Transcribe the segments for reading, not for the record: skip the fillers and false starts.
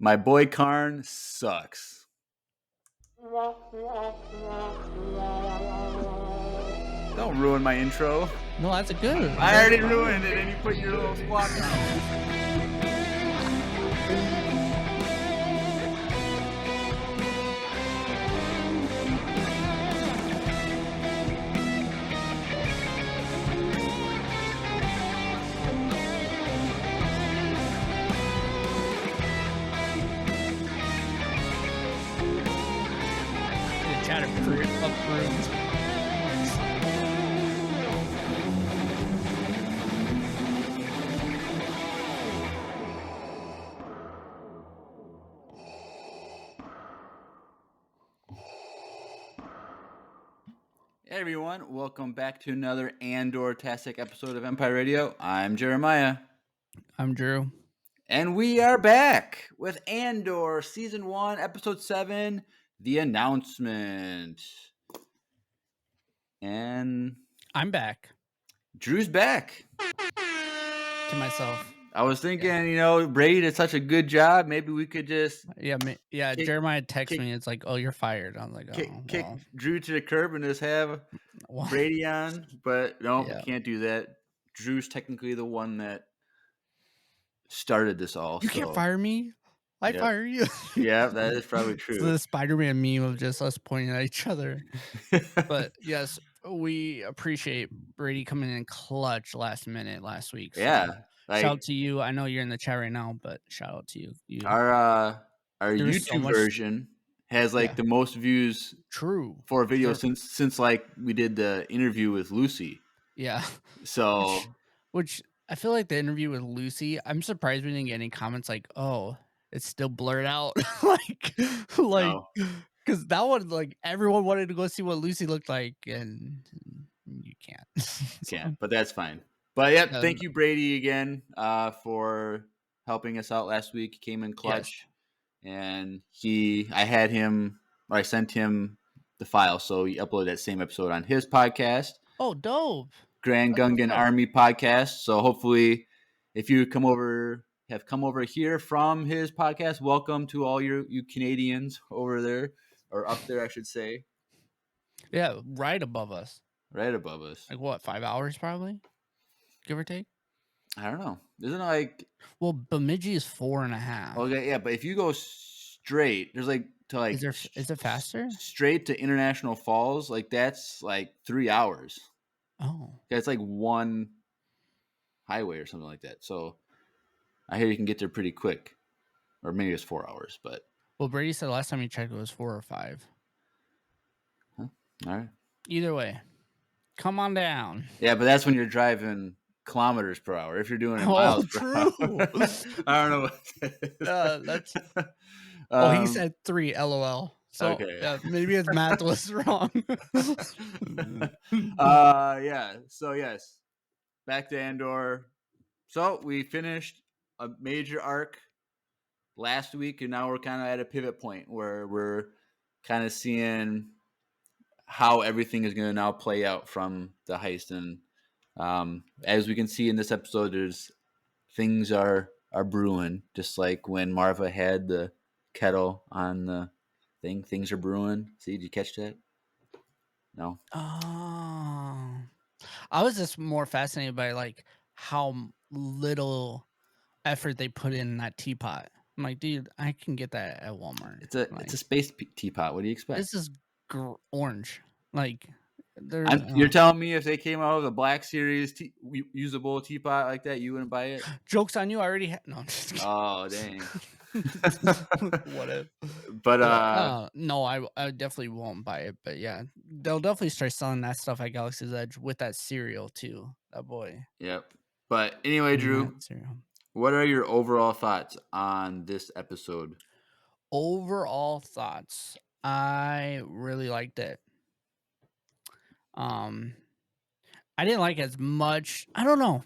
My boy Karn sucks. Don't ruin my intro. No, that's a good. I already ruined it, and you put your little squawk on. The chat approved. Hey everyone, welcome back to another Andor-tastic episode of Empire Radio. I'm Jeremiah. I'm Drew. And we are back with Andor Season 1, Episode 7, The Announcement. And I'm back Drew's back. to myself. I was thinking, Brady did such a good job. Maybe we could just Yeah. Jeremiah texted me. It's like, oh, you're fired. I'm like, kick Drew to the curb and just have Brady on. But no, we can't do that. Drew's technically the one that started this all. You can't fire me. I fire you. Yeah, that is probably true. It's the Spider-Man meme of just us pointing at each other. But yes, we appreciate Brady coming in clutch last week. So yeah. shout out to you. I know you're in the chat right now, but shout out to you. Our YouTube version has the most views for a video since we did the interview with Lucy. Yeah. So which I feel like the interview with Lucy, I'm surprised we didn't get any comments like, oh, it's still blurred out. Because that one, everyone wanted to go see what Lucy looked like, and you can't. Can't, but that's fine. But yeah, thank you, Brady, again, for helping us out last week. He came in clutch, and I sent him the file, so he uploaded that same episode on his podcast. Oh, dope! Grand Gungan Army podcast. So hopefully, if you have come over here from his podcast, welcome to all you Canadians over there, or up there, I should say. Yeah, right above us. Right above us. Like what, 5 hours probably? Give or take? I don't know. Isn't it well, Bemidji is 4.5. Okay, yeah, but if you go straight, there's is it faster? Straight to International Falls, that's 3 hours. Oh. It's one highway or something like that. So I hear you can get there pretty quick. Or maybe it's 4 hours, but well, Brady said last time he checked it was 4 or 5. Huh? All right. Either way. Come on down. Yeah, but that's when you're driving kilometers per hour. If you're doing it miles per hour. I don't know what that's he said 3, LOL. So okay. Yeah, maybe his math was wrong. Yeah. So yes. Back to Andor. So we finished a major arc last week, and now we're kind of at a pivot point where we're kind of seeing how everything is going to now play out from the heist. And as we can see in this episode, things are brewing, just like when Marva had the kettle on the thing. Things are brewing. See, did you catch that? No. Oh, I was just more fascinated by how little effort they put in that teapot. I'm like, dude, I can get that at Walmart. It's a space teapot. What do you expect? This is orange. You're telling me if they came out with a Black Series usable teapot like that, you wouldn't buy it? Joke's on you. I already no. I'm just kidding. Oh, dang. What if? But no, I definitely won't buy it. But yeah, they'll definitely start selling that stuff at Galaxy's Edge with that cereal too. That boy. Yep. But anyway, Drew, what are your overall thoughts on this episode? Overall thoughts, I really liked it. I didn't like as much. I don't know.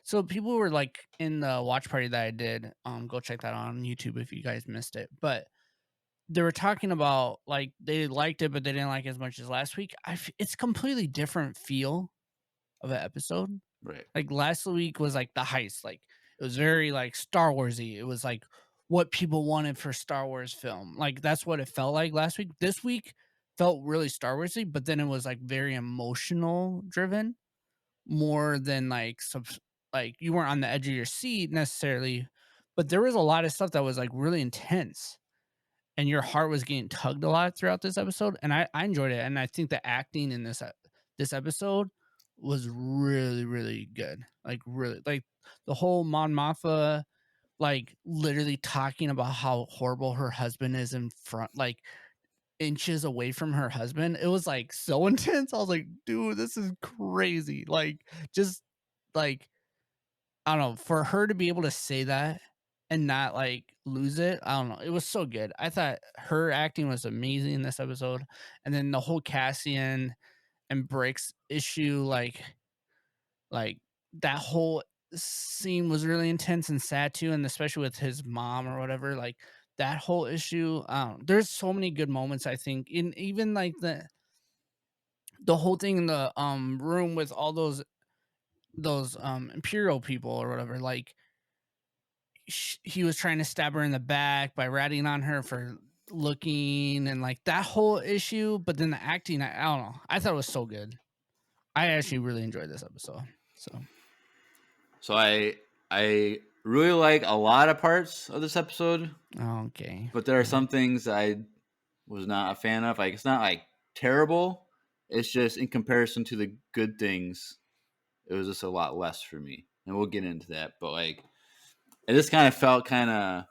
So people were in the watch party that I did. Go check that out on YouTube if you guys missed it. But they were talking about they liked it, but they didn't like it as much as last week. It's completely different feel of an episode. Right. Last week was the heist. It was very Star Warsy. It was what people wanted for Star Wars film. Like that's what it felt like last week. This week felt really Star Warsy, but then it was like very emotional driven more than like like you weren't on the edge of your seat necessarily, but there was a lot of stuff that was like really intense and your heart was getting tugged a lot throughout this episode, and I enjoyed it, and I think the acting in this episode was really, really good. Like, really like, the whole Mon Mothma, like, literally talking about how horrible her husband is in front like, inches away from her husband, it was, like, so intense, I was like, "Dude, this is crazy." Like, just, like, I don't know, for her to be able to say that and not, like, lose it, I don't know, it was so good. I thought her acting was amazing in this episode, and then the whole Cassian and Brick's issue, like, that whole scene was really intense and sad too, and especially with his mom or whatever, like, that whole issue, there's so many good moments, I think, in even, like, the whole thing in the, room with all those Imperial people or whatever, like, he was trying to stab her in the back by ratting on her for looking and like that whole issue. But then the acting, I don't know. I thought it was so good. I actually really enjoyed this episode. So I really like a lot of parts of this episode, Okay. but there are some things I was not a fan of. Like, it's not like terrible. It's just in comparison to the good things, it was just a lot less for me. And we'll get into that. But like, it just kind of felt kind of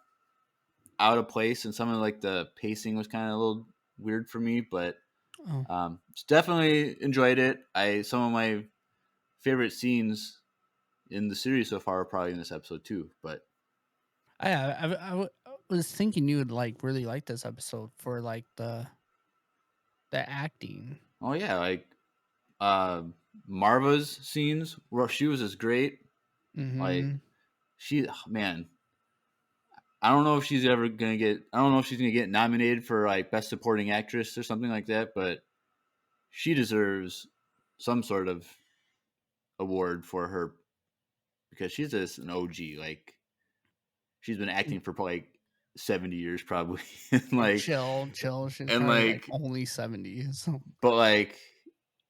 out of place, and some of like the pacing was kind of a little weird for me. But definitely enjoyed it. Some of my favorite scenes in the series so far are probably in this episode too. But I was thinking you would like really like this episode for like the acting. oh yeah, like Marva's scenes, where she was just great. Like Mm-hmm. man, I don't know if she's ever gonna get. I don't know if she's gonna get nominated for like best supporting actress or something like that. But she deserves some sort of award for her because she's just an OG. Like she's been acting for like 70 years probably. and like Chill. She's and probably like like only 70. So but like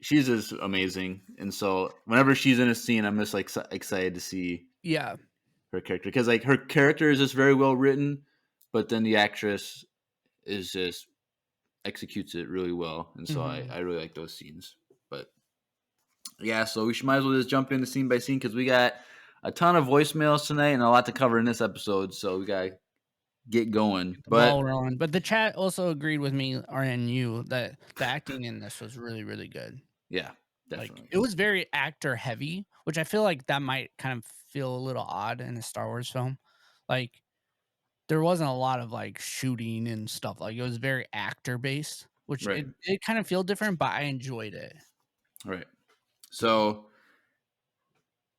she's just amazing. And so whenever she's in a scene, I'm just like excited to see yeah. her character because like her character is just very well written, but then the actress is just executes it really well, and so Mm-hmm. I really like those scenes. But yeah, so we might as well just jump into scene by scene because we got a ton of voicemails tonight and a lot to cover in this episode, so we gotta get going. The But ball rolling. But the chat also agreed with me and you that the acting in this was really, really good. yeah, Like definitely it was very actor heavy, which I feel like that might kind of feel a little odd in a Star Wars film. Like there wasn't a lot of like shooting and stuff. Like it was very actor based, which right. it kind of feel different, but I enjoyed it. Right. So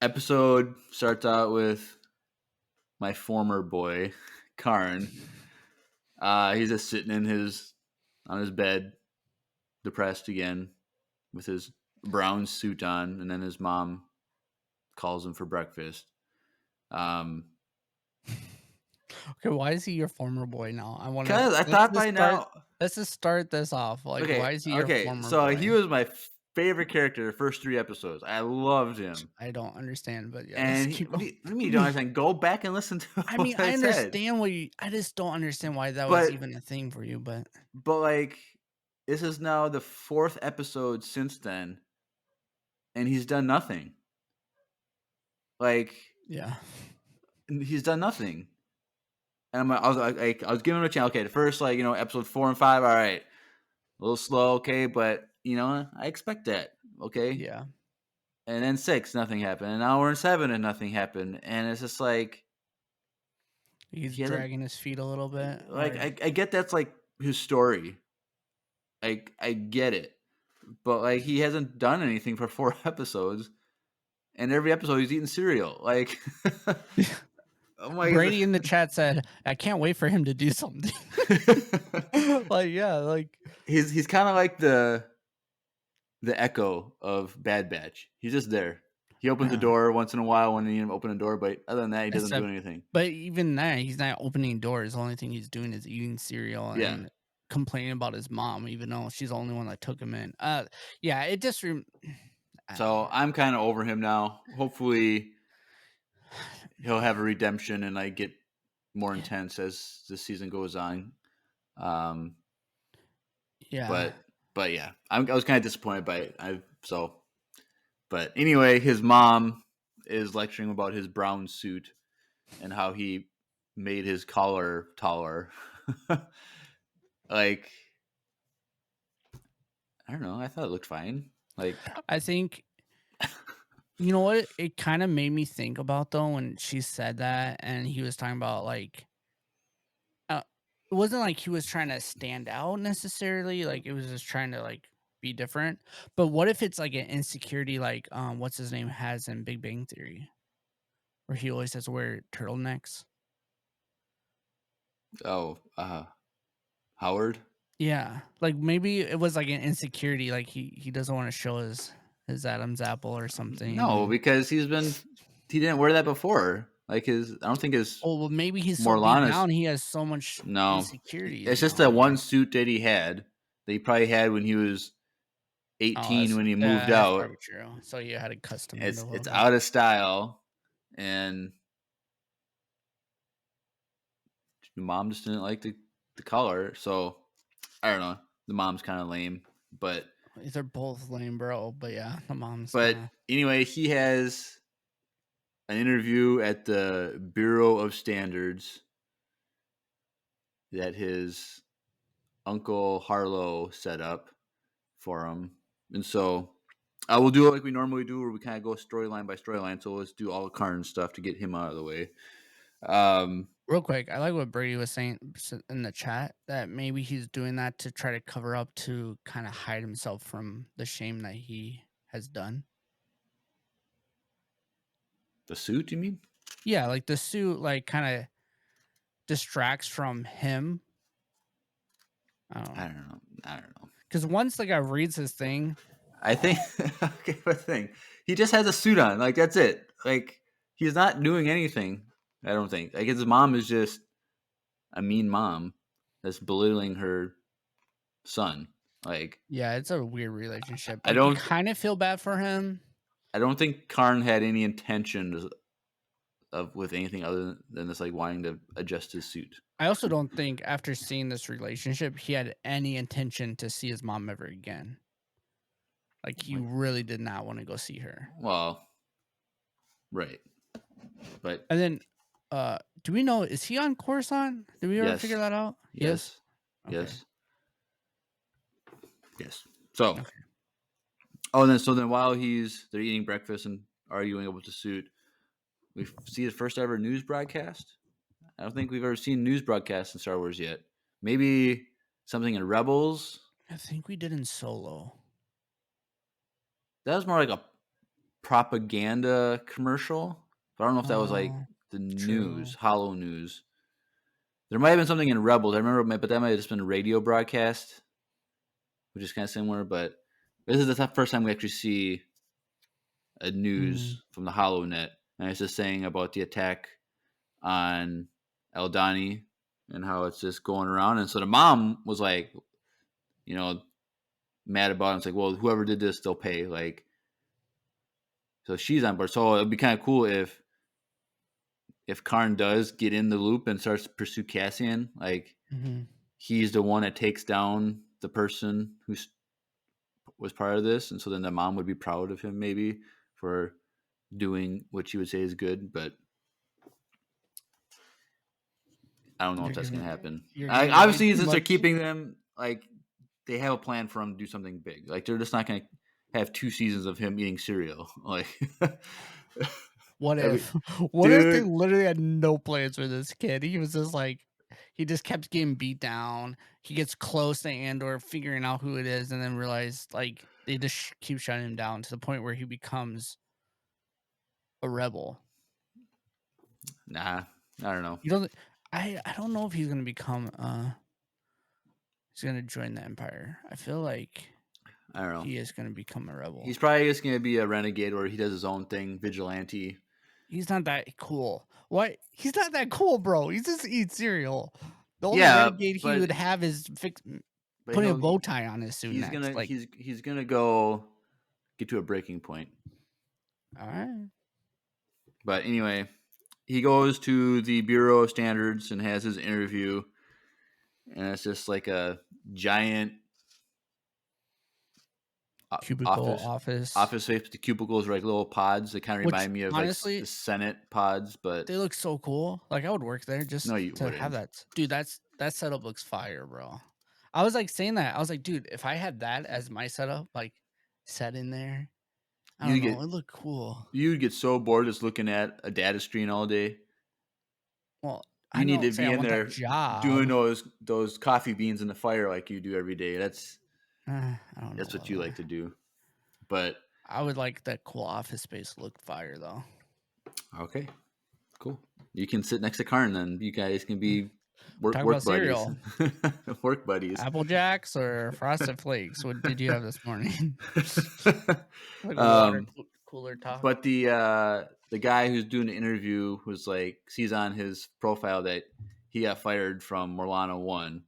episode starts out with my former boy, Karn. He's just sitting on his bed, depressed again, with his brown suit on, and then his mom calls him for breakfast. Okay, why is he your former boy now? I want to. Cause I thought by now. Let's just start this off. Like, Okay, why is he your okay. former So he boy? was my favorite character the first 3 episodes. I loved him. I don't understand, but yeah, let's And keep what going. do you don't understand? Go back and listen to I what mean, I I said. understand I just don't understand why that was But even a thing for you, but like this is now the 4th episode since then, and he's done nothing. Like yeah. he's done nothing. And I was giving him a chance. Okay, the first episode 4 and 5. All right, a little slow. Okay, but I expect that. Okay, Yeah. and then 6, nothing happened. And now we're in 7, and nothing happened. And it's just like He's he hasn't. dragging his feet a little bit. Like Or I get that's like his story. I get it, but like he hasn't done anything for 4 episodes, and every episode he's eating cereal. Like, oh my Brady in the chat said, I can't wait for him to do something. Like, yeah, like he's kind of like the Echo of Bad Batch. He's just there. He opens the door once in a while when he open a door, but other than that, he doesn't do Except, anything. but even that, he's not opening doors. The only thing he's doing is eating cereal Yeah. and complaining about his mom, even though she's the only one that took him in. Yeah, it just. I don't So know. I'm kind of over him now. Hopefully, he'll have a redemption and like get more intense as the season goes on. Um, Yeah, but yeah, I was kind of disappointed by it. But anyway, his mom is lecturing about his brown suit and how he made his collar taller. Like, I don't know. I thought it looked fine. Like, I think you know what it kind of made me think about though when she said that, and he was talking about like it wasn't like he was trying to stand out necessarily. Like it was just trying to like be different. But what if it's like an insecurity, like what's his name has in Big Bang Theory, where he always has to wear turtlenecks. oh, Howard. Yeah, like maybe it was like an insecurity, like he doesn't want to show his Adam's apple or something. No, And because he didn't wear that before. Like I don't think his oh, well, maybe he's so beat Morlana's. down, he has so much No, insecurities it's just that now. one suit that he had that he probably had when he was Oh, 18 when he moved that's out. probably true. So you had to custom it a little It's bit. out of style, and the mom just didn't like the color. So I don't know. The mom's kind of lame, but They're both lame, bro. But yeah, the mom's but anyway, he has an interview at the Bureau of Standards that his uncle Harlow set up for him, and so we'll do it like we normally do, where we kind of go storyline by storyline. So let's do all the Karn stuff to get him out of the way. real quick, I like what Brady was saying in the chat that maybe he's doing that to try to cover up to kind of hide himself from the shame that he has done. The suit, you mean? Yeah, like the suit, like kind of distracts from him. I don't know. I don't know. Because once the guy reads his thing, I think okay, but thing. He just has a suit on. Like that's it. Like he's not doing anything. I don't think. Like his mom is just a mean mom that's belittling her son. Like yeah, it's a weird relationship. I Like you don't kind of feel bad for him. I don't think Karn had any intention of with anything other than this like wanting to adjust his suit. I also don't think after seeing this relationship, he had any intention to see his mom ever again. Like he Like really did not want to go see her. well, right. But And then, do we know is he on Coruscant? Did we ever figure yes. that out? Yes. Yes. Okay. Yes. Yes. So Okay. then while they're eating breakfast and arguing about the suit, we see the first ever news broadcast. I don't think we've ever seen news broadcasts in Star Wars yet. Maybe something in Rebels. I think we did in Solo. That was more like a propaganda commercial. But I don't know if that was like Oh, the true. news, hollow news. There might have been something in Rebels. I remember, but that might have just been a radio broadcast, which is kind of similar. But this is the first time we actually see a Mm, news from the HoloNet, and it's just saying about the attack on Eldani and how it's just going around. And so the mom was like, you know, mad about it. It's like, well, whoever did this, they'll pay. Like, so she's on board. So it'd be kind of cool if Karn does get in the loop and starts to pursue Cassian. Like, hmm he's the one that takes down the person who was part of this, and so then the mom would be proud of him maybe for doing what she would say is good, but I don't know if You're that's giving gonna happen. you're giving way Obviously, too since they're much. keeping them, like they have a plan for him to do something big. Like they're just not gonna have 2 seasons of him eating cereal. Like, What that'd be, if? What if they dude, literally had no plans for this kid? He was just like, he just kept getting beat down. He gets close to Andor, figuring out who it is, and then realize like they just keep shutting him down to the point where he becomes a rebel. nah, I don't know. You don't. I don't know if he's gonna become. He's gonna join the Empire. I feel like I don't know. he is going to become a rebel. He's probably just gonna be a renegade, or he does his own thing, vigilante. He's not that cool. What? He's not that cool, bro. He just eats cereal. The only Yeah, renegade he but would have is but putting a he'll bow tie on his suit he's next. gonna Like, he's gonna go get to a breaking point. all right. But anyway, he goes to the Bureau of Standards and has his interview, and it's just like a giant Cubicle office. office space. The cubicles are like little pods. They kind of Which remind me of like honestly, the Senate pods, but they look so cool. Like I would work there just no, you to have wouldn't. that. Dude, that setup looks fire, bro. I was like saying that. I was like, dude, if I had that as my setup, like set in there, I You don't know, get it looked cool. you'd get so bored just looking at a data screen all day. Well, I You need to don't say be I in want that there doing job. those coffee beans in the fire like you do every day. I don't know. That's what you like to do. But I would like that cool office space look fire though. okay, cool. You can sit next to Karn then. You guys can be Talk about work buddies. cereal. Work buddies. Apple Jacks or Frosted Flakes? What did you have this morning? Like um, cooler talk. but the guy who's doing the interview was like sees on his profile that he got fired from Morlano 1,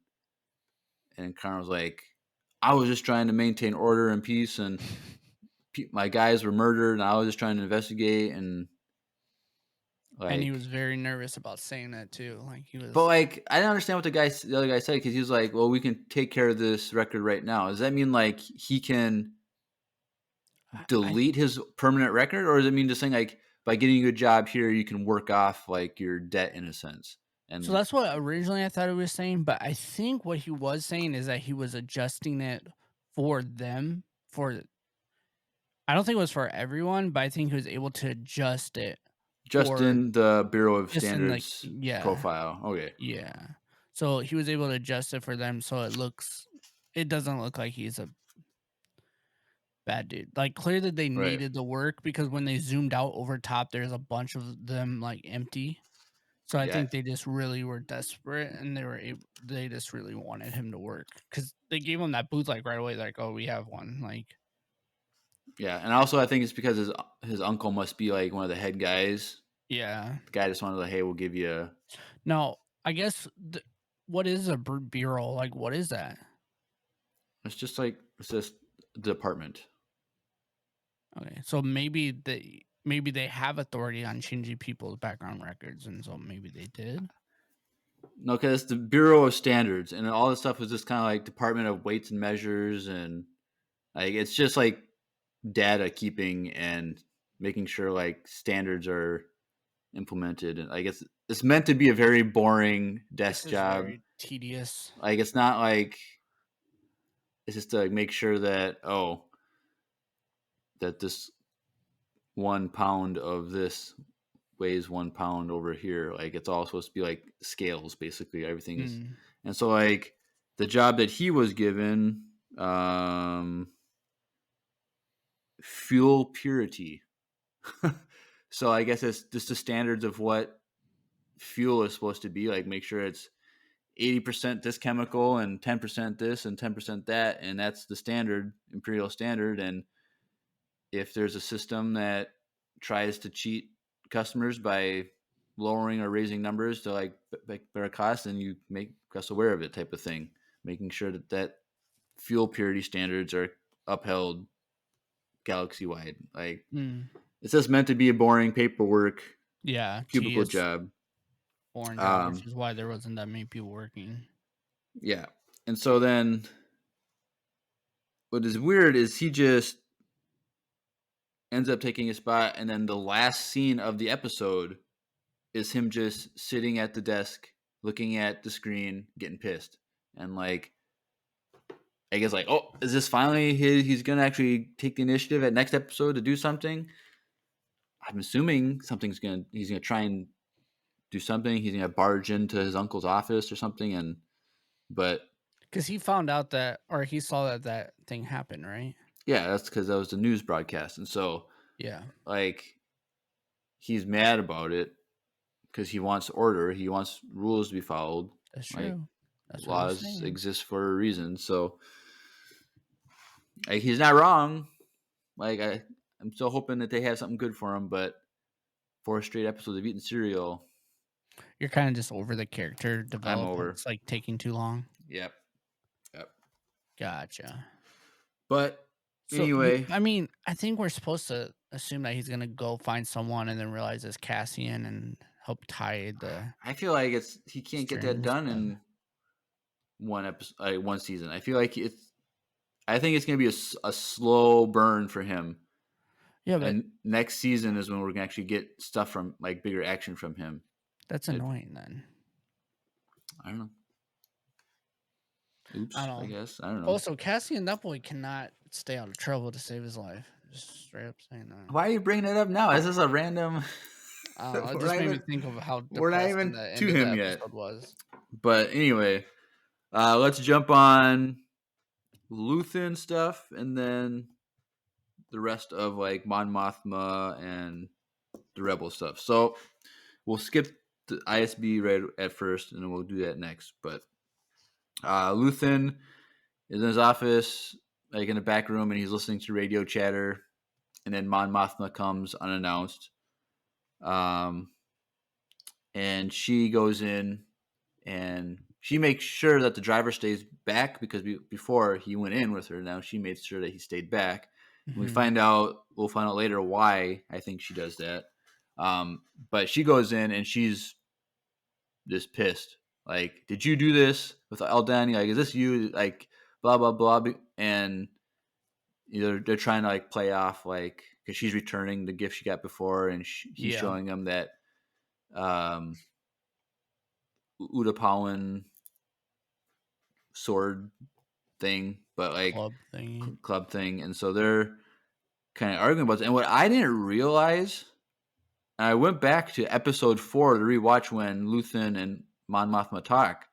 and Karn was like, I was just trying to maintain order and peace, and my guys were murdered, and I was just trying to investigate, and And he like, was very nervous about saying that too. Like he but was. like, I didn't understand what the other guy said, because he was like, well, we can take care of this record right now. Does that mean like he can I delete his permanent record, or does it mean just saying like by getting a good job here, you can work off like your debt in a sense? So And that's what originally I thought he was saying, but I think what he was saying is that he was adjusting it for them. For I don't think it was for everyone, but I think he was able to adjust it just for in the Bureau of just in like Standards profile. Okay. yeah. So he was able to adjust it for them, so it doesn't look like he's a bad dude. Like clearly they Right. needed the work because when they zoomed out over top, there's a bunch of them like empty. So I Yeah. think they just really were desperate, and they just really wanted him to work because they gave him that booth like right away. Like, oh, we have one. Like, Yeah. And also, I think it's because his uncle must be like one of the head guys. yeah. The guy just wanted to, like, hey, we'll give you a. No, I guess what is a bureau? Like, what is that? It's just like it's just a department. Okay, so maybe they have authority on changing people's background records, and so maybe they did. No, because it's the Bureau of Standards, and all this stuff was just kind of like Department of Weights and Measures, and like it's just like data keeping and making sure like standards are implemented. And I guess it's meant to be a very boring This desk is job. very tedious. Like it's not like it's just to like, make sure that that this 1 pound of this weighs 1 pound over here. Like it's all supposed to be like scales, basically. Everything is, and so like the job that he was given, fuel purity. So I guess it's just the standards of what fuel is supposed to be. Like make sure it's 80% this chemical and 10% this and 10% that, and that's the standard, imperial standard. And if there's a system that tries to cheat customers by lowering or raising numbers to like better cost, then you make us aware of it, type of thing. Making sure that fuel purity standards are upheld galaxy wide. Like it's just meant to be a boring paperwork cubicle tedious, job. boring job, which is why there wasn't that many people working. Yeah. And so then what is weird is he just ends up taking a spot, and then the last scene of the episode is him just sitting at the desk looking at the screen getting pissed. And like I guess like, oh, is this finally he's gonna actually take the initiative at next episode to do something? I'm assuming he's gonna try and do something. He's gonna barge into his uncle's office or something, but because he found out that, or he saw that thing happen, right? Yeah, that's because that was the news broadcast, and so yeah, like he's mad about it because he wants order. He wants rules to be followed. That's like, true. That's laws exist for a reason. So Like he's not wrong. Like I'm still hoping that they have something good for him, but 4 straight episodes of eating cereal, You're kind of just over the character I'm development. over. It's like taking too long. Yep. Yep. Gotcha. But So, anyway, I mean, I think we're supposed to assume that he's gonna go find someone and then realize it's Cassian and help tie the I feel like he can't get that strings. done But in one episode, one season. I feel like I think it's gonna be a slow burn for him, yeah, but and next season is when we're gonna actually get stuff from like bigger action from him. that's It, annoying. Then I don't know. I Oops, I don't know. guess I don't know. Also, Cassian, that boy cannot stay out of trouble to save his life. Just straight up saying that. Why are you bringing it up now? Is this a random? I don't know. It we're just not made me even think of how we're not depressing even the to end of the him yet. episode was. But anyway, let's jump on Luthen stuff, and then the rest of like Mon Mothma and the Rebel stuff. So we'll skip the ISB right at first, and then we'll do that next. But Luthen is in his office, like in the back room, and he's listening to radio chatter. And then Mon Mothma comes unannounced, and she goes in and she makes sure that the driver stays back because before he went in with her. Now she made sure that he stayed back. And we'll find out later why I think she does that. But she goes in and she's just pissed. Like, did you do this with Aldani? Like, is this you? Like, blah blah blah. And they're trying to like play off like because she's returning the gift she got before, and he's Yeah, showing them that Utapauan sword thing, but like club thingy. club thing, and so they're kind of arguing about it. And what I didn't realize, and I went back to episode 4 to rewatch when Luthen and Mon Mothma talk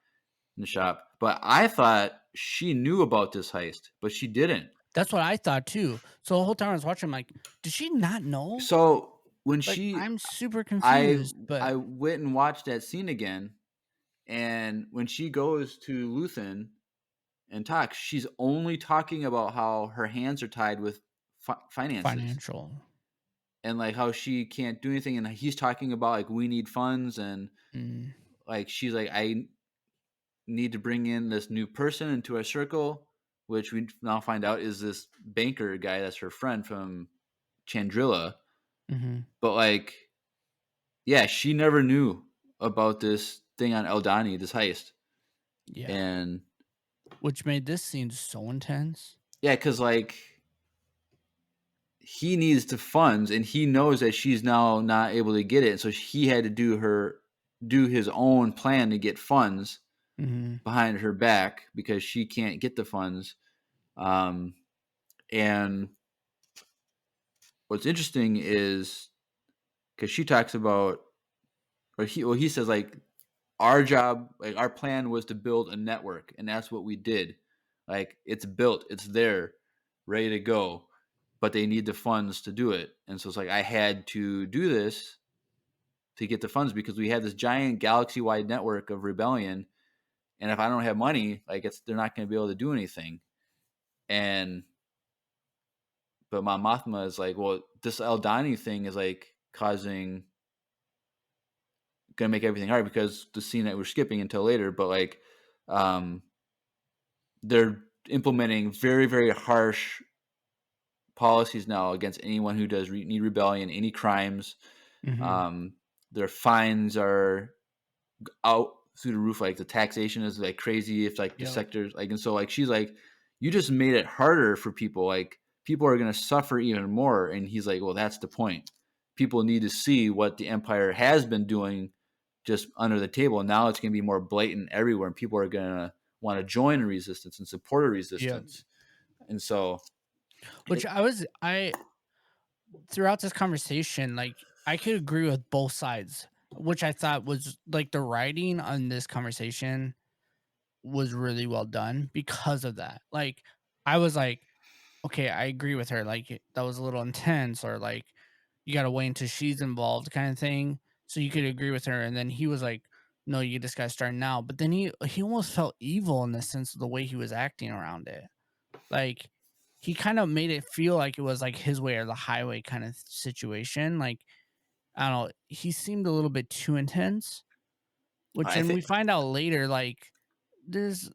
in the shop, but I thought she knew about this heist, but she didn't. That's what I thought too. So the whole time I was watching, I'm like, did she not know? So when Like, she, I'm super I confused. But I went and watched that scene again, and when she goes to Luthen and talks, she's only talking about how her hands are tied with finances financial. and like how she can't do anything. And he's talking about like we need funds, and Mm, like she's like I need to bring in this new person into our circle, which we now find out is this banker guy that's her friend from Chandrilla. hmm But like, yeah, she never knew about this thing on Eldani, this heist, Yeah. and Which made this scene so intense. yeah, because like he needs the funds and he knows that she's now not able to get it, so he had to do his own plan to get funds hmm behind her back because she can't get the funds. And what's interesting is because she talks about, or he says like our job, like our plan was to build a network, and that's what we did. Like it's built, it's there, ready to go, but they need the funds to do it. And so it's like I had to do this to get the funds because we had this giant galaxy-wide network of rebellion, and if I don't have money, like they're not going to be able to do anything. And but my Mothma is like, well, this Eldani thing is like causing gonna make everything hard because the scene that we're skipping until later, but like um they're implementing very, very harsh policies now against anyone who does need rebellion, any crimes. hmm Um, their fines are out through the roof. Like the taxation is like crazy. If like the Yep. sectors like, and so like she's like, you just made it harder for people. Like people are gonna suffer even more. And he's like, well, that's the point. People need to see what the empire has been doing just under the table. And now it's gonna be more blatant everywhere, and people are gonna want to join a resistance and support a Yep. resistance. And so Which it, I throughout this conversation, like I could agree with both sides, which I thought was like the writing on this conversation was really well done because of that. Like I was like, okay, I agree with her. Like that was a little intense, or like you got to wait until she's involved, kind of thing. So you could agree with her, and then he was like, "No, you just got to start now." But then he almost felt evil in the sense of the way he was acting around it. Like he kind of made it feel like it was like his way or the highway kind of situation. Like, I don't know, he seemed a little bit too intense, which I and we think. find out later, like, there's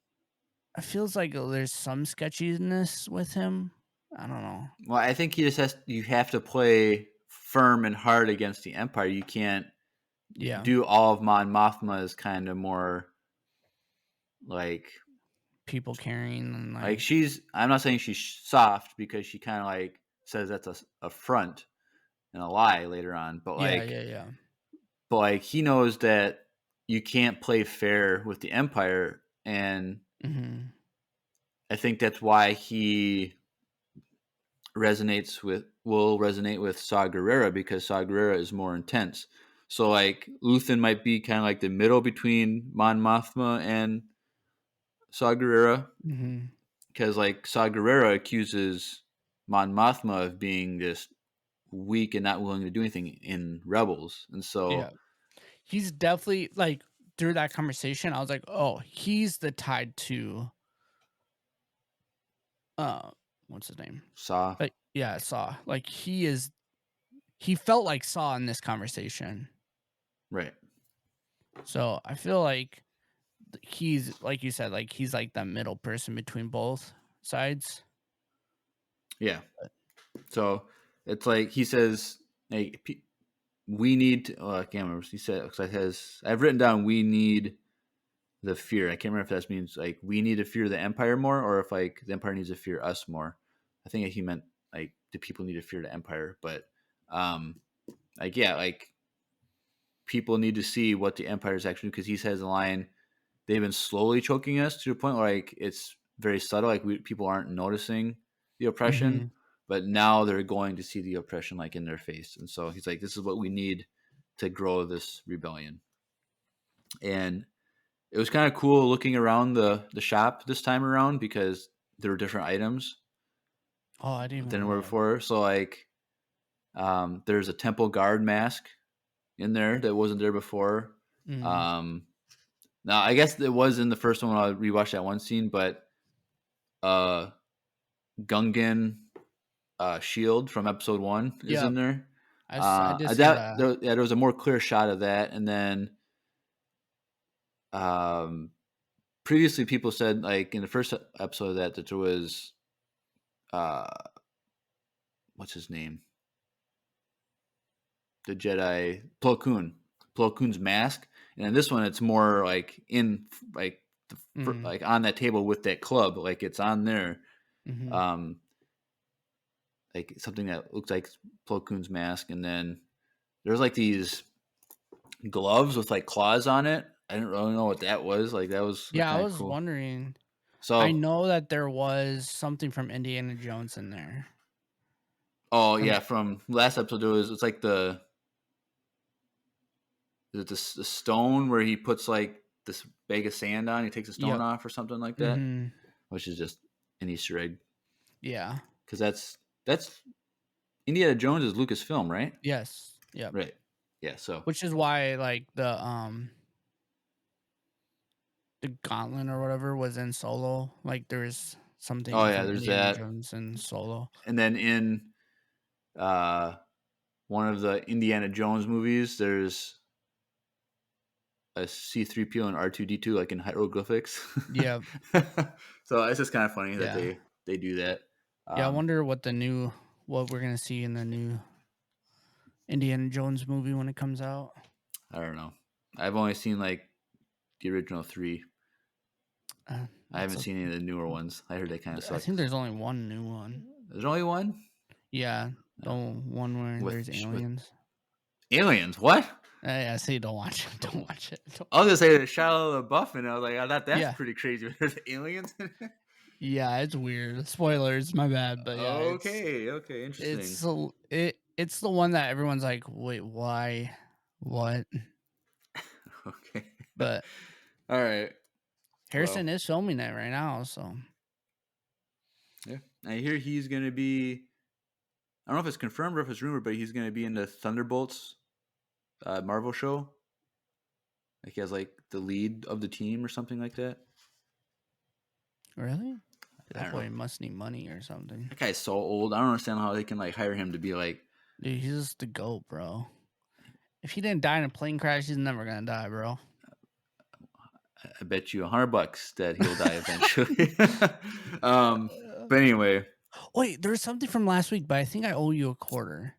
it feels like there's some sketchiness with him. I don't know. Well, I think he just has. You have to play firm and hard against the Empire. You can't Yeah, do all of Mon Mothma's kind of more like people carrying and like like, she's. I'm not saying she's soft because she kind of like says that's a front and a lie later on, yeah, yeah, yeah. but like he knows that you can't play fair with the Empire, and Hmm. I think that's why he will resonate with Saw Gerrera because Saw Gerrera is more intense. So like Luthen might be kind of like the middle between Mon Mothma and Saw Gerrera Hmm. because like Saw Gerrera accuses Mon Mothma of being just weak and not willing to do anything in Rebels, and Yeah, so he's definitely like through that conversation. I was like, oh, he's the tied to uh, what's his name? Saw Like, yeah, Saw. Like he is. He felt like Saw in this conversation. right, So I feel like he's like you said, like he's like the middle person between both sides. yeah. So it's like he says, "Hey, we need." To, I can't remember. He said because I've written down we need the fear. I can't remember if that means like we need to fear the Empire more, or if like the Empire needs to fear us more. I think he meant like do people need to fear the Empire, but um, like yeah, like people need to see what the Empire is actually because he says the line they've been slowly choking us to the point where like it's very subtle, like people aren't noticing the oppression, Hmm. but now they're going to see the oppression like in their face, and so he's like, this is what we need to grow this rebellion, and it was kind of cool looking around the shop this time around because there were different items Oh, I didn't even than there were know. before. So like, there's a temple guard mask in there that wasn't there before. Mm. Um, now I guess it was in the first one when I rewatched that one scene, but uh, Gungan shield from episode 1 is in Yep, there. I did see that. There was a more clear shot of that, and then um, previously people said like in the first episode of that there was uh, what's his name, the Jedi Plo Koon, Plo Koon's mask, and in this one it's more like in Mm. like on that table with that club, like it's on there, Hmm. um, like something that looks like Plo Koon's mask, and then there's like these gloves with like claws on it. I didn't really know what that was. Like that was like Yeah, I kind of was cool. wondering. I So, know that there was something from Indiana Jones in there. oh From yeah, from last episode there was it's like the stone where he puts like this bag of sand on. He takes the stone Yep. off or something like that, Hmm. which is just an Easter egg Yeah. because that's Indiana Jones is Lucasfilm, right? Yes. Yep. Right. Yeah. So, Which is why like the gauntlet or whatever was in Solo. Like there's oh something yeah, from there's Indiana that, Jones in Solo. and then in uh, one of the Indiana Jones movies, there's a C3PO and R2D2 like in hieroglyphics. Yeah. So it's just kind of funny that Yeah. they do that. Yeah. I Um, wonder what we're gonna see in the new Indiana Jones movie when it comes out. I don't know. I've only seen like the original 3. I That's haven't a. seen any of the newer ones. I heard they kind of I think sucked. there's only one new one. There's only one. Yeah, the one where there's With aliens. aliens. What? I say don't watch it. Don't watch it. I was gonna say the Shia LaBeouf, and I was like, I thought that's Yeah, pretty crazy. There's aliens. In it? yeah, it's weird. Spoilers, my bad, but yeah, Okay, okay, interesting. it's the one that everyone's like, wait, why, what? Okay, But all right. Well, Harrison is filming that right now, so yeah. I hear he's gonna be. I don't know if it's confirmed or if it's rumored, but he's gonna be in the Thunderbolts Marvel show. Like he has like the lead of the team or something like that. really, I That don't know. boy must need money or something. That guy's so old. I don't understand how they can like hire him to be like. Dude, he's just the GOAT, bro. If he didn't die in a plane crash, he's never gonna die, bro. I bet you $100 that he'll die eventually. But anyway, Wait, there's something from last week, but I think I owe you a quarter.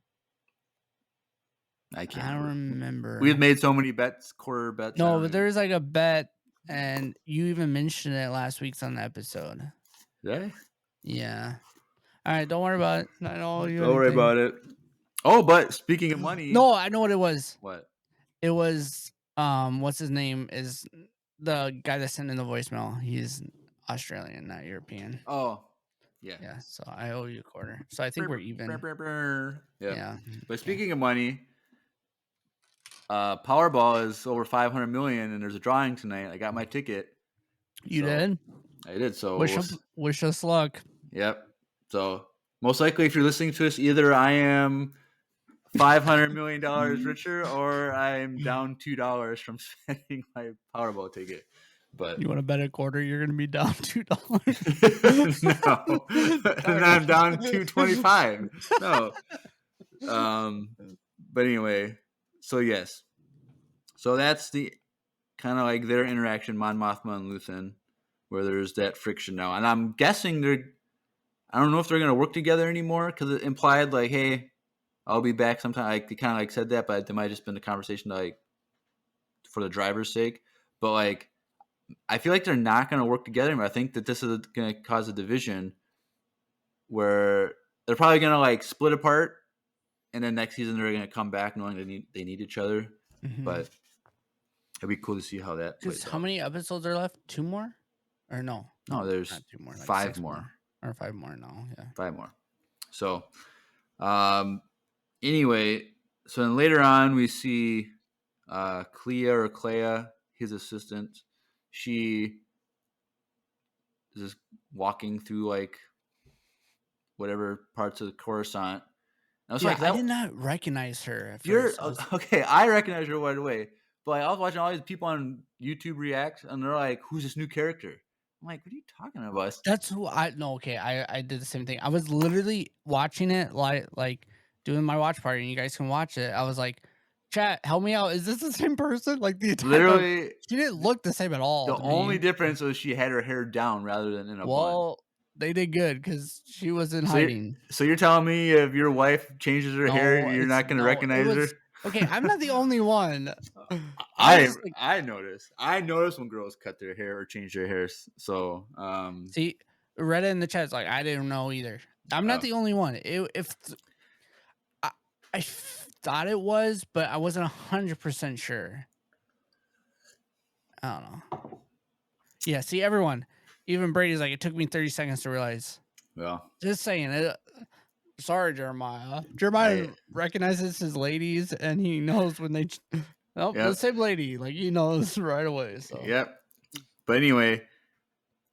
I can't I don't remember. remember. We've made so many bets, quarter bets. No, but there's like a bet, and you even mentioned it last week's on the episode. Yeah. Yeah. All right, don't worry about it. I don't owe you Don't worry anything. about it. Oh, but speaking of money. No, I know what it was. What? It was what's his name? Is the guy that sent in the voicemail. He's Australian, not European. Oh, yeah. Yeah, so I owe you a quarter. So I think we're even. Yep. Yeah. But speaking of money, Powerball is over 500 million, and there's a drawing tonight. I got my ticket. You So, did? I did. So Wish us luck. Yep. So most likely, if you're listening to this, either I am $500 million richer, or I'm down $2 from spending my Powerball ticket. But You want to bet a quarter? You're gonna be down $2. No, and I'm down $2.25. No. But anyway, so yes, so that's the kind of like their interaction, Mon Mothma and Luthen, where there's that friction now, and I'm guessing I don't know if they're gonna work together anymore, because it implied like, hey, I'll be back sometime. Like they kind of like said that, but it might have just been a conversation like for the driver's sake. But like, I feel like they're not gonna work together. But I think that this is gonna cause a division where they're probably gonna like split apart. And then next season they're going to come back knowing they need each other. Mm-hmm. But it'd be cool to see how that plays How many episodes are left? 2 more? Or no? No, there's not 2 more. Like 5 more. Or 5 more now, yeah. 5 more. So, anyway, so then later on we see Clea, his assistant. She is just walking through like whatever parts of Coruscant. I did not recognize her at first. Okay, I recognize her right away. But like, I was watching all these people on YouTube react, and they're like, "Who's this new character?" I'm like, "What are you talking about?" That's who I did the same thing. I was literally watching it like doing my watch party, and you guys can watch it. I was like, "Chat, help me out. Is this the same person?" Like the entire literally, she didn't look the same at all. The only difference was she had her hair down rather than in a bun. They did good because she was in hiding. So you're telling me if your wife changes her hair, you're not going to recognize her? Okay, I'm not the only one. I noticed. I noticed when girls cut their hair or change their hair. So see, Retta in the chat's like, I didn't know either. I'm not the only one. I thought it was, but I wasn't 100% sure. I don't know. Yeah, see, everyone. Even Brady's like, it took me 30 seconds to realize. Yeah. Just saying. Sorry, Jeremiah. Jeremiah recognizes his ladies, and he knows when they... the same lady. Like, he knows right away. So. Yep. But anyway,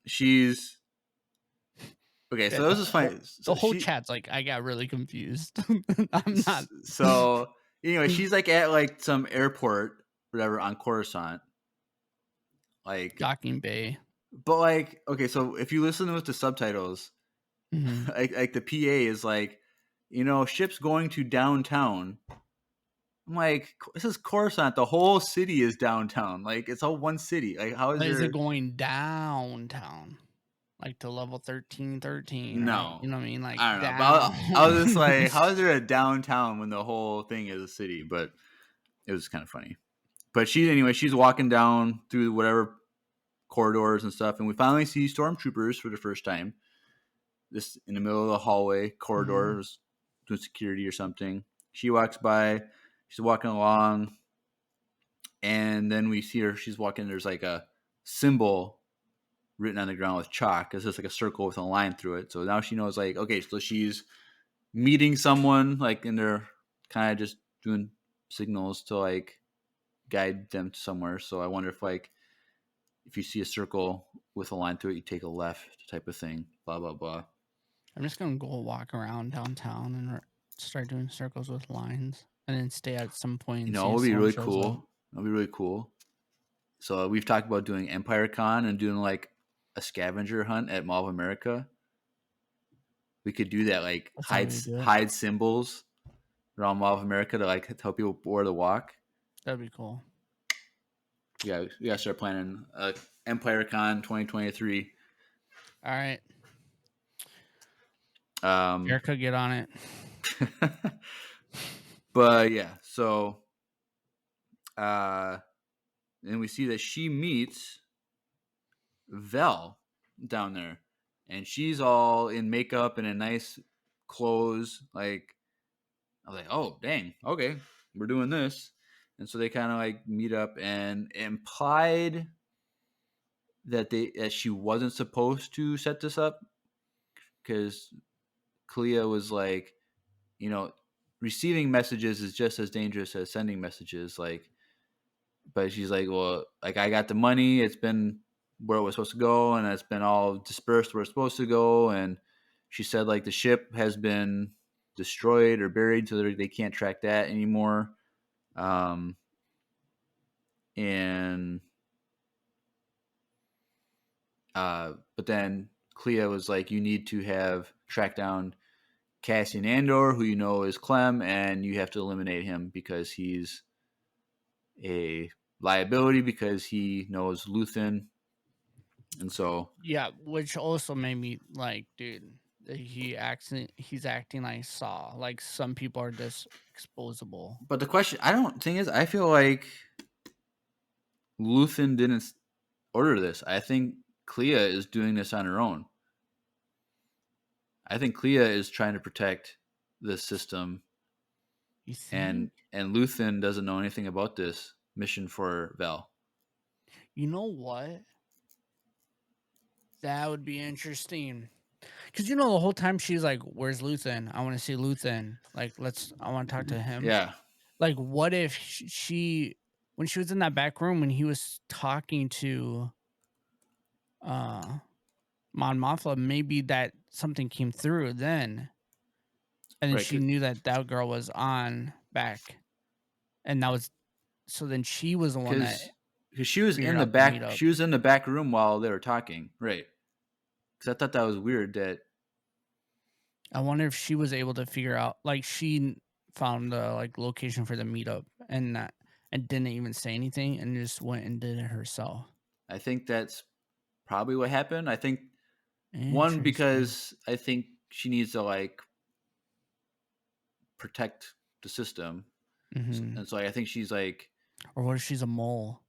she's... Okay, so this is fine. The whole chat's like, I got really confused. I'm not... So, anyway, she's like at like some airport, whatever, on Coruscant. Like... Docking Bay. But like, okay, so if you listen with the subtitles, like the PA is like, ships going to downtown. I'm like, this is Coruscant. The whole city is downtown. Like, it's all one city. Like, how is it going downtown? Like to level 1313? No, right? You know what I mean? Like, I don't know. But I was just like, how is there a downtown when the whole thing is a city? But it was kind of funny. But she's walking down through whatever corridors and stuff, and we finally see stormtroopers for the first time. This in the middle of the hallway corridor, doing security or something. She walks by, she's walking along, and then we see her. She's walking. There's like a symbol written on the ground with chalk. It's just like a circle with a line through it. So now she knows, like, okay, so she's meeting someone, like, and they're kind of just doing signals to like guide them to somewhere. So I wonder if you see a circle with a line through it, you take a left type of thing, blah, blah, blah. I'm just going to go walk around downtown and start doing circles with lines and then stay at some point. It would be really cool. It'll be really cool. So we've talked about doing Empire Con and doing like a scavenger hunt at Mall of America. We could do that, like That's how we do it. hide symbols around Mall of America to like tell people where to walk. That'd be cool. Yeah, we gotta start planning EmpireCon 2023. All right, Um, Erica, get on it. but yeah, so and we see that she meets Vel down there, and she's all in makeup and in nice clothes. Like, I was like, oh dang, okay, we're doing this. And so they kind of like meet up and implied that she wasn't supposed to set this up because Clea was like, you know, receiving messages is just as dangerous as sending messages. Like, but she's like, well, like I got the money. It's been where it was supposed to go, and it's been all dispersed where it's supposed to go. And she said like the ship has been destroyed or buried, so they can't track that anymore. And but then Clea was like, you need to have tracked down Cassian Andor, who you know is Clem, and you have to eliminate him because he's a liability because he knows Luthen. And so Yeah, which also made me like, dude, he's acting like Saw. Like some people are just exposable. but the question I feel like Luthen didn't order this. I think Clea is doing this on her own. I think Clea is trying to protect the system, You and think? Luthen doesn't know anything about this mission for Vel. You know what? That would be interesting. Because you know the whole time she's like, "Where's Luthen? I want to see Luthen. Like, I want to talk to him." Yeah, Like, what if she, when she was in that back room when he was talking to, Mon Mothma, maybe that something came through then, and then right. she knew that that girl was on back, and that was so. Then she was the one that Because she was figured in the out the back. meetup. She was in the back room while they were talking. Right. Because I thought that was weird. That I wonder if she was able to figure out, like, she found the like location for the meetup and didn't even say anything and just went and did it herself. I think that's probably what happened. I think one Interesting. because I think she needs to like protect the system, Hmm. and so I think she's like, Or what if she's a mole?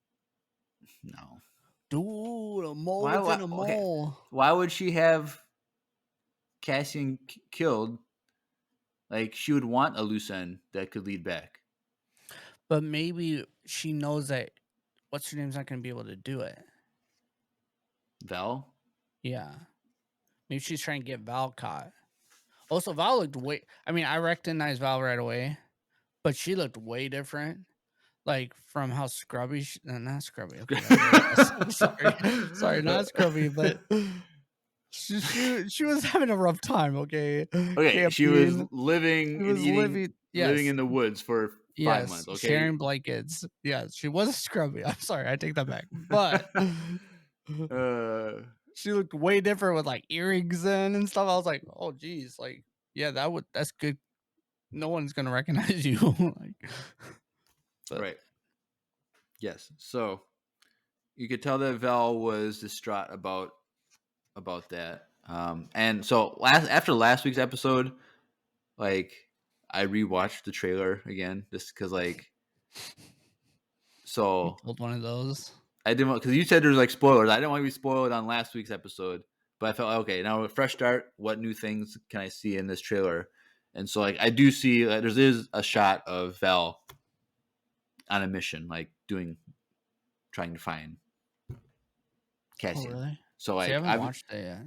no. Dude, a mole Why? within a Okay. mole. Why would she have Cassian killed? Like she would want a loose end that could lead back. But maybe she knows that what's her name's not going to be able to do it. Vel. Yeah. Maybe she's trying to get Val caught. Also, Val looked I mean, I recognized Val right away, but she looked way different. Like from how scrubby, not scrubby. Okay, that's what I was gonna say. Sorry, not scrubby, but she was having a rough time. Okay, Okay, she was camping. living She and was eating, living. living Yes, in the woods for 5 months. yes, Okay. sharing blankets. Yes, she was scrubby. I'm sorry, I take that back. But uh, she looked way different with like earrings in and stuff. I was like, oh geez, like yeah, that's good. No one's gonna recognize you. Like, but right. Yes. So you could tell that Vel was distraught about that. And so after last week's episode, like I rewatched the trailer again just because like you so pulled one of those. I didn't because you said there's like spoilers. I didn't want to be spoiled on last week's episode, but I felt like, okay, now a fresh start. What new things can I see in this trailer? And so like I do see there is a shot of Vel on a mission, like trying to find Oh Cassian. really? So See, I like haven't watched it yet.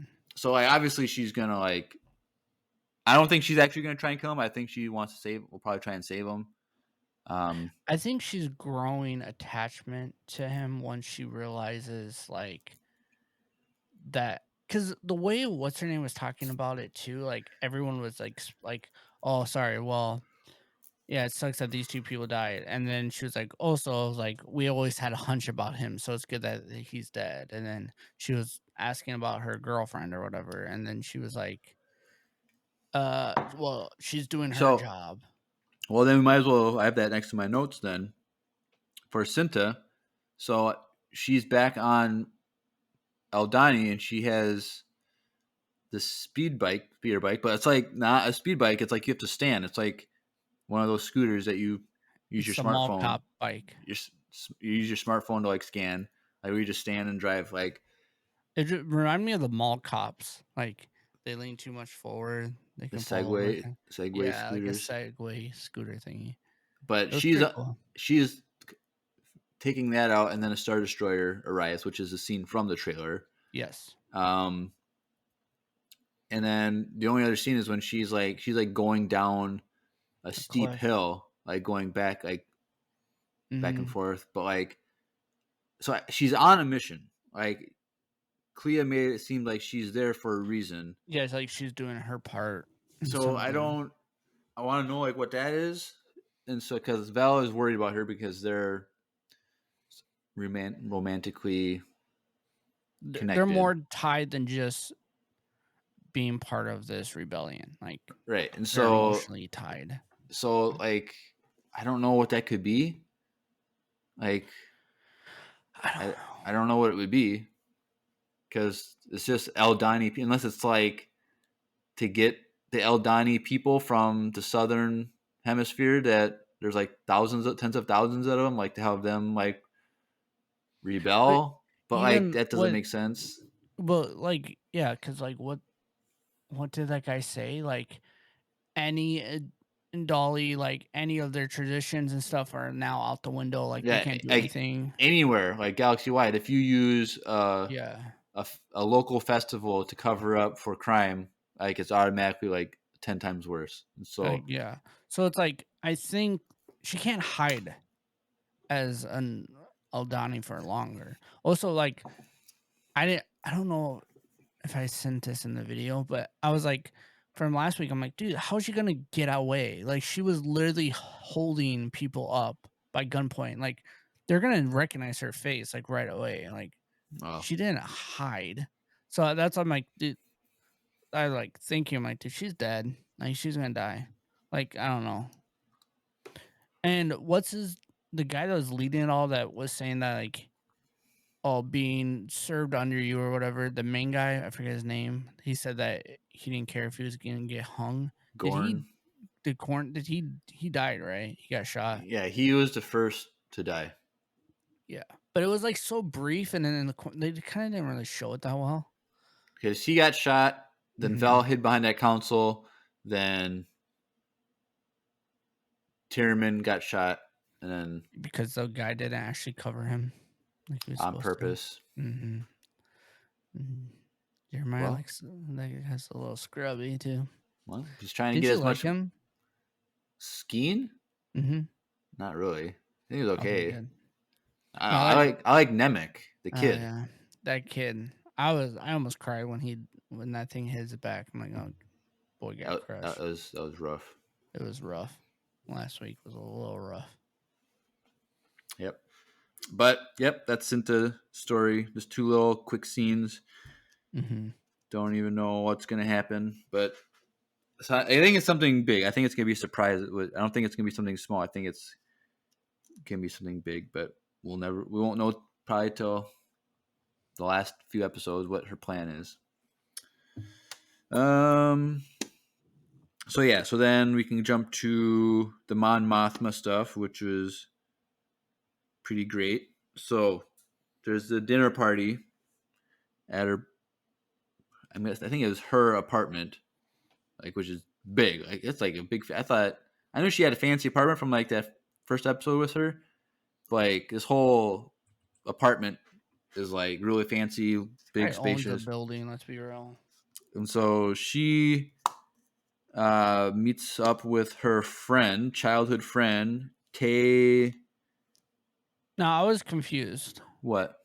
obviously she's gonna like I don't think she's actually gonna try and kill him. I think she wants to save. We'll probably try and save him. I think she's growing attachment to him once she realizes like that because the way what's her name was talking about it too, like everyone was like oh sorry, well Yeah, it sucks that these 2 people died, and then she was like, also, like, "We always had a hunch about him, so it's good that he's dead," and then she was asking about her girlfriend or whatever, and then she was like, well, she's doing her So, job." well, then we might as well. I have that next to my notes then for Cinta. So she's back on Eldani, and she has this speeder bike, but it's like not a speed bike. It's like you have to stand. It's like one of those scooters that you use It's your the mall smartphone. cop bike. You use your smartphone to like scan. Like we just stand and drive. Like It reminded me of the mall cops, like, they lean too much forward, they the can fall over, Segway yeah, like a scooters. Segway scooter thingy. But It was pretty cool. she's taking that out, and then a Star Destroyer arrives, which is a scene from the trailer. Yes. Um, and then the only other scene is when she's like going down a steep Cliff. hill, like going back back and Mhm. forth. But like, so she's on a mission. Like Clea made it seem like she's there for a reason. Yeah, it's like she's doing her part in So something. I want to know like what that is, and so because Val is worried about her because they're romantically They're connected, more tied than just being part of this rebellion, like, right? And they're emotionally tied. like I don't know what that could be. Like I don't I know. I don't know what it would be because it's just Eldani unless it's like to get the Eldani people from the southern hemisphere that there's like tens of thousands of them, like to have them like But rebel, but like even that doesn't what make sense. but, like, yeah, because like, what did that guy say? Like, any, Dolly, like, any of their traditions and stuff are now out the window, like, they Yeah, can't do like anything. anywhere, like galaxy wide, if you use Yeah. a local festival to cover up for crime, like it's automatically like 10 times worse. And Like, so yeah. So it's like, I think she can't hide as an Aldani for longer. Also, like, I don't know if I sent this in the video, but I was like, from last week, I'm like, dude, how's she gonna get away? Like, she was literally holding people up by gunpoint. Like, they're gonna recognize her face like right away. Like, uh, she didn't hide. So that's why I'm like, dude, I like thinking, I'm like, dude, she's dead. Like, she's gonna die. Like, I don't know. And the guy that was leading it all that was saying that like all being served under you or whatever, the main guy, I forget his name, he said that he didn't care if he was gonna get hung. Did he Gorn. did he died, right? He got shot. Yeah, he was the first to die Yeah. But it was like so brief and then they kind of didn't really show it that well. because he got shot. Then Val Hmm. hid behind that console. Then Tierman got shot, and then Because the guy didn't actually cover him like he was on supposed to. purpose. Hmm. Jeremiah Well, likes like has a little scrubby too. he's trying to Did get you as like much him? skiing. Hmm. Not really. I think he was Okay, okay. good. No, I like Nemec, the oh kid. yeah, that kid. I almost cried when that thing hit his back. I'm like, oh, boy, got crushed. That was rough. It was rough. Last week was a little rough. Yep. But yep, that's Cinta story. Just two little quick scenes. Hmm. Don't even know what's gonna happen, but so I think it's something big. I think it's gonna be a surprise. I don't think it's gonna be something small. I think it's gonna be something big, but we won't know probably till the last few episodes what her plan is. Um. So yeah. So then we can jump to the Mon Mothma stuff, which was pretty great. So there's the dinner party at her. I think it was her apartment, like which is big. Like it's like a big. I knew she had a fancy apartment from like that first episode with her. Like this whole apartment is like really fancy, big, Probably owns a spacious, building. Let's be real. and so she meets up with her friend, childhood friend, Tay. No, I was confused What?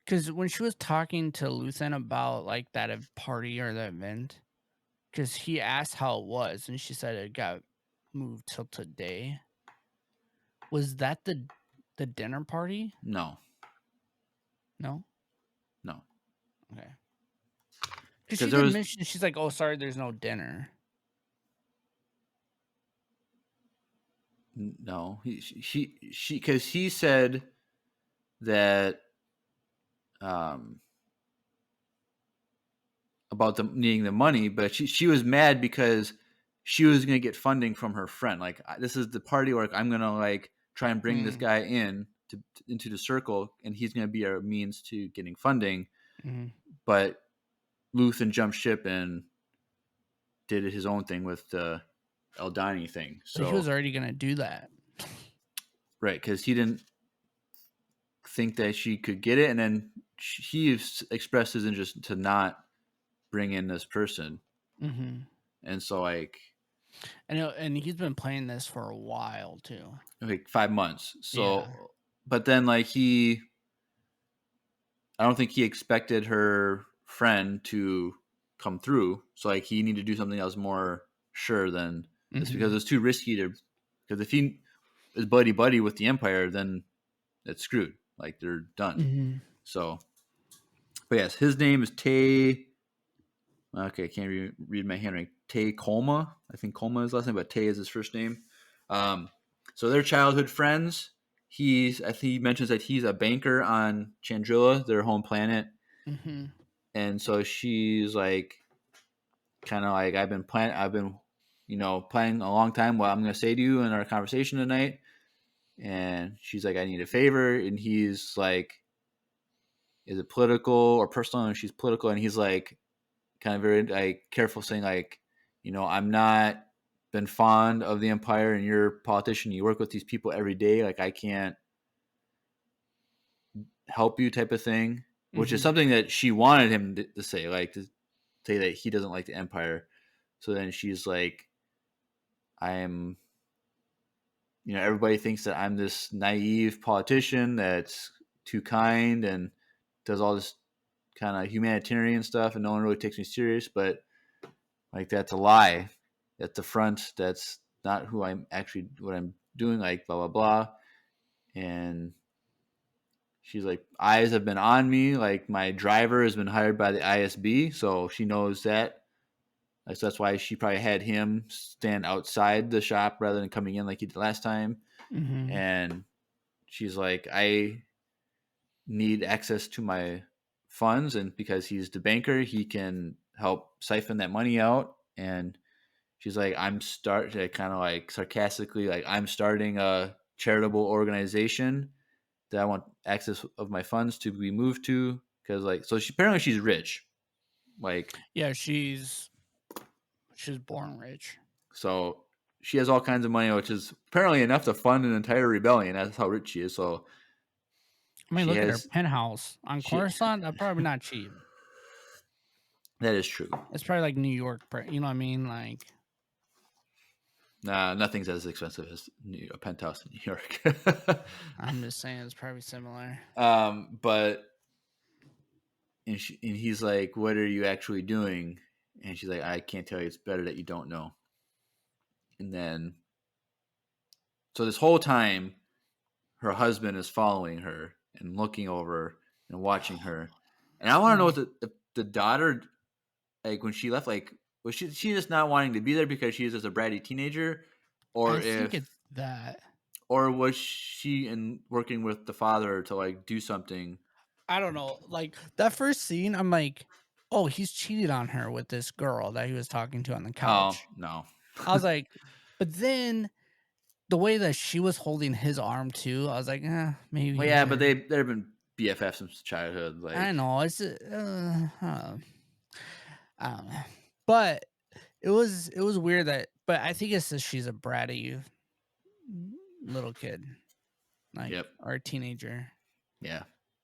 because when she was talking to Luthen about like that party or that event, because he asked how it was, and she said it got move till today. Was that the dinner party? No. No? No. Okay. Because Because she there did was mention, she's like, oh, sorry, there's no dinner. no. She because he said that about the needing the money, but she was mad because she was gonna get funding from her friend. Like this is the party where I'm gonna like try and bring this guy into the circle, and he's gonna be our means to getting funding. Mm-hmm. But Luthen jumped ship and did his own thing with the Eldani thing. But he So was already going to do that. right, because he didn't think that she could get it, and then he expressed his interest to not bring in this person, and so like, and he's been playing this for a while too, like 5 months. So, yeah. but then like I don't think he expected her friend to come through. So like he needed to do something that was more sure than this because it's too risky to. Because if he is buddy with the Empire, then it's screwed. Like they're done. So, but yes, his name is Tay. Okay, I can't read my handwriting. Tay Colma. I think Colma is last name, but Tay is his first name. So they're childhood friends. I think he mentions that he's a banker on Chandrilla, their home planet. And so she's like, kind of like, I've been planning a long time what I'm going to say to you in our conversation tonight. And she's like, I need a favor. And he's like, is it political or personal? And she's political. And he's like, kind of very like careful, saying like, I'm not been fond of the Empire, and you're a politician. You work with these people every day. Like I can't help you, type of thing. Which is something that she wanted him to say, like to say that he doesn't like the Empire. So then she's like, I'm, everybody thinks that I'm this naive politician that's too kind and does all this kind of humanitarian stuff, and no one really takes me serious. But like that's a lie. At the front, that's not who I'm actually, what I'm doing. Like blah blah blah. And she's like, eyes have been on me. Like my driver has been hired by the ISB, so she knows that. Like, so that's why she probably had him stand outside the shop rather than coming in like he did last time. And she's like, I need access to my funds, and because he's the banker, he can help siphon that money out. And she's like, kind of like sarcastically, like, I'm starting a charitable organization that I want access of my funds to be moved to, because like, so apparently she's rich, like, yeah, she's born rich, so she has all kinds of money, which is apparently enough to fund an entire rebellion. That's how rich she is. So I mean, look at her penthouse on Coruscant. That's probably not cheap. That is true. It's probably like New York, you know what I mean? Like, nah, nothing's as expensive as a penthouse in New York. I'm just saying it's probably similar. But and he's like, "What are you actually doing?" And she's like, "I can't tell you. It's better that you don't know." And then, so this whole time, her husband is following her and looking over and watching her. And I want to know what the daughter, like when she left, like was she just not wanting to be there because she is just a bratty teenager, or I think it's that, or was she in working with the father to like do something? I don't know. Like that first scene, I'm like, oh, he's cheated on her with this girl that he was talking to on the couch. Oh no. I was like, but then the way that she was holding his arm too, I was like, maybe. Well, yeah, but they've been BFFs since childhood. Like I know it's I don't know, but it was weird that. But I think it's just she's a bratty little kid, like, or a teenager. Yeah,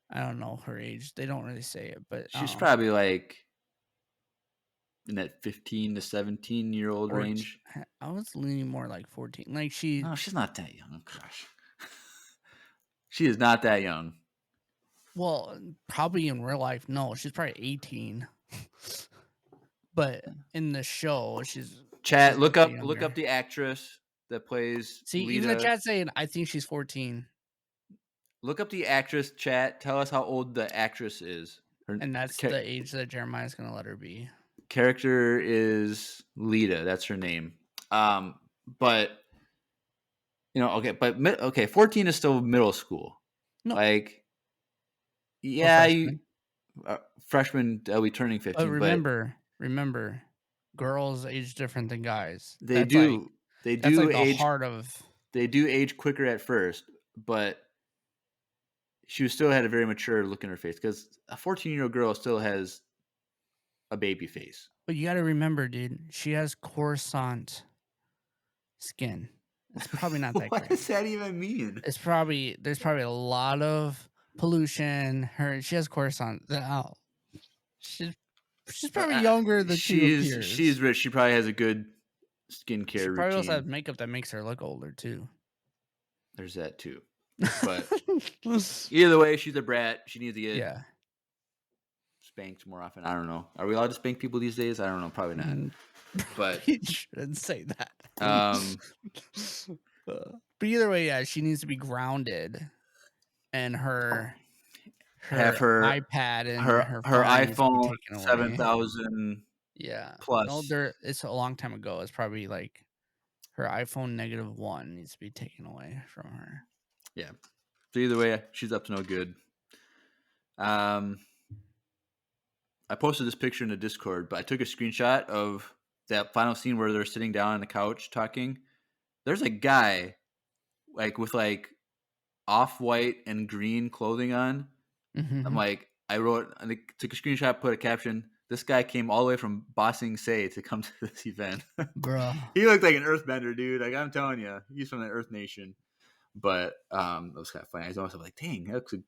I don't know her age. They don't really say it, but she's probably like in that 15 to 17-year-old range. I was leaning more like 14. Like No, she's not that young. Gosh, she is not that young. Well, probably in real life, no, she's probably 18. But in the show, she's look up the actress that plays See, even the Lita. chat saying I think she's 14, Look up the actress. Chat. Tell us how old the actress is. Her and that's the age that Jeremiah's gonna let her be. character is Lita. That's her name. But okay, but okay, 14 is still middle school. No, Like, or yeah, freshman. freshman, they'll be turning But 15, but remember, girls age different than guys. they That's like do they that's do like the age heart of. they do age quicker at first, but she still had a very mature look in her face because a 14-year-old girl still has a baby face. But you got to remember, dude, she has coruscant skin. It's probably not that What great. does that even mean? There's probably a lot of pollution. She has coruscant. Oh, she's probably younger than she appears. She's rich. She probably has a good She skincare probably also has routine. makeup that makes her look older too. There's that too. But either way, she's a brat. She needs to get Yeah. spanked more often. I don't know. Are we allowed to spank people these days? I don't know. Probably not. But you shouldn't say that. but either way, yeah, she needs to be grounded, and her have her iPad and her her phone needs to be iPhone taken away. 7000 Yeah. plus. No, it's a long time ago. It's probably like her iPhone -1 needs to be taken away from her. Yeah. So either way, she's up to no good. I posted this picture in the Discord, but I took a screenshot of that final scene where they're sitting down on the couch talking. There's a guy with off-white and green clothing on. Mm-hmm. I took a screenshot, put a caption. This guy came all the way from Ba Sing Se to come to this event. Bruh. He looked like an earthbender, dude. Like, I'm telling you, he's from the Earth Nation. But it was kind of funny. I was almost like, dang, that looks like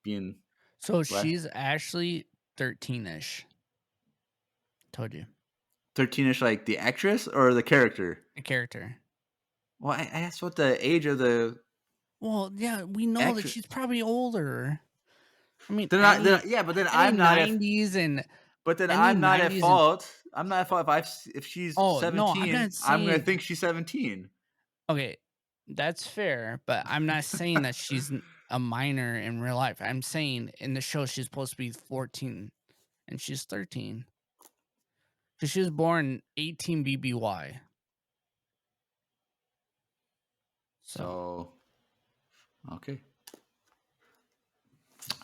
being. So she's actually 13-ish. Told you. 13-ish, like the actress or the character? The character. Well, I asked what the age of the. Well, yeah, we know actress. that she's probably older. I mean, but then I'm not 90s and. But then I'm not at fault. I'm not at fault if she's 17. No, I'm not saying. I'm gonna think she's 17. Okay, that's fair, but I'm not saying that she's a minor in real life. I'm saying in the show she's supposed to be 14 and she's 13. Because she was born 18 BBY. So, okay.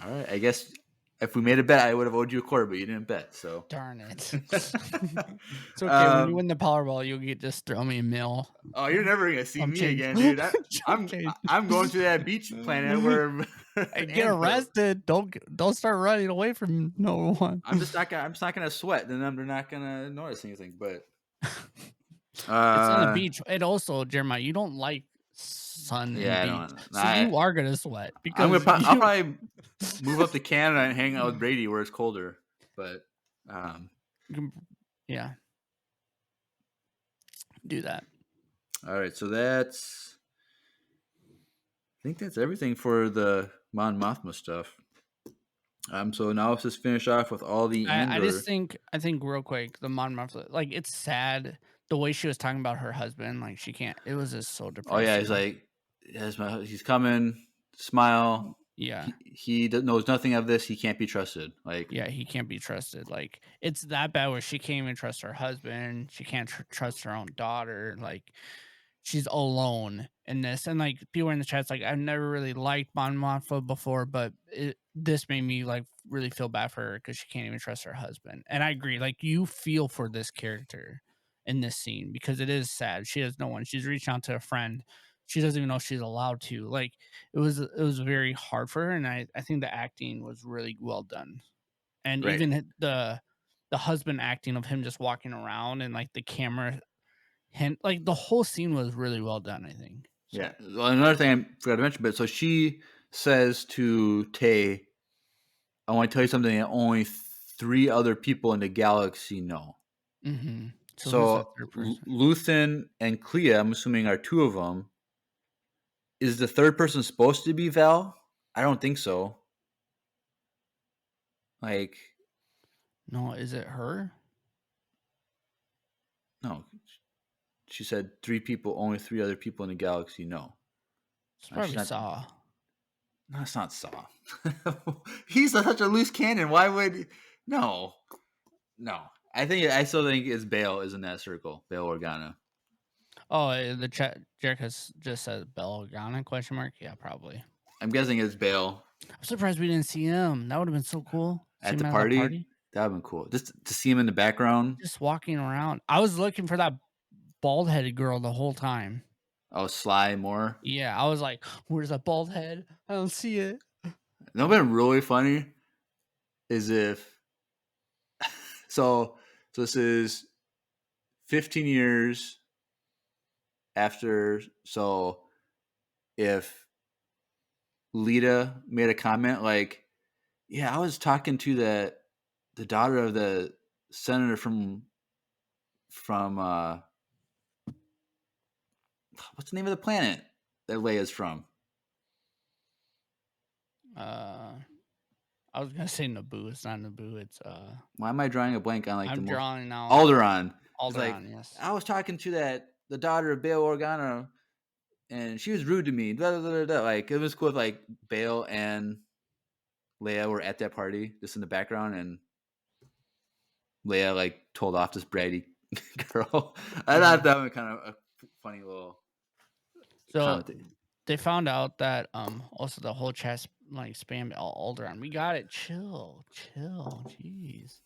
All right. I guess if we made a bet, I would have owed you a quarter, but you didn't bet. So darn it. It's okay. When you win the Powerball, you'll just throw me a meal. Oh, you're never gonna see me again, dude. I'm going to that beach planet where I get arrested. Don't start running away from no one. I'm just not gonna sweat. Then they're not gonna notice anything. But it's on the beach. And also, Jeremiah, you don't like sun and beach, so you are gonna sweat because I'll probably move up to Canada and hang out with Brady where it's colder. But yeah, do that. All right, so I think that's everything for the Mon Mothma stuff. So now let's just finish off with all the Andor. I think real quick, the Mon Mothma, like, it's sad the way she was talking about her husband. Like, she can't. It was just so depressing. Oh yeah, he's like, he's coming. Smile. Yeah, he knows nothing of this. He can't be trusted. Like, yeah, he can't be trusted. Like, it's that bad where she can't even trust her husband. She can't trust her own daughter. Like, she's alone in this. And like, people in the chat's like, I've never really liked Mon Mothma before, but this made me like really feel bad for her because she can't even trust her husband. And I agree. Like, you feel for this character in this scene because it is sad. She has no one. She's reaching out to a friend. She doesn't even know if she's allowed to. Like, it was very hard for her, and I think the acting was really well done. And right. even the husband acting of him just walking around and like the camera hint, like the whole scene was really well done, I think. So. Yeah. Well, another thing I forgot to mention, but so she says to Tay, I want to tell you something that only 3 other people in the galaxy know. Mm-hmm. So Luthen and Clea, I'm assuming, are 2 of them. Is the 3rd person supposed to be Val? I don't think so. Like, no, is it her? No. She said 3 people, only 3 other people in the galaxy know. It's She's probably not. Saw. No, it's not Saw. He's such a loose cannon. Why would? No. I still think it's Bail is in that circle. Bail Organa. Oh, the chat Jerk has just said Bell Organa question mark. Yeah, probably. I'm guessing it's Bail I'm surprised we didn't see him. That would have been so cool. See at him the at that party. party, That would have been cool. Just to see him in the background. just walking around. I was looking for that bald headed girl the whole time. Oh, Sly Moore. Yeah, I was like, "Where's that bald head? I don't see it." That would have been really funny. Is if so this is 15 years after. So if Lita made a comment like, "Yeah, I was talking to the daughter of the senator from what's the name of the planet that Leia's from?" I was gonna say Naboo. It's not Naboo. It's Why am I drawing a blank on like I'm the most drawing now. Alderaan? It's like Alderaan, yes. I was talking to the daughter of Bail Organa, and she was rude to me. Blah, blah, blah, blah. Like it was cool if like Bail and Leia were at that party, just in the background, and Leia like told off this bratty girl. I thought that was kind of a funny little So comment. they found out that also the whole chat like spammed Alderaan. We got it. Chill. Jeez.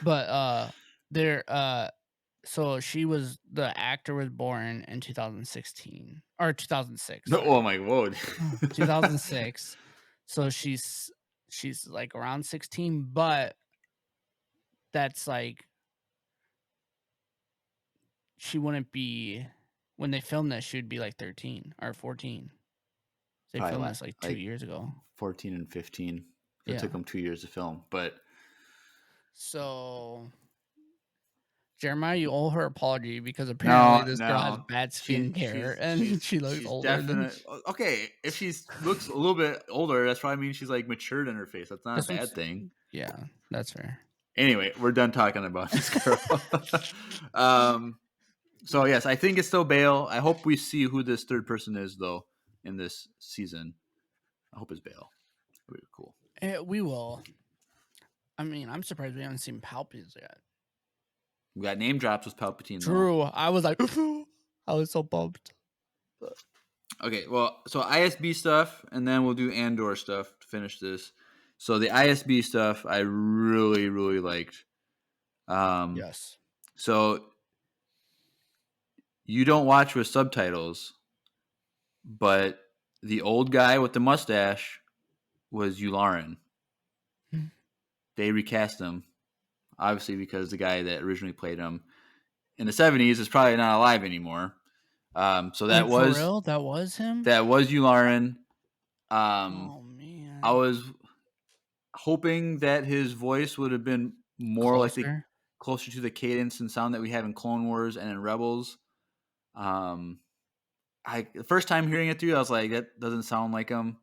But they're so the actor was born in 2016 or 2006. No, Sorry. oh my god, 2006. So she's like around 16, but that's like she wouldn't be when they filmed this. She would be like 13 or 14. They Probably filmed what, this like 2 years ago. 14 and 15. It Yeah. took them 2 years to film, but So Jeremiah, you owe her apology because apparently this girl has bad skincare and she looks she's older than. okay. If she looks a little bit older, that's probably means she's like matured in her face. That's not That's a bad thing. Yeah, that's fair. Anyway, we're done talking about this girl. So yes, I think it's still Bail. I hope we see who this third person is though in this season. I hope it's Bail. That'd be cool. We will. I mean, I'm surprised we haven't seen Palpatine yet. We got name drops with Palpatine. True. Though. I was like, I was so pumped. Okay, well, so ISB stuff, and then we'll do Andor stuff to finish this. So the ISB stuff, I really, really liked. Yes. So you don't watch with subtitles, but the old guy with the mustache was Yularen. They recast him, obviously, because the guy that originally played him in the 70s is probably not alive anymore. So that was for real? That was him. That was Yularen. Oh man. I was hoping that his voice would have been more closer to the cadence and sound that we have in Clone Wars and in Rebels. The first time hearing it through, I was like, that doesn't sound like him.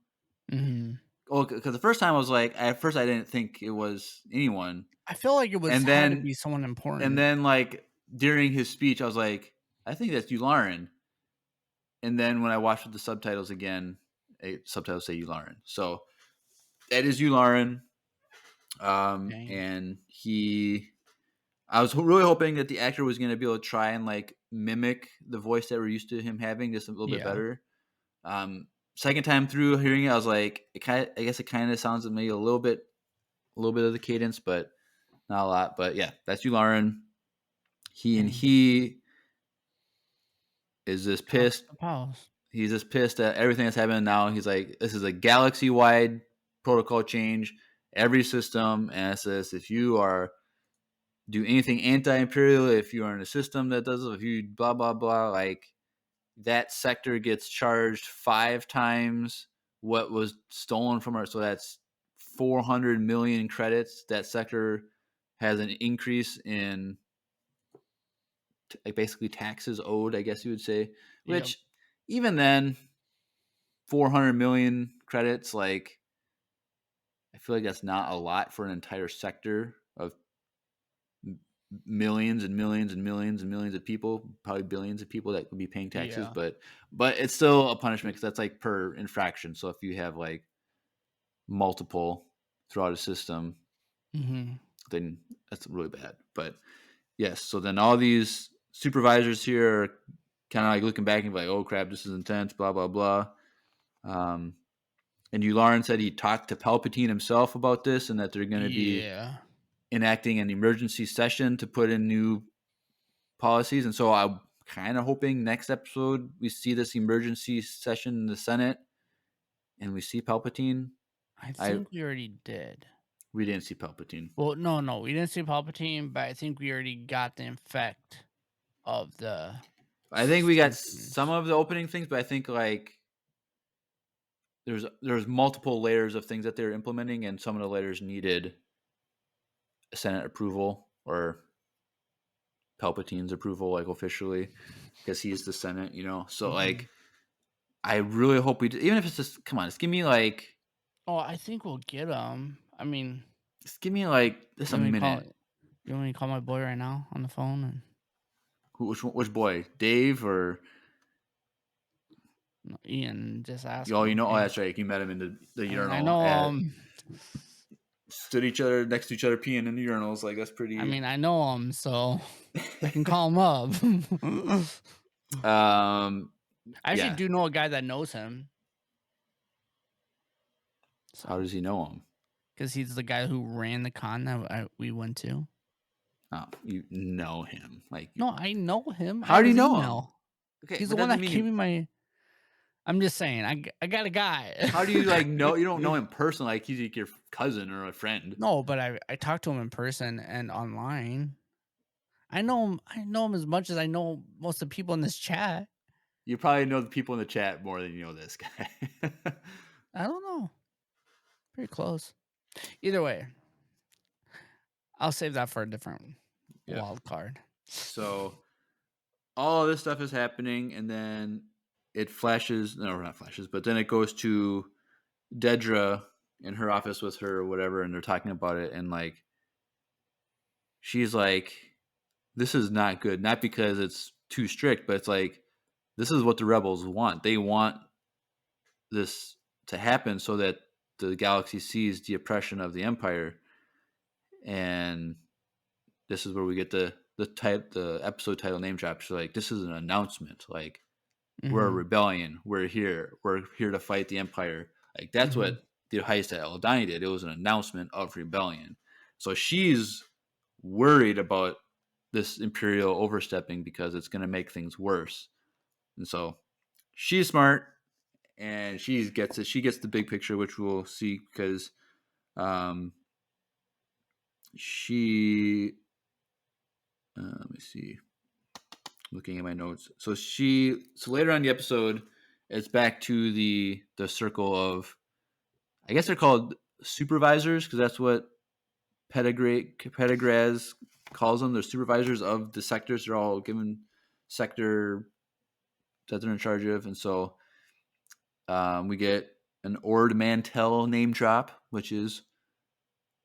Mm-hmm. Well, because the first time I was like, at first I didn't think it was anyone. I feel like it was had to be someone important. And then like during his speech, I was like, I think that's Yularen. And then when I watched with the subtitles again, subtitles say Yularen. So that is Yularen. And I was really hoping that the actor was going to be able to try and like mimic the voice that we're used to him having just a little bit better. Second time through hearing it, I was like, I guess it kind of sounds maybe a little bit of the cadence, but not a lot. But yeah, that's Yularen. He is just pissed. He's just pissed at everything that's happening now. He's like, this is a galaxy-wide protocol change. Every system, and it says if you do anything anti-imperial, if you are in a system that does it, if you blah blah blah, like that sector gets charged 5 times what was stolen from her. So that's 400 million credits. That sector has an increase in basically taxes owed, I guess you would say. Which even then, 400 million credits, like I feel like that's not a lot for an entire sector of millions and millions and millions and millions of people, probably billions of people that would be paying taxes, Yeah. but it's still a punishment because that's like per infraction. So if you have like multiple throughout a system, Mm-hmm. then that's really bad. But yes, so then all these supervisors here are kind of like looking back and be like, oh crap, this is intense, blah blah blah. And Yularen said he talked to Palpatine himself about this, and that they're going to be Yeah. enacting an emergency session to put in new policies. And so I'm kind of hoping next episode we see this emergency session in the Senate, and we see Palpatine. I think we already did. We didn't see Palpatine. Well, no, we didn't see Palpatine, but I think we already got the effect of the. I think we got sentence. some of the opening things, but I think like there's multiple layers of things that they're implementing, and some of the layers needed Senate approval or Palpatine's approval, like officially, because he's the Senate, you know. So like, I really hope we do, even if it's just come on, just give me like. Oh, I think we'll get him. I mean, just give me like just a minute. You want me to call my boy right now on the phone? And which boy, Dave or Ian? Just ask. oh, him, you know, okay? oh, that's right. You met him in the urinal. I know. Stood each other next to each other, peeing in the urinals. Like that's pretty. I mean, I know him, so I can call him up. I actually do know a guy that knows him. So. How does he know him? Because he's the guy who ran the con that we went to. Oh, you know him? Like no, I know him. How do you know him? Okay, he's the one that gave me my. I'm just saying, I got a guy. How do you like know? You don't know him personally, like he's like your cousin or a friend. No, but I talked to him in person and online. I know him as much as I know most of the people in this chat. You probably know the people in the chat more than you know this guy. I don't know. Pretty close. Either way, I'll save that for a different wild card. So all this stuff is happening, and then it flashes. No, not flashes, but then it goes to Dedra in her office with her or whatever, and they're talking about it, and like she's like, this is not good. Not because it's too strict, but it's like this is what the rebels want. They want this to happen so that the galaxy sees the oppression of the Empire. And this is where we get the episode title name drop. So like, this is an announcement. Like, we're a rebellion. We're here. We're here to fight the Empire. Like, that's what the heist at Eldani did. It was an announcement of rebellion. So she's worried about this Imperial overstepping because it's going to make things worse. And so she's smart, and she gets it. She gets the big picture, which we'll see because she let me see, looking at my notes. So later on in the episode, it's back to the circle of, I guess they're called supervisors because that's what Pettigrew calls them. They're supervisors of the sectors. They're all given sector that they're in charge of. And so we get an Ord Mantell name drop, which is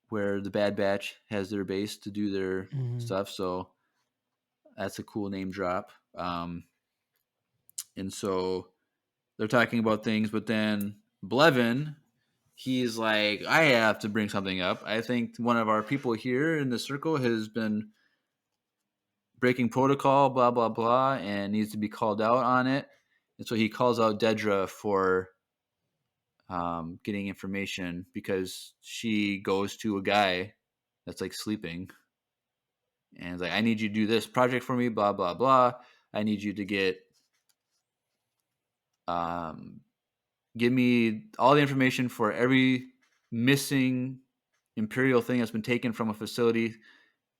where the Bad Batch has their base to do their stuff. So that's a cool name drop. And so they're talking about things, but then Blevin, he's like, I have to bring something up. I think one of our people here in the circle has been breaking protocol, blah, blah, blah, and needs to be called out on it. And so he calls out Dedra for getting information because she goes to a guy that's like sleeping and is like, I need you to do this project for me, blah, blah, blah. I need you to give me all the information for every missing Imperial thing that's been taken from a facility.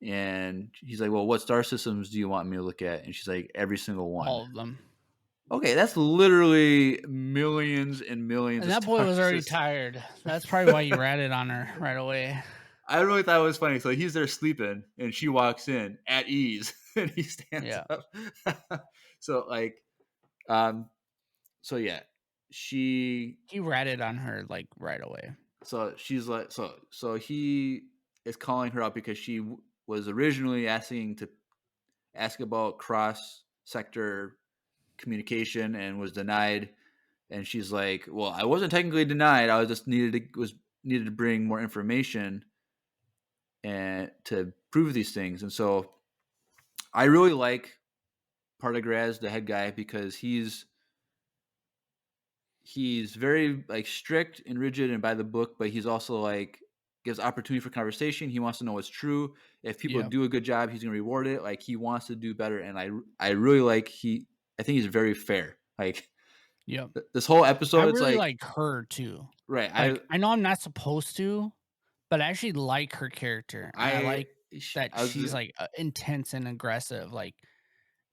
And he's like, well, what star systems do you want me to look at? And she's like, every single one. All of them. Okay, that's literally millions and millions. And that boy was already tired. That's probably why you ratted on her right away. I really thought it was funny. So he's there sleeping, and she walks in at ease, and he stands up. So like, so yeah, he ratted on her like right away. So she's like, so he is calling her out because she was originally ask about cross sector communication and was denied. And she's like, "Well, I wasn't technically denied. I was just needed to bring more information and to prove these things." And so I really like Pardigraz, the head guy, because he's very like strict and rigid and by the book, but he's also like gives opportunity for conversation. He wants to know what's true. If people Yep. do a good job, he's gonna reward it. Like he wants to do better, and I really like I think he's very fair. Like Yep. this whole I episode, it's really like like her too. right. Like, I know I'm not supposed to, but I actually like her character, and I I like that I was she's, like, intense and aggressive, like,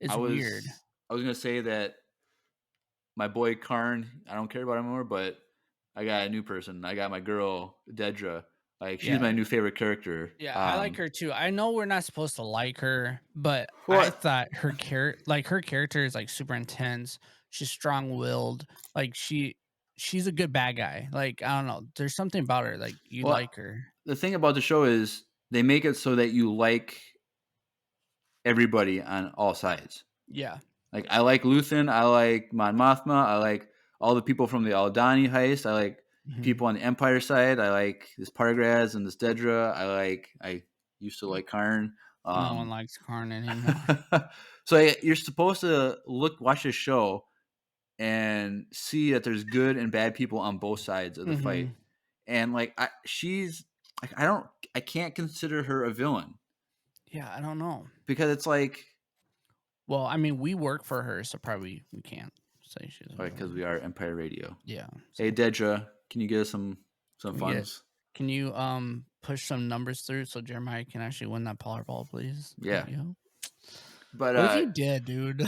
I it's weird. was I was gonna say that my boy Karn, I don't care about him anymore, but I got a new person. I got my girl Dedra. Like she's Yeah. my new favorite character. Yeah, I like her too. I know we're not supposed to like her, but I What? thought her character is, like, super intense. She's strong-willed, like, she's a good bad guy. Like, I don't know, there's something about her, like, you Well, like her. the thing about the show is they make it so that you like everybody on all sides. Yeah. Like I like Luthen, I like Mon Mothma, I like all the people from the Aldani heist, I like Mhm. people on the Empire side, I like this Pargraz and this Dedra, I used to like Karn. No one Um, likes Karn anymore. so you're supposed to watch this show and see that there's good and bad people on both sides of the fight. Mhm. And like she's like I can't consider her a villain Yeah, I don't know. because it's like Well, I mean, we work for her, so probably we can't say she's a because villain. we are Empire Radio. Yeah, so Hey Dedra, can you get us some can we get funds? can you, push some numbers through so Jeremiah can actually win that Powerball, please? Yeah. Thank you. But What if you did, dude?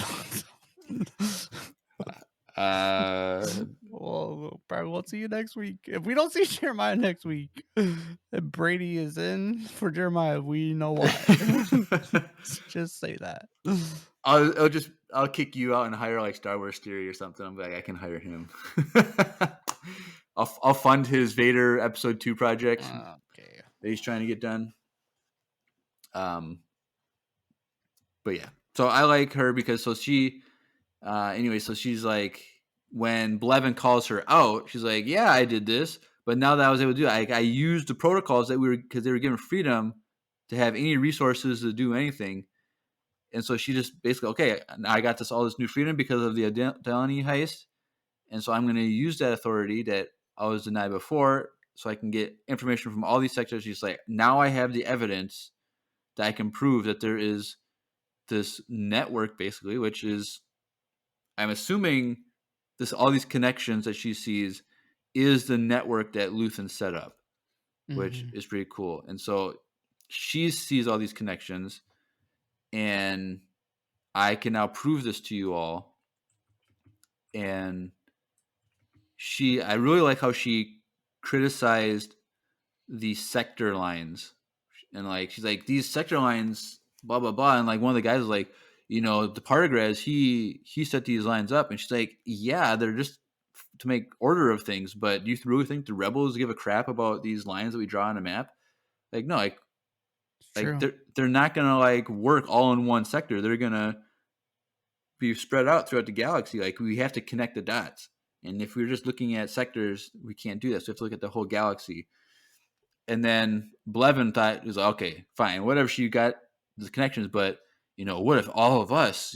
uh Well, probably won't see you next week. If we don't see Jeremiah next week, and Brady is in for Jeremiah, we know why. Just say that. I'll kick you out and hire like Star Wars Theory or something. I'm like I can hire him. I'll fund his Vader Episode 2 project Okay. that he's trying to get done. But yeah, so I like her because so she, anyway, so she's like when Blevin calls her out, she's like, yeah, I did this, but now that I was able to do it, I used the protocols that because they were given freedom to have any resources to do anything. And so she just basically, okay, I got all this new freedom because of the Delaney heist. And so I'm going to use that authority that I was denied before so I can get information from all these sectors. She's like, now I have the evidence that I can prove that there is this network, basically, which is, I'm assuming all these connections that she sees is the network that Luthen set up, which Mhm. is pretty cool. And so she sees all these connections, and I can now prove this to you all. And I really like how she criticized the sector lines, and like she's like, these sector lines, blah blah blah, and like one of the guys was like, the Pargraz, he set these lines up, and she's like, yeah, they're just to make order of things, but do you really think the rebels give a crap about these lines that we draw on a map? Like no, It's like true. they're not gonna like work all in one sector. They're gonna be spread out throughout the galaxy. Like we have to connect the dots. And if we're just looking at sectors, we can't do that. So we have to look at the whole galaxy. And then Blevin thought it was like, okay, fine, whatever she got the connections, but what if all of us,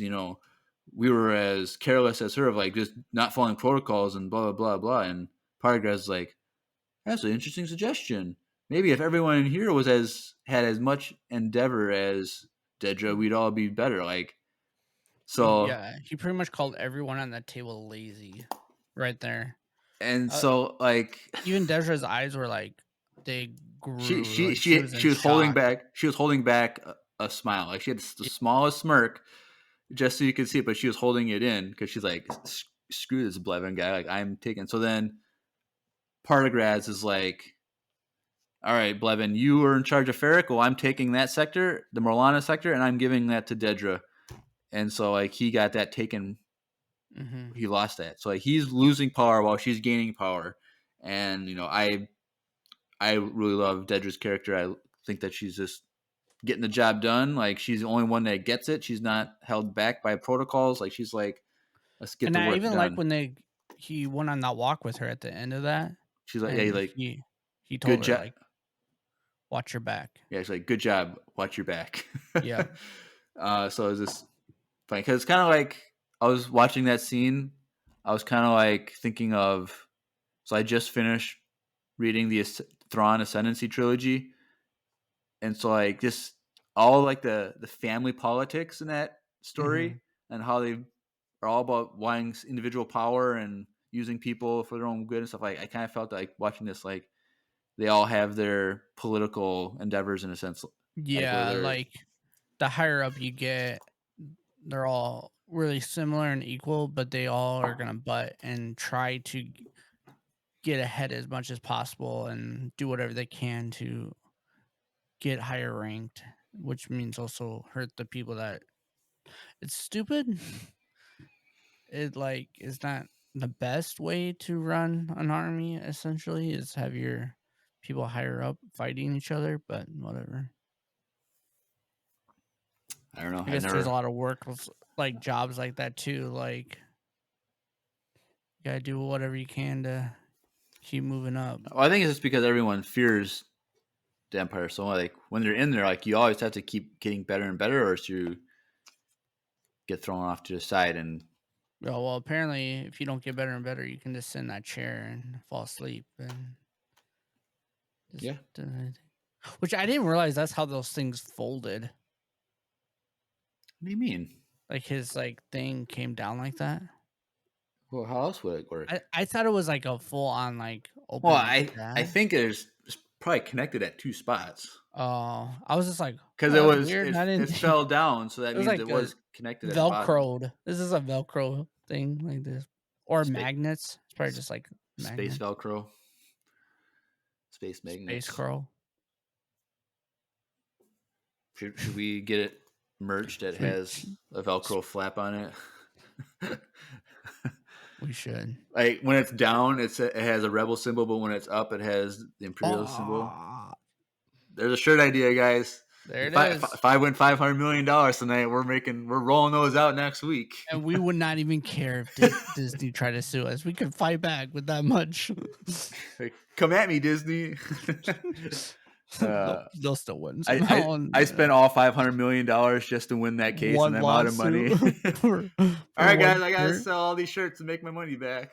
we were as careless as her of like just not following protocols and blah blah blah blah. And Pargraz is like, that's an interesting suggestion. Maybe if everyone in here had as much endeavor as Dedra, we'd all be better. Like so Yeah, he pretty much called everyone on that table lazy, right there. and Uh, so like Even Dedra's eyes were like they she grew, she like she was she in she was holding shock. back a smile. Like she had the Yeah. smallest smirk just so you could see it, but she was holding it in because she's like, screw this Blevin guy. Like I'm taking. So then Partigraz is like, all right, Blevin, you were in charge of Ferric. Well, I'm taking that sector, the Morlana sector, and I'm giving that to Dedra. And so like he got that taken. Mhm. He lost that. So like he's losing power while she's gaining power. And I really love Dedra's character. I think that she's just getting the job done. Like she's the only one that gets it. She's not held back by protocols. Like she's like, let's get And the I work even like done. when he went on that walk with her at the end of that, She's like, yeah, and like he good told her job. like, "Watch your back." Yeah, she's like, good job. Watch your back. Yeah. So it was just funny because it's kind of like I was watching that scene. I was kind of like thinking of. So I just finished reading the Thrawn Ascendancy trilogy, and so like just all like the family politics in that story Mhm. and how they are all about wanting individual power and using people for their own good and stuff. Like I kind of felt like watching this, like they all have their political endeavors in a sense, like where Yeah, they're like the higher up you get, they're all really similar and equal, but they all are gonna butt and try to get ahead as much as possible and do whatever they can to get higher ranked, which means also hurt the people that it's stupid. It like is not the best way to run an army. Essentially, is have your people higher up fighting each other, but whatever. I don't know. I I guess there's a never. lot of work with like jobs like that too. Like you gotta do whatever you can to keep moving up. Well, I think it's just because everyone fears the Empire. So like when they're in there, like you always have to keep getting better and better, or else you get thrown off to the side. And Oh, well, apparently, if you don't get better and better, you can just sit in that chair and fall asleep and just. yeah, Which I didn't realize that's how those things folded. what do you mean? Like his like thing came down like that. Well, how else would it work? I thought it was like a full on like Well, open like I that. think it's probably connected at two spots Oh, I was just like, because oh, it that's was weird. I didn't. it fell down, so that It was means like it a was connected at the bottom. velcroed. This is a velcro thing like this, or Space magnets. It's probably just like space magnets. Velcro, space Space magnets. curl. Should we get it merch that We, has a Velcro flap on it? we should. Like when it's down, it has a rebel symbol, but when it's up, it has the imperial symbol. Oh, There's a shirt idea, guys. there it If I is. win $500 million tonight, we're rolling those out next week. And we would not even care if Disney tried to sue us. We could fight back with that much. Like, come at me, Disney. They'll still win somehow. I spent all $500 million just to win that case, and One I'm out of money. lawsuit for All right, guys, one I gotta shirt. sell all these shirts to make my money back.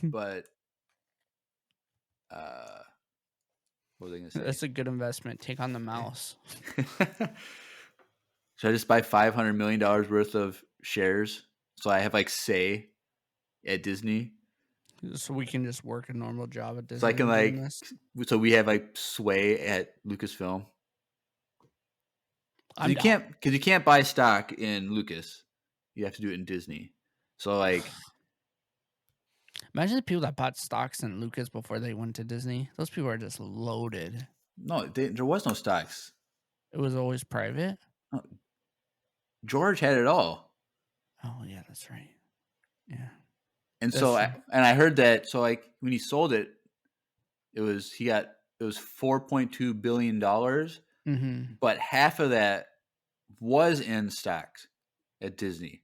But what was I gonna say? That's a good investment. Take on the mouse. Should I just buy $500 million worth of shares so I have like say at Disney? So we can just work a normal job at Disney. So I can doing like, this. so we have like sway at Lucasfilm. I'm You down. can't, because you can't buy stock in Lucas. You have to do it in Disney. So like, Imagine the people that bought stocks in Lucas before they went to Disney. Those people are just loaded. no, there was no stocks. It was always private. No, George had it all. Oh yeah, that's right. Yeah. And That's so, true. and I heard that. So like when he sold it, it was $4.2 billion, Mm-hmm. but half of that was in stocks at Disney.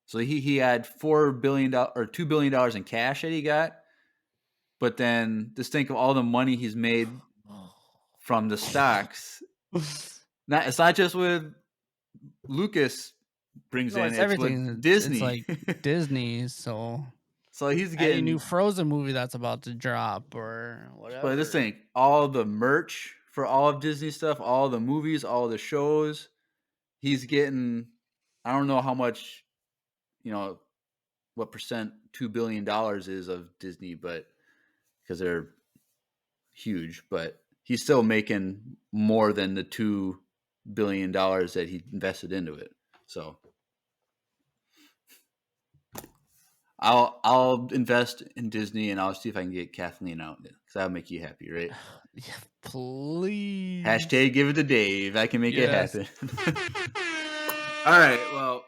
So he had $4 billion or $2 billion in cash that he got, but then just think of all the money he's made from the stocks. It's not just with Lucas brings No, in; it's it's everything. with Disney. It's like Disney. So So he's any new getting. Frozen movie that's about to drop or whatever. But just think, all the merch for all of Disney stuff, all the movies, all the shows, he's getting. I don't know how much, what percent $2 billion is of Disney, but because they're huge, but he's still making more than the $2 billion that he invested into it. So I'll invest in Disney and I'll see if I can get Kathleen out because that'll make you happy, right? Yeah, please. Hashtag give it to Dave. I can make it Yes. happen. All right. Well,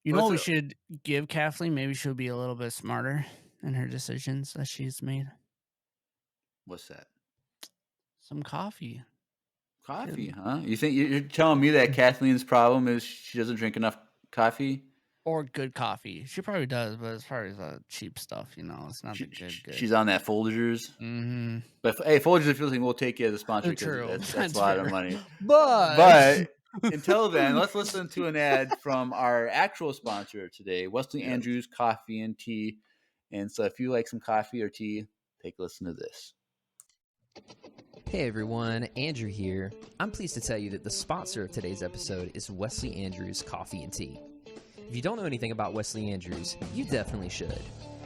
You know what we should give Kathleen? Maybe she'll be a little bit smarter in her decisions that she's made. What's that? Some coffee. Coffee, huh? You think you're telling me that Kathleen's problem is she doesn't drink enough coffee? Or good coffee. She probably does, but it's probably cheap stuff, it's not the good. She's on that Folgers. Mm-hmm. But hey, Folgers, if you're listening, we'll take you as a sponsor because True. that's a lot of money. But until then, let's listen to an ad from our actual sponsor today, Wesley Andrews Coffee and Tea. And so if you like some coffee or tea, take a listen to this. Hey everyone, Andrew here. I'm pleased to tell you that the sponsor of today's episode is Wesley Andrews Coffee and Tea. If you don't know anything about Wesley Andrews, you definitely should.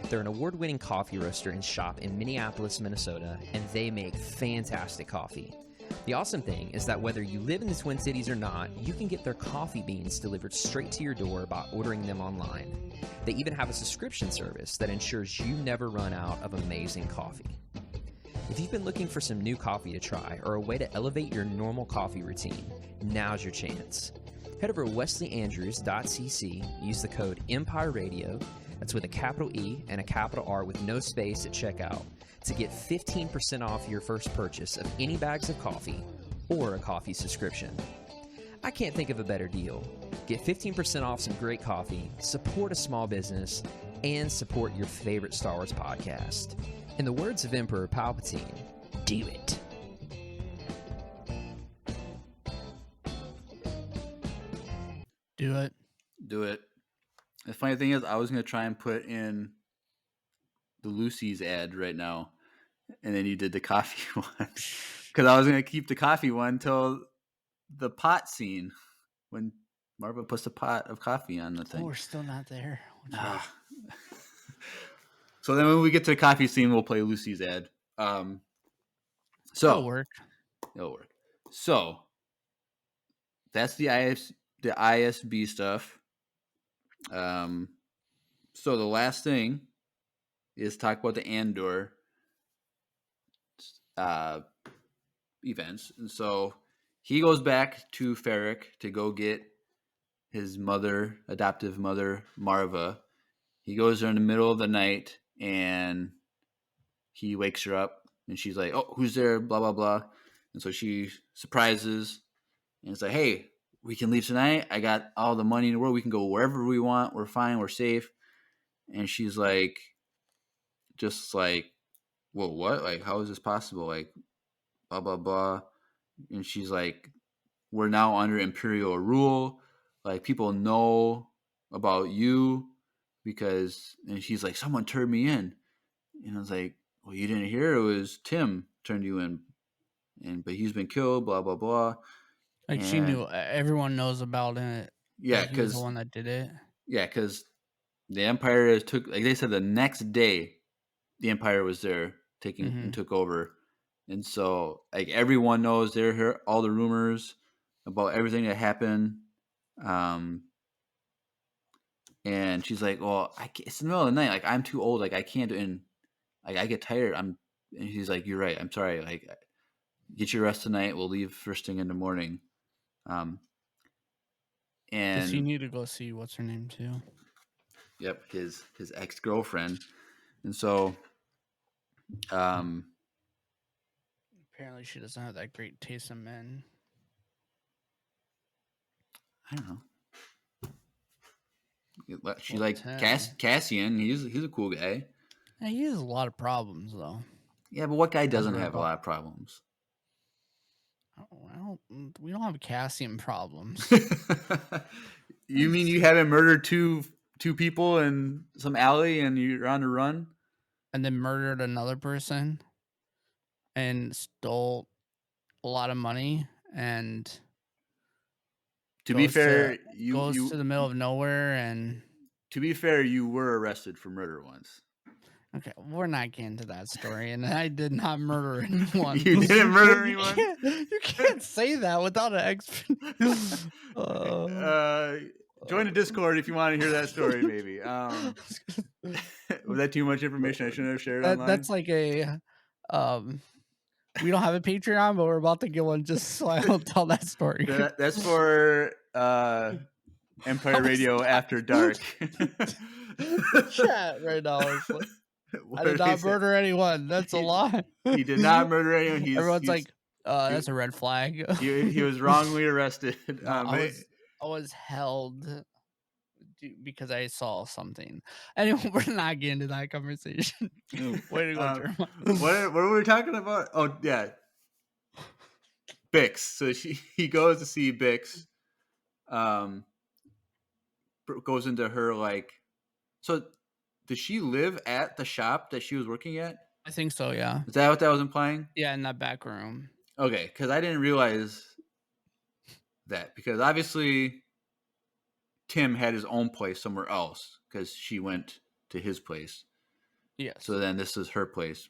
They're an award-winning coffee roaster and shop in Minneapolis, Minnesota, and they make fantastic coffee. The awesome thing is that whether you live in the Twin Cities or not, you can get their coffee beans delivered straight to your door by ordering them online. They even have a subscription service that ensures you never run out of amazing coffee. If you've been looking for some new coffee to try or a way to elevate your normal coffee routine, now's your chance. Head over to wesleyandrews.cc, use the code Empire Radio, that's with a capital E and a capital R with no space at checkout, to get 15% off your first purchase of any bags of coffee or a coffee subscription. I can't think of a better deal. Get 15% off some great coffee, support a small business, and support your favorite Star Wars podcast. In the words of Emperor Palpatine, do it. Do it. Do it. The funny thing is, I was going to try and put in the Lucy's ad right now, and then you did the coffee one. Because I was going to keep the coffee one until the pot scene, when Marva puts a pot of coffee on the thing. Oh, we're still not there. So then when we get to the coffee scene, we'll play Lucy's ad. It'll work. It'll work. So that's the ISB stuff. So the last thing is talk about the Andor events. And so he goes back to Ferric to go get his adoptive mother, Marva. He goes there in the middle of the night and he wakes her up and she's like, oh, who's there? Blah, blah, blah. And so she surprises and it's like, hey, we can leave tonight. I got all the money in the world. We can go wherever we want. We're fine. We're safe. And she's like, just like, well, what? Like, how is this possible? Like, blah, blah, blah. And she's like, we're now under Imperial rule. Like, people know about you because, and she's like, someone turned me in. And I was like, well, you didn't hear? It was Tim turned you in. But he's been killed, blah, blah, blah. Like, she knew, everyone knows about it. Yeah, because he was the one that did it. Yeah, because the Empire took, like they said, the next day, the Empire was there and took over. And so, like, everyone knows, they heard all the rumors about everything that happened. And she's like, well, it's the middle of the night. Like, I'm too old. Like, I can't do it. And, like, I get tired. And he's like, you're right. I'm sorry. Like, get your rest tonight. We'll leave first thing in the morning. And does he need to go see what's her name too? Yep, his ex-girlfriend. And so apparently she doesn't have that great taste in men. I don't know. She likes Cassian. He's a cool guy. Yeah, he has a lot of problems though. Yeah, but what guy doesn't have a lot of problems? We don't have Cassian problems. You mean you haven't murdered two people in some alley and you're on the run? And then murdered another person and stole a lot of money and to be fair, you goes to the middle of nowhere and to be fair, you were arrested for murder once. Okay, we're not getting to that story, and I did not murder anyone. You didn't murder anyone? You can't say that without an explanation. Join the Discord if you want to hear that story, maybe. Was that too much information I shouldn't have shared online? That's like a... we don't have a Patreon, but we're about to get one just so I don't tell that story. That's for Empire Radio After Dark. The chat right now is like... I did not murder anyone. That's a lie. He did not murder anyone. Everyone's like, that's a red flag. he was wrongly arrested. No, I was held because I saw something. Anyway, we're not getting into that conversation. Way to go, Jeremiah. What were we talking about? Oh yeah, Bix. So he goes to see Bix. Goes into her like. So, did she live at the shop that she was working at? I think so. Yeah. Is that what that was implying? Yeah, in that back room. Okay, because I didn't realize that, because obviously Tim had his own place somewhere else because she went to his place. Yes. So then this is her place.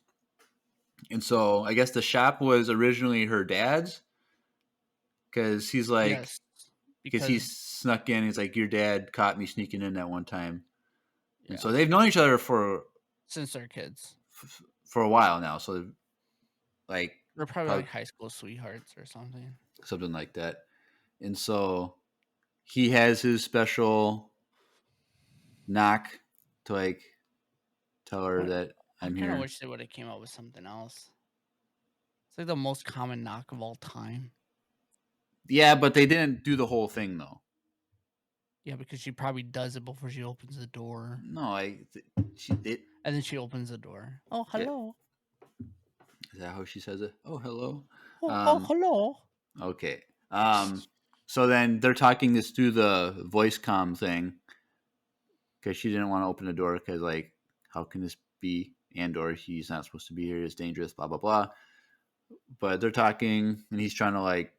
And so I guess the shop was originally her dad's, because he's like, yes, because he snuck in. He's like, your dad caught me sneaking in that one time. Yeah. And so they've known each other since they're kids. For a while now. So like they're probably like high school sweethearts or something like that. And so he has his special knock to like tell her that I'm here. I kind of wish they would have came up with something else. It's like the most common knock of all time. Yeah, but they didn't do the whole thing though. Yeah, because she probably does it before she opens the door. No, she did. And then she opens the door. Oh, hello. Yeah. Is that how she says it? Oh, hello. Oh, hello. Okay. So then they're talking this through the voice comm thing, because she didn't want to open the door because, like, how can this be Andor? He's not supposed to be here. It's dangerous, blah, blah, blah. But they're talking, and he's trying to, like,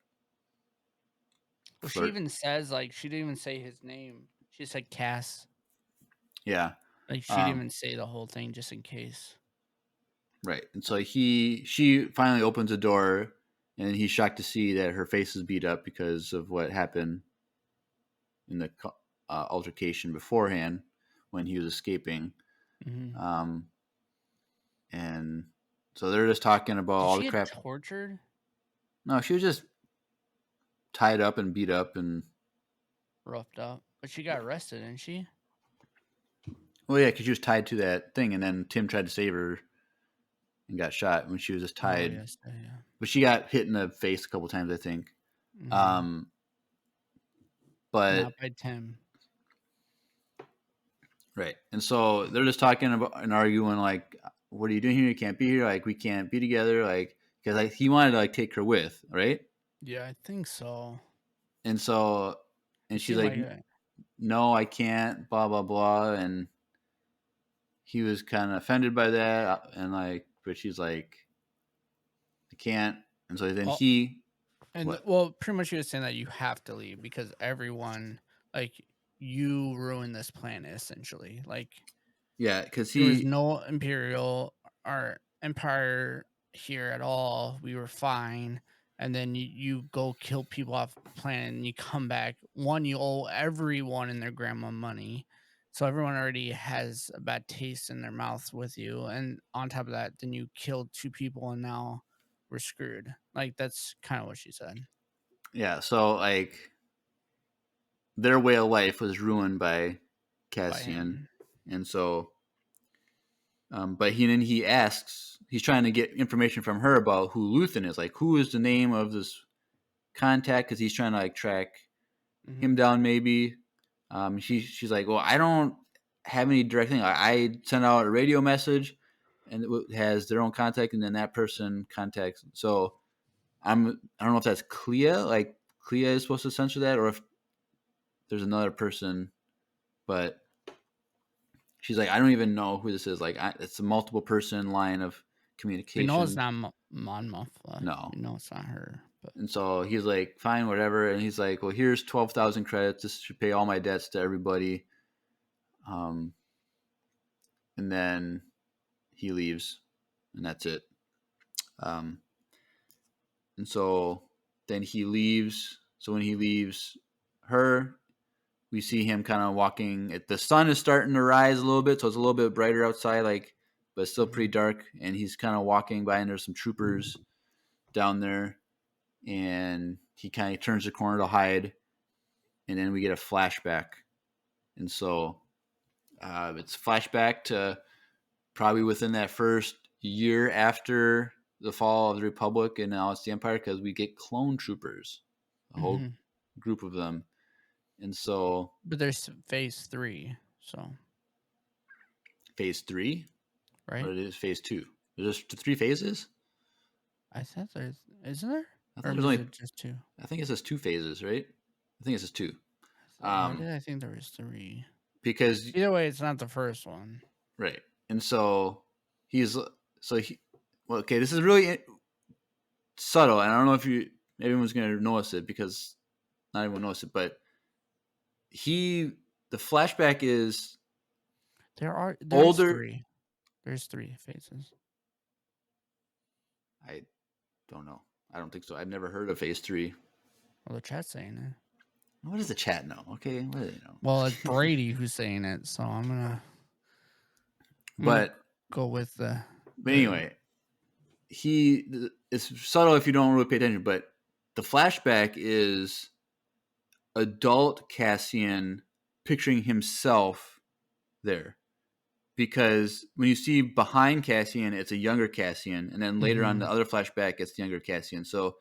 well, she even says, like, she didn't even say his name. She said Cass. Yeah. Like, she didn't even say the whole thing just in case. Right. And so she finally opens the door, and he's shocked to see that her face is beat up because of what happened in the altercation beforehand when he was escaping. Mm-hmm. And so they're just talking about all the crap. Tortured? No, she was just tied up and beat up and roughed up. But she got arrested, didn't she? Well, yeah, because she was tied to that thing, and then Tim tried to save her and got shot when she was just tied. Oh, yes, yeah. But she got hit in the face a couple times, I think. Mm-hmm. But not by Tim. Right. And so they're just talking about and arguing, like, what are you doing here? You can't be here. Like, we can't be together. Like, because like, he wanted to, like, take her with, right? Yeah, I think so. And so, and she's like, no, I can't, blah, blah, blah. And he was kind of offended by that. And, like, but she's like, I can't. And so then well, pretty much he was saying that you have to leave because everyone, like, you ruined this planet, essentially. Like, yeah, because there was no Imperial or Empire here at all. We were fine. And then you go kill people off the planet and you come back. One, you owe everyone and their grandma money. So everyone already has a bad taste in their mouth with you. And on top of that, then you killed 2 people and now we're screwed. Like, that's kind of what she said. Yeah, so, like, their way of life was ruined by Cassian. And so, but he asks, he's trying to get information from her about who Luthen is. Like, who is the name of this contact? Because he's trying to, like, track him down, maybe. She's like, well, I don't have any direct thing. I sent out a radio message, and it has their own contact, and then that person contacts. So I don't know if that's Clea. Like, Clea is supposed to censor that, or if there's another person. But she's like, I don't even know who this is. Like, it's a multiple person line of communication. We know it's not Mon Mothma. No. We know it's not her. But. And so he's like, fine, whatever. And he's like, well, here's 12,000 credits. This should pay all my debts to everybody. And then he leaves, and that's it. And so then he leaves. So when he leaves her, we see him kind of walking. The sun is starting to rise a little bit, so it's a little bit brighter outside, like, but it's still pretty dark. And he's kind of walking by, and there's some troopers down there. And he kind of turns the corner to hide, and then we get a flashback. And so it's flashback to probably within that first year after the fall of the Republic and now it's the Empire, because we get clone troopers, a whole group of them. And so, but there's phase 3, so phase 3, right? or it is phase 2. There's 3 phases. I thought there's, isn't there? I Or thought was there's only, it just 2? I think it says 2 phases, right? I think it says 2. Why did I think there was 3? Because Either way, it's not the first one. right, and so okay, this is really subtle, and I don't know if everyone's going to notice it, because not everyone knows it, but the flashback is There's older. 3. There's 3 phases. I don't know. I don't think so. I've never heard of phase 3. Well, the chat's saying it. What does the chat know? Okay, what do they know? Well, it's Brady who's saying it, so I'm gonna go with the. But anyway, it's subtle if you don't really pay attention, but the flashback is adult Cassian picturing himself there, because when you see behind Cassian, it's a younger Cassian, and then later on the other flashback, it's the younger Cassian. So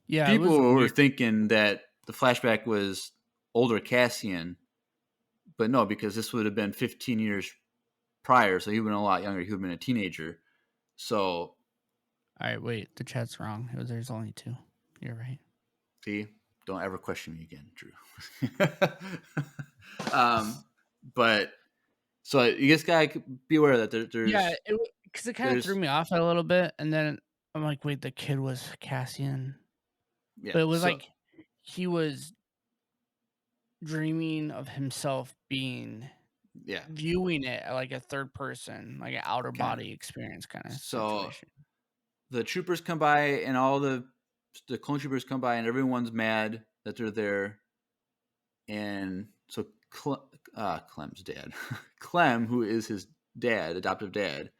yeah, people were thinking that the flashback was older Cassian, but no, because this would have been 15 years prior, so he would have been a lot younger. He would have been a teenager. So, all right, wait, the chat's wrong. There's only 2. You're right. See, don't ever question me again, Drew. But so you just gotta be aware that there's because it kind of threw me off a little bit, and then I'm like, wait, the kid was Cassian, but it was like he was dreaming of himself being viewing it like a third person, like an outer body experience kind of situation. The troopers come by, and all the clone troopers come by, and everyone's mad that they're there. And so Clem's dad, Clem, who is his dad, adoptive dad,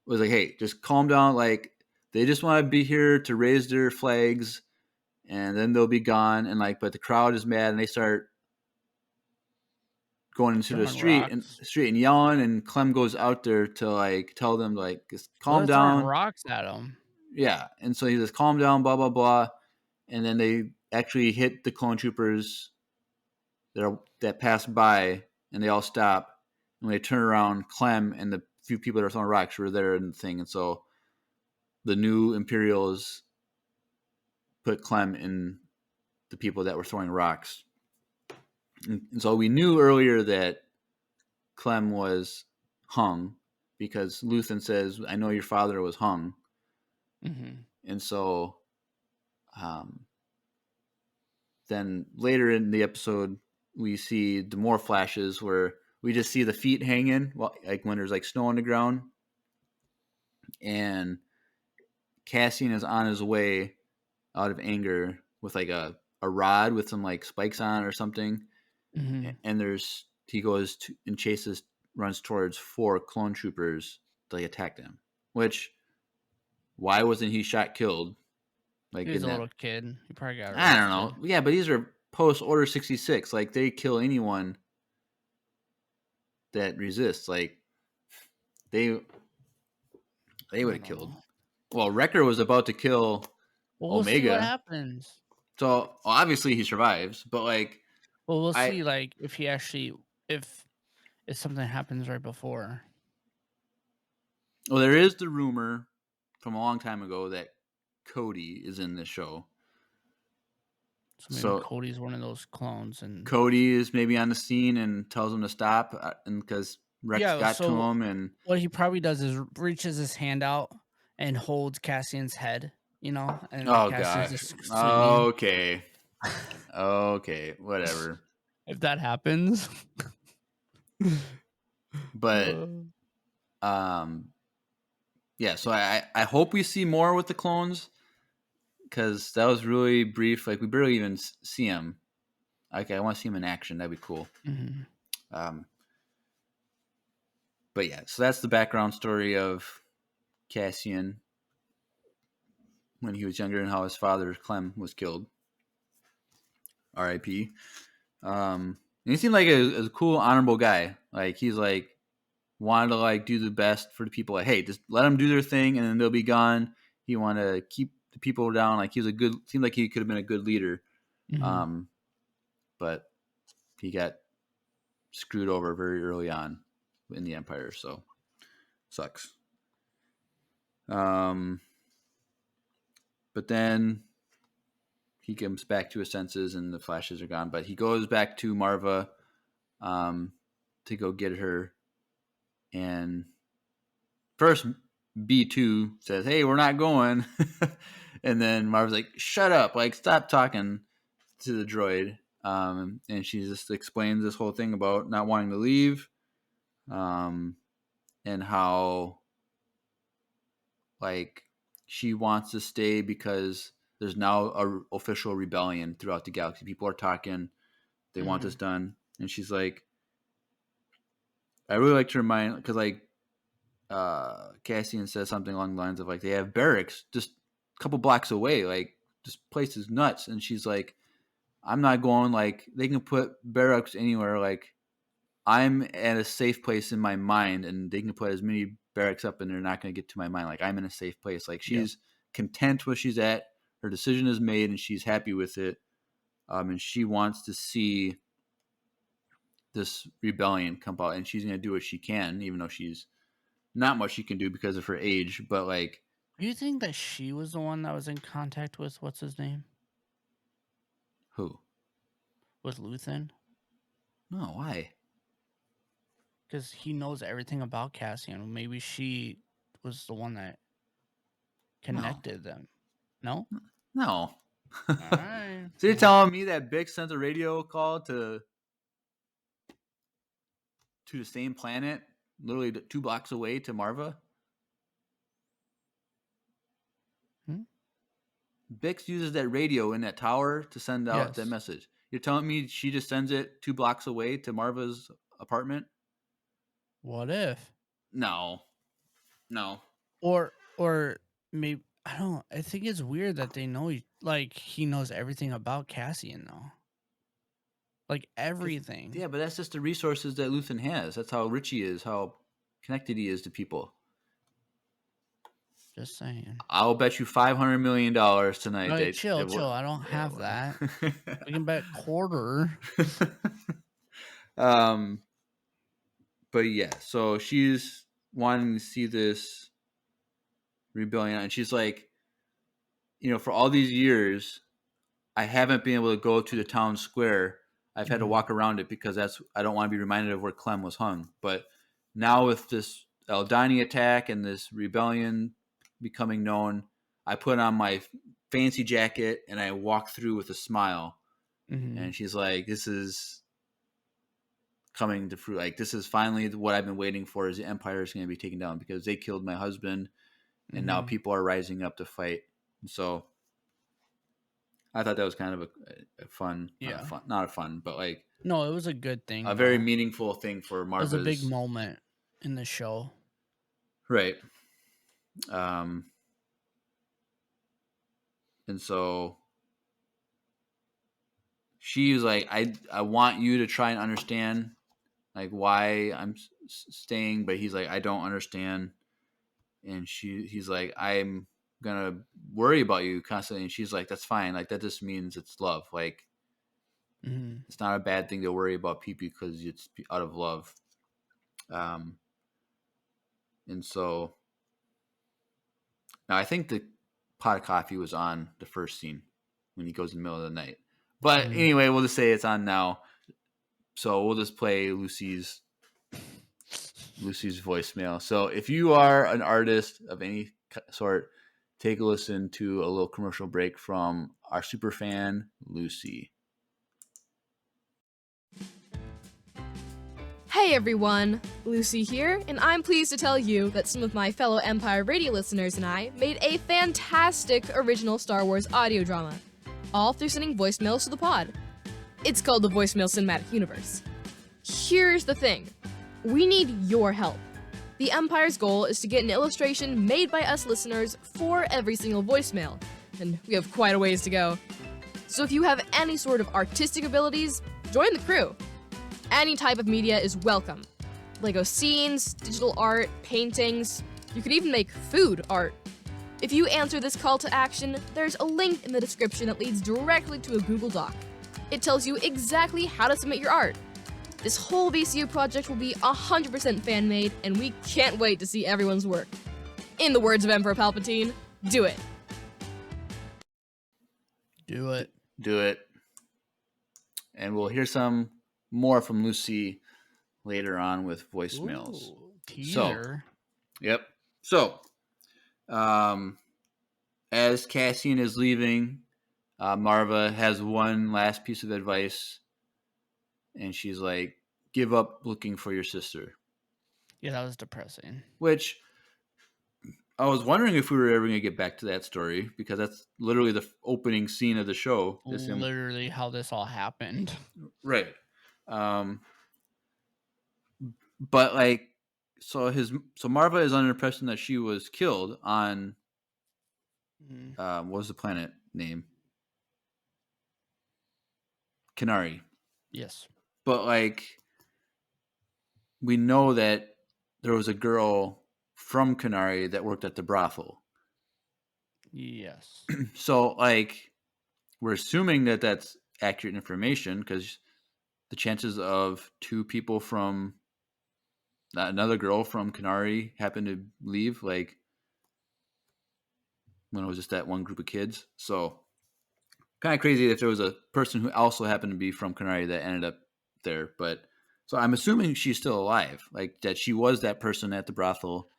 was like, hey, just calm down. Like, they just want to be here to raise their flags, and then they'll be gone. And but the crowd is mad, and they start going into the street and yelling. And Clem goes out there to tell them just calm down. Rocks at him. Yeah, and so he says, calm down, blah blah blah, and then they actually hit the clone troopers that pass by, and they all stop. And when they turn around, Clem and the few people that are throwing rocks were there in the thing. And so the new Imperials put Clem in the people that were throwing rocks. And so we knew earlier that Clem was hung, because Luthen says, I know your father was hung. And so then later in the episode, we see the more flashes where we just see the feet hanging, when there's snow on the ground, and Cassian is on his way out of anger with a rod with some spikes on it or something, and he goes and runs towards 4 clone troopers to attack them. Which, why wasn't he killed? He was a little kid. He probably got arrested. I don't know. Yeah, but these are post Order 66. They kill anyone that resists. They would have killed. Well, Wrecker was about to kill Omega. We'll see what happens. So obviously he survives, but we'll see if he actually if something happens right before. Well, there is the rumor from a long time ago that Cody is in this show. So maybe Cody's one of those clones, and Cody is maybe on the scene and tells him to stop, and because Rex got to him, and what he probably does is reaches his hand out and holds Cassian's head, and Cassian's gosh, okay, whatever. If that happens, but yeah. So I hope we see more with the clones, because that was really brief. We barely even see him. I want to see him in action. That'd be cool. But yeah, so that's the background story of Cassian when he was younger, and how his father Clem was killed. R.I.P. And he seemed like a cool, honorable guy. He's wanted to like do the best for the people. Like, hey, just let them do their thing and then they'll be gone. He wanted to keep the people down. Like seemed like he could have been a good leader. Mm-hmm. But he got screwed over very early on in the Empire. So sucks. But then he comes back to his senses and the flashes are gone. But he goes back to Marva to go get her. And first, B2 says, hey, we're not going. And then Marva's like, shut up. Like, stop talking to the droid. And she just explains this whole thing about not wanting to leave. And how, like, she wants to stay because there's now a official rebellion throughout the galaxy. People are talking. They want this done. And she's like, I really like to remind, because like Cassian says something along the lines of like they have barracks just a couple blocks away, like this place is nuts. And she's like, I'm not going, like they can put barracks anywhere. Like I'm at a safe place in my mind, and they can put as many barracks up, and they're not going to get to my mind. Like I'm in a safe place. Like she's content where she's at. Her decision is made, and she's happy with it. And she wants to see this rebellion come out, and she's going to do what she can, even though she's not much she can do because of her age. But like, Do you think that she was the one that was in contact with what's his name? who? With Luthen? No, why? Because he knows everything about Cassian. Maybe she was the one that connected them. No? No. All right. So you're telling me that Bix sent a radio call to the same planet, literally 2 blocks away, to Marva? Bix uses that radio in that tower to send out that message. You're telling me she just sends it 2 blocks away to Marva's apartment? What if? No. Or maybe, I don't. I think it's weird that they know, like he knows everything about Cassian though. Like everything. Yeah, but that's just the resources that Luthen has. That's how rich he is, how connected he is to people. Just saying. I'll bet you $500 million tonight. No, chill. I don't have that. We can bet quarter. But yeah, so she's wanting to see this rebellion, and she's like, for all these years, I haven't been able to go to the town square. I've had to walk around it because I don't want to be reminded of where Clem was hung. But now with this Aldani attack and this rebellion becoming known, I put on my fancy jacket and I walk through with a smile. And she's like, this is coming to fruit. Like, this is finally what I've been waiting for, is the Empire is going to be taken down because they killed my husband, and now people are rising up to fight. And so I thought that was kind of a fun, not a fun, but like, no, it was a good thing. A very meaningful thing for Marva's. It was a big moment in the show. Right. And so she was like, I want you to try and understand like why I'm staying, but he's like, I don't understand. And he's like, I'm gonna worry about you constantly. And she's like, that's fine. Like, that just means it's love. Like, it's not a bad thing to worry about people because it's out of love. And so now I think the pot of coffee was on the first scene when he goes in the middle of the night. But anyway, we'll just say it's on now. So we'll just play Lucy's voicemail. So if you are an artist of any sort, take a listen to a little commercial break from our super fan, Lucy. Hey everyone, Lucy here, and I'm pleased to tell you that some of my fellow Empire Radio listeners and I made a fantastic original Star Wars audio drama, all through sending voicemails to the pod. It's called the Voicemail Cinematic Universe. Here's the thing. We need your help. The Empire's goal is to get an illustration made by us listeners for every single voicemail, and we have quite a ways to go. So if you have any sort of artistic abilities, join the crew. Any type of media is welcome. Lego scenes, digital art, paintings. You could even make food art. If you answer this call to action, there's a link in the description that leads directly to a Google Doc. It tells you exactly how to submit your art. This whole VCU project will be 100% fan-made, and we can't wait to see everyone's work. In the words of Emperor Palpatine, do it. Do it. Do it. And we'll hear some more from Lucy later on with voicemails. Ooh, teaser. Yep. So, as Cassian is leaving, Marva has one last piece of advice, and she's like, give up looking for your sister. Yeah, that was depressing. Which I was wondering if we were ever going to get back to that story, because that's literally the opening scene of the show. Is him. Literally how this all happened. Right. But like, so Marva is under the impression that she was killed on, what was the planet name? Kenari. Yes. But like, we know that there was a girl from Kenari that worked at the brothel. Yes. So like, we're assuming that that's accurate information, because the chances of two people from another girl from Kenari happen to leave, like, when it was just that one group of kids. So kind of crazy if there was a person who also happened to be from Kenari that ended up there. But so I'm assuming she's still alive, like that she was that person at the brothel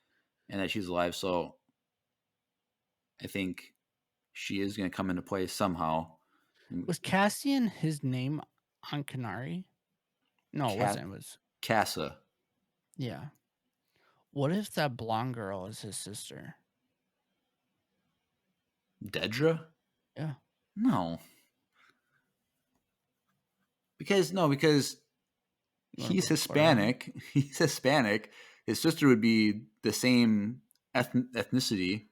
and that she's alive. So I think she is going to come into play somehow. Was Cassian his name on Kenari? No, it wasn't. It was Casa. Yeah. What if that blonde girl is his sister? Dedra? Yeah. No. Because he's Hispanic. He's Hispanic. His sister would be the same ethnicity.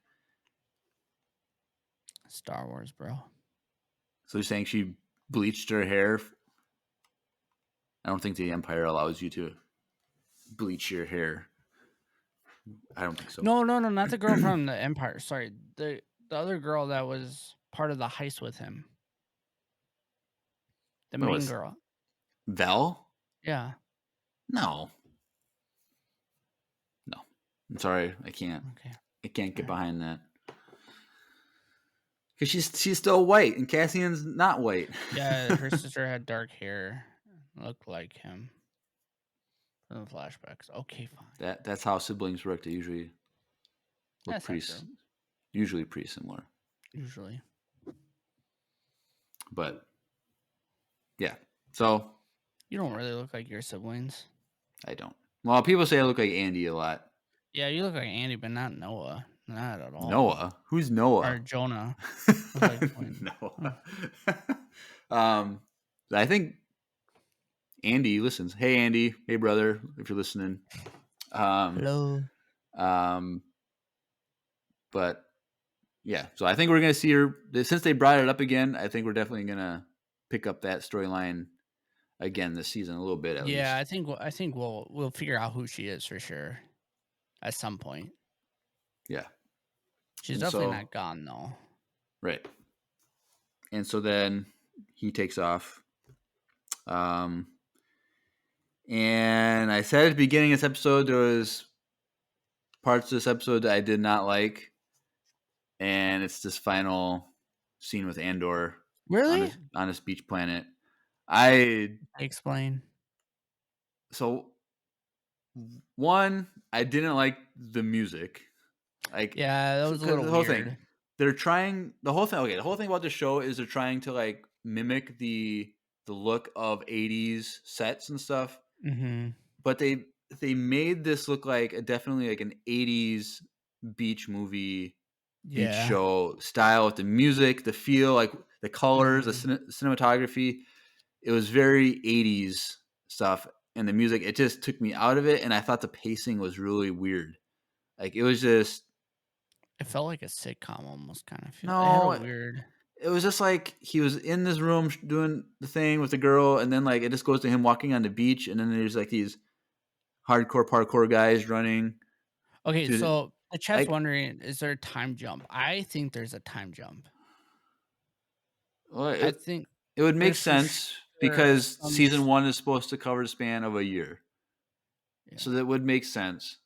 Star Wars, bro. So you're saying she bleached her hair? I don't think the Empire allows you to bleach your hair. I don't think so. No, not the girl from the Empire. Sorry, the other girl that was part of the heist with him. The main girl. Vel? Yeah. No. I'm sorry, I can't. Okay. I can't get behind that. Because she's still white, and Cassian's not white. Yeah, her sister had dark hair, looked like him from the flashbacks. Okay, fine. That's how siblings work. They usually look usually pretty similar. Usually. But yeah, so you don't really look like your siblings. I don't. Well, people say I look like Andy a lot. Yeah, you look like Andy, but not Noah. Not at all. Noah? Who's Noah? Or Jonah. Noah. I think Andy listens. Hey, Andy. Hey, brother, if you're listening. Hello. But yeah, so I think we're gonna see her. Since they brought it up again, I think we're definitely gonna pick up that storyline again this season a little bit. At least. I think we'll figure out who she is for sure at some point. Yeah. She's definitely not gone, though. Right. And so then he takes off. And I said at the beginning of this episode, there was parts of this episode that I did not like. And it's this final scene with Andor. Really? On this beach planet. Explain. So, one, I didn't like the music. Like, yeah, that was a little the whole weird. thing. They're trying the whole thing. Okay, the whole thing about the show is they're trying to like mimic the look of 80s sets and stuff. Mm-hmm. But they made this look like definitely like an 80s beach movie, beach show style with the music, the feel, like the colors, the cinematography. It was very 80s stuff, and the music, it just took me out of it, and I thought the pacing was really weird. Like, it was just... It felt like a sitcom almost, kind of. No, weird. It was just like he was in this room doing the thing with the girl, and then like it just goes to him walking on the beach, and then there's like these hardcore parkour guys running. Okay, Dude, so the chat's like- wondering, is there a time jump? I think there's a time jump. Well, I think it would make there's for sense sure because some season 1 is supposed to cover the span of a year. Yeah. So that would make sense.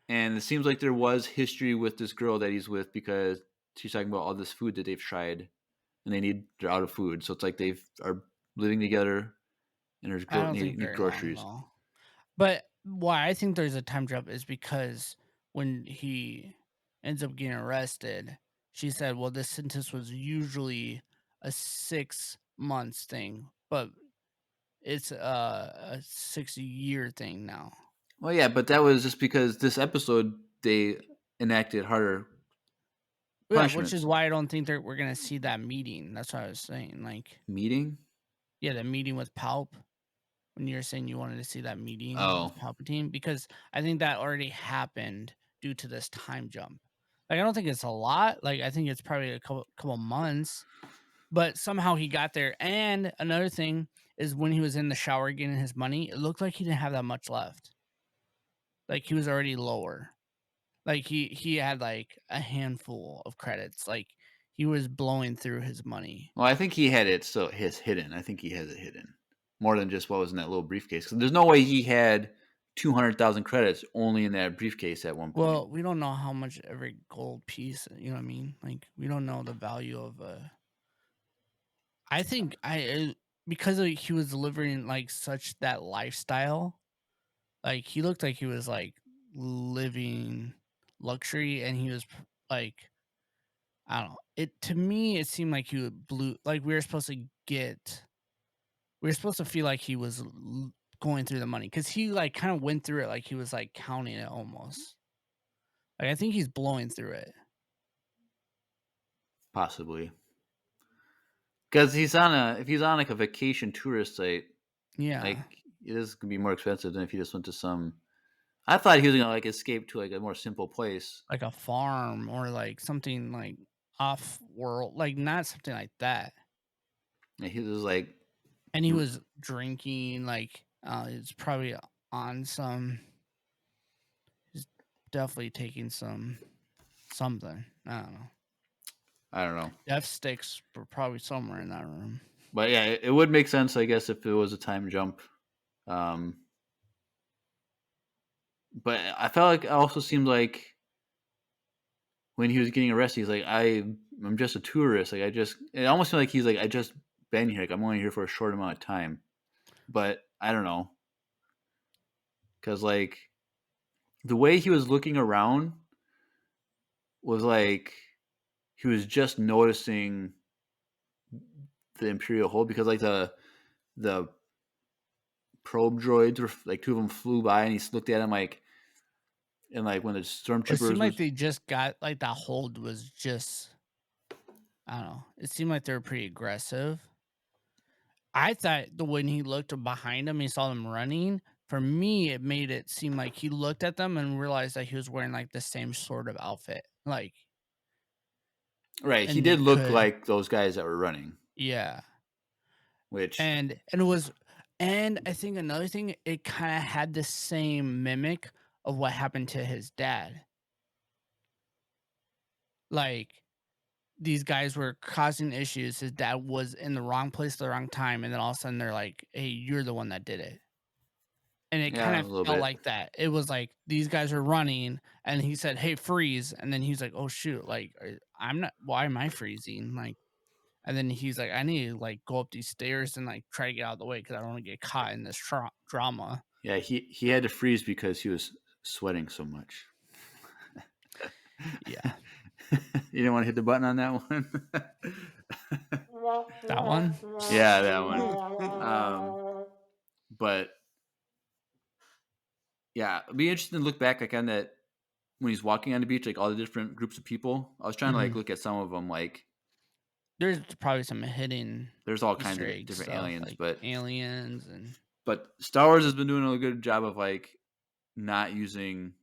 And it seems like there was history with this girl that he's with because she's talking about all this food that they've tried and they're out of food. So it's like they are living together and there's I don't think need very groceries. long though. But why I think there's a time jump is because when he ends up getting arrested, she said, well, this sentence was usually a 6 months thing, but it's a 6-year thing now. Well, yeah, but that was just because this episode they enacted harder Yeah, punishments. which is why I don't think we're gonna see that meeting. That's what I was saying. Like, Meeting? yeah, the meeting with Palp. When you're saying you wanted to see that meeting Oh. with Palpatine, because I think that already happened due to this time jump. Like, I don't think it's a lot. Like, I think it's probably a couple months, but somehow he got there. And another thing is when he was in the shower getting his money, it looked like he didn't have that much left. Like, he was already lower. Like, he had like a handful of credits. Like, he was blowing through his money. Well, I think he had it still hidden. I think he has it hidden more than just what was in that little briefcase. Because there's no way he had 200,000 credits only in that briefcase at one point. Well, we don't know how much every gold piece, you know what I mean? Like, we don't know the value of I think because he was delivering like such that lifestyle, like he looked like he was like living luxury, and he was like, I don't know. It to me it seemed like he would like we were supposed to feel like he was going through the money, because he like kind of went through it like he was like counting it almost. Like, I think he's blowing through it. Possibly. Because if he's on like a vacation tourist site, Yeah. like it is gonna be more expensive than if he just went to some. I thought he was gonna like escape to like a more simple place, like a farm or like something like off world, like not something like that. and he was like, And he was drinking, like it's probably on some. He's definitely taking something. I don't know. Death sticks were probably somewhere in that room. But yeah, it would make sense, I guess, if it was a time jump. But I felt like it also seemed like when he was getting arrested, he's like, I'm just a tourist. Like it almost seemed like he's like, I just been here. Like I'm only here for a short amount of time. But I don't know. Because like the way he was looking around was like he was just noticing the Imperial hold, because like the probe droids were like 2 of them flew by and he looked at him like, and like when the stormtroopers It seemed like they just got like that hold was just, I don't know. It seemed like they were pretty aggressive. I thought when he looked behind him, he saw them running. For me, it made it seem like he looked at them and realized that he was wearing like the same sort of outfit. Like, right, he and did you look could- like those guys that were running. yeah. Which And it was, and I think another thing, it kind of had the same mimic of what happened to his dad. Like, these guys were causing issues. His dad was in the wrong place at the wrong time, and then all of a sudden they're like, "Hey, you're the one that did it." And it Yeah, kind a of little felt bit. like that. It was like these guys were running, and he said, "Hey, freeze!" And then he's like, "Oh shoot! Like, I'm not. Why am I freezing?" Like, and then he's like, "I need to like go up these stairs and like try to get out of the way because I don't want to get caught in this drama." yeah, he had to freeze because he was sweating so much. Yeah, You didn't want to hit the button on that one? that one. Yeah, that one. But yeah, it'd be interesting to look back like on that when he's walking on the beach, like all the different groups of people. I was trying to like Mhm. look at some of them, like There's probably some hidden there's all kinds Easter of egg different stuff, aliens, like but aliens and Star Wars has been doing a good job of like not using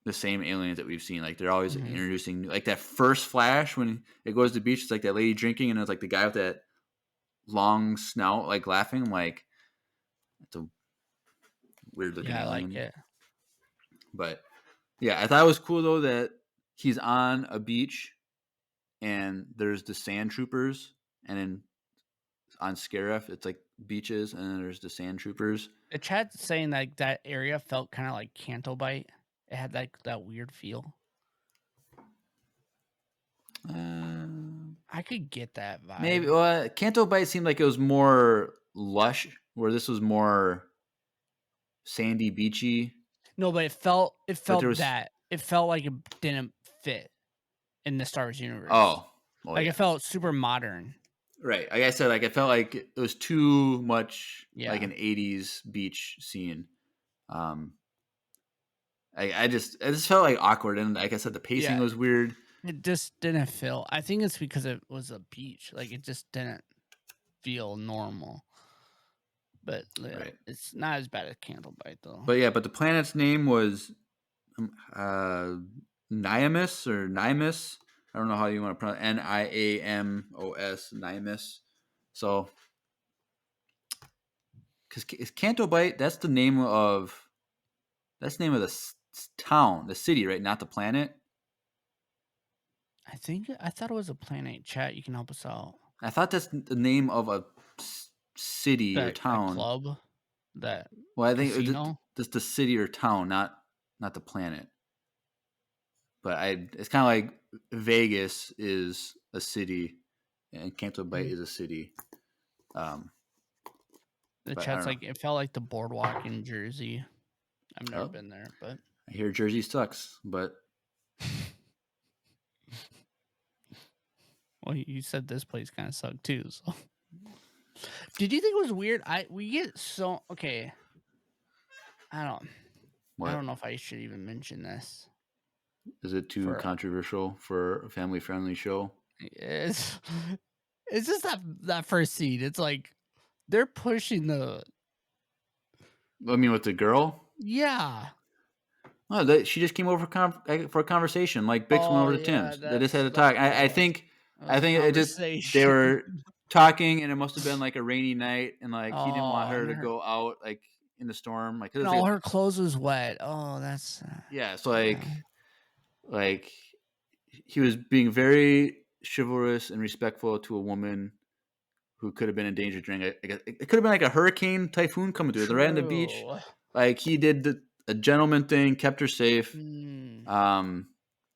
the same aliens that we've seen. Like they're always Mhm. introducing, like that first flash when it goes to the beach, it's like that lady drinking, and it's like the guy with that long snout, like laughing. I'm like, weird looking Yeah, I alien. like it. But yeah, I thought it was cool though that he's on a beach and there's the sand troopers, and then on Scarif it's like beaches, and then there's the sand troopers. The chat's saying like that area felt kind of like Canto Bite. It had like that weird feel. I could get that vibe. Maybe. Well, Canto Bite seemed like it was more lush, where this was more sandy, beachy. No, but it felt there was- that. It felt like it didn't fit in the Star Wars universe. Oh, like yeah. it felt super modern. Right. Like I said, like it felt like it was too much like Yeah. an 80s beach scene. I just felt like awkward, and like I said, the pacing Yeah. was weird. It just didn't feel. I think it's because it was a beach. Like it just didn't feel normal. But yeah, Right. it's not as bad as Canto Bite though. But yeah, but the planet's name was Niamus or Nimus. I don't know how you want to pronounce it. Niamos, Nimus. So, because Canto Bite, that's the name of the town, the city, right? Not the planet. I thought it was a planet. Chat, you can help us out. I thought that's the name of a city or That town. club. That Well, I think casino? it's the city or town, not the planet. But it's kind of like Vegas is a city, and Canto Bite is a city. The but I chat's don't like it felt like the boardwalk in Jersey. I've never Oh. been there, but I hear Jersey sucks, but well, you said this place kind of sucked too. So, did you think it was weird? We get so okay. I don't know if I should even mention this. Is it too controversial for a family-friendly show? It's just that first scene. It's like they're pushing the. I mean, with the girl? Yeah. Oh, she just came over for a conversation, like Bix went over to Tim's. They just had to talk. I think it just they were talking, and it must have been like a rainy night, and like he didn't want her to go out like in the storm, like and all her clothes was wet. Oh, that's yeah. So like he was being very chivalrous and respectful to a woman who could have been in danger during it could have been like a hurricane, typhoon coming through. They're right on the beach. Like he did a gentleman thing, kept her safe. Even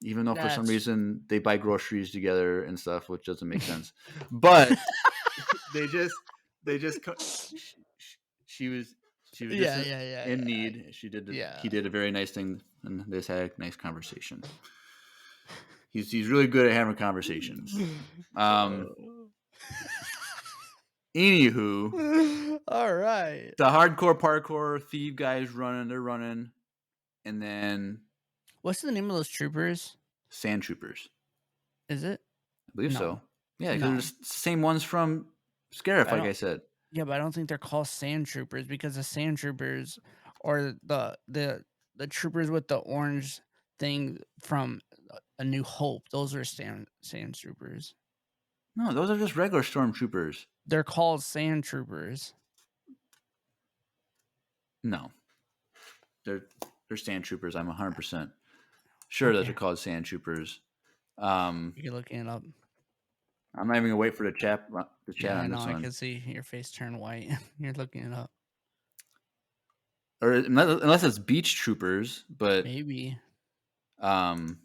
though for some reason they buy groceries together and stuff, which doesn't make sense. But they just she was just in need. She did he did a very nice thing, and they just had a nice conversation. He's really good at having conversations. Anywho, all right. The hardcore parkour thief guys they're running, and then what's the name of those troopers? Sand troopers. Is it? I believe so. Yeah, because they're the same ones from Scarif, like I said. Yeah, but I don't think they're called sand troopers because the sand troopers or the troopers with the orange thing from A New Hope, those are sand troopers. No, those are just regular stormtroopers. They're called sand troopers. No. They're sand troopers. I'm 100% sure that they're called sand troopers. You're looking it up. I'm not even gonna wait for the chat on this one. I can see your face turn white. You're looking it up. Or unless it's beach troopers, but maybe. Sun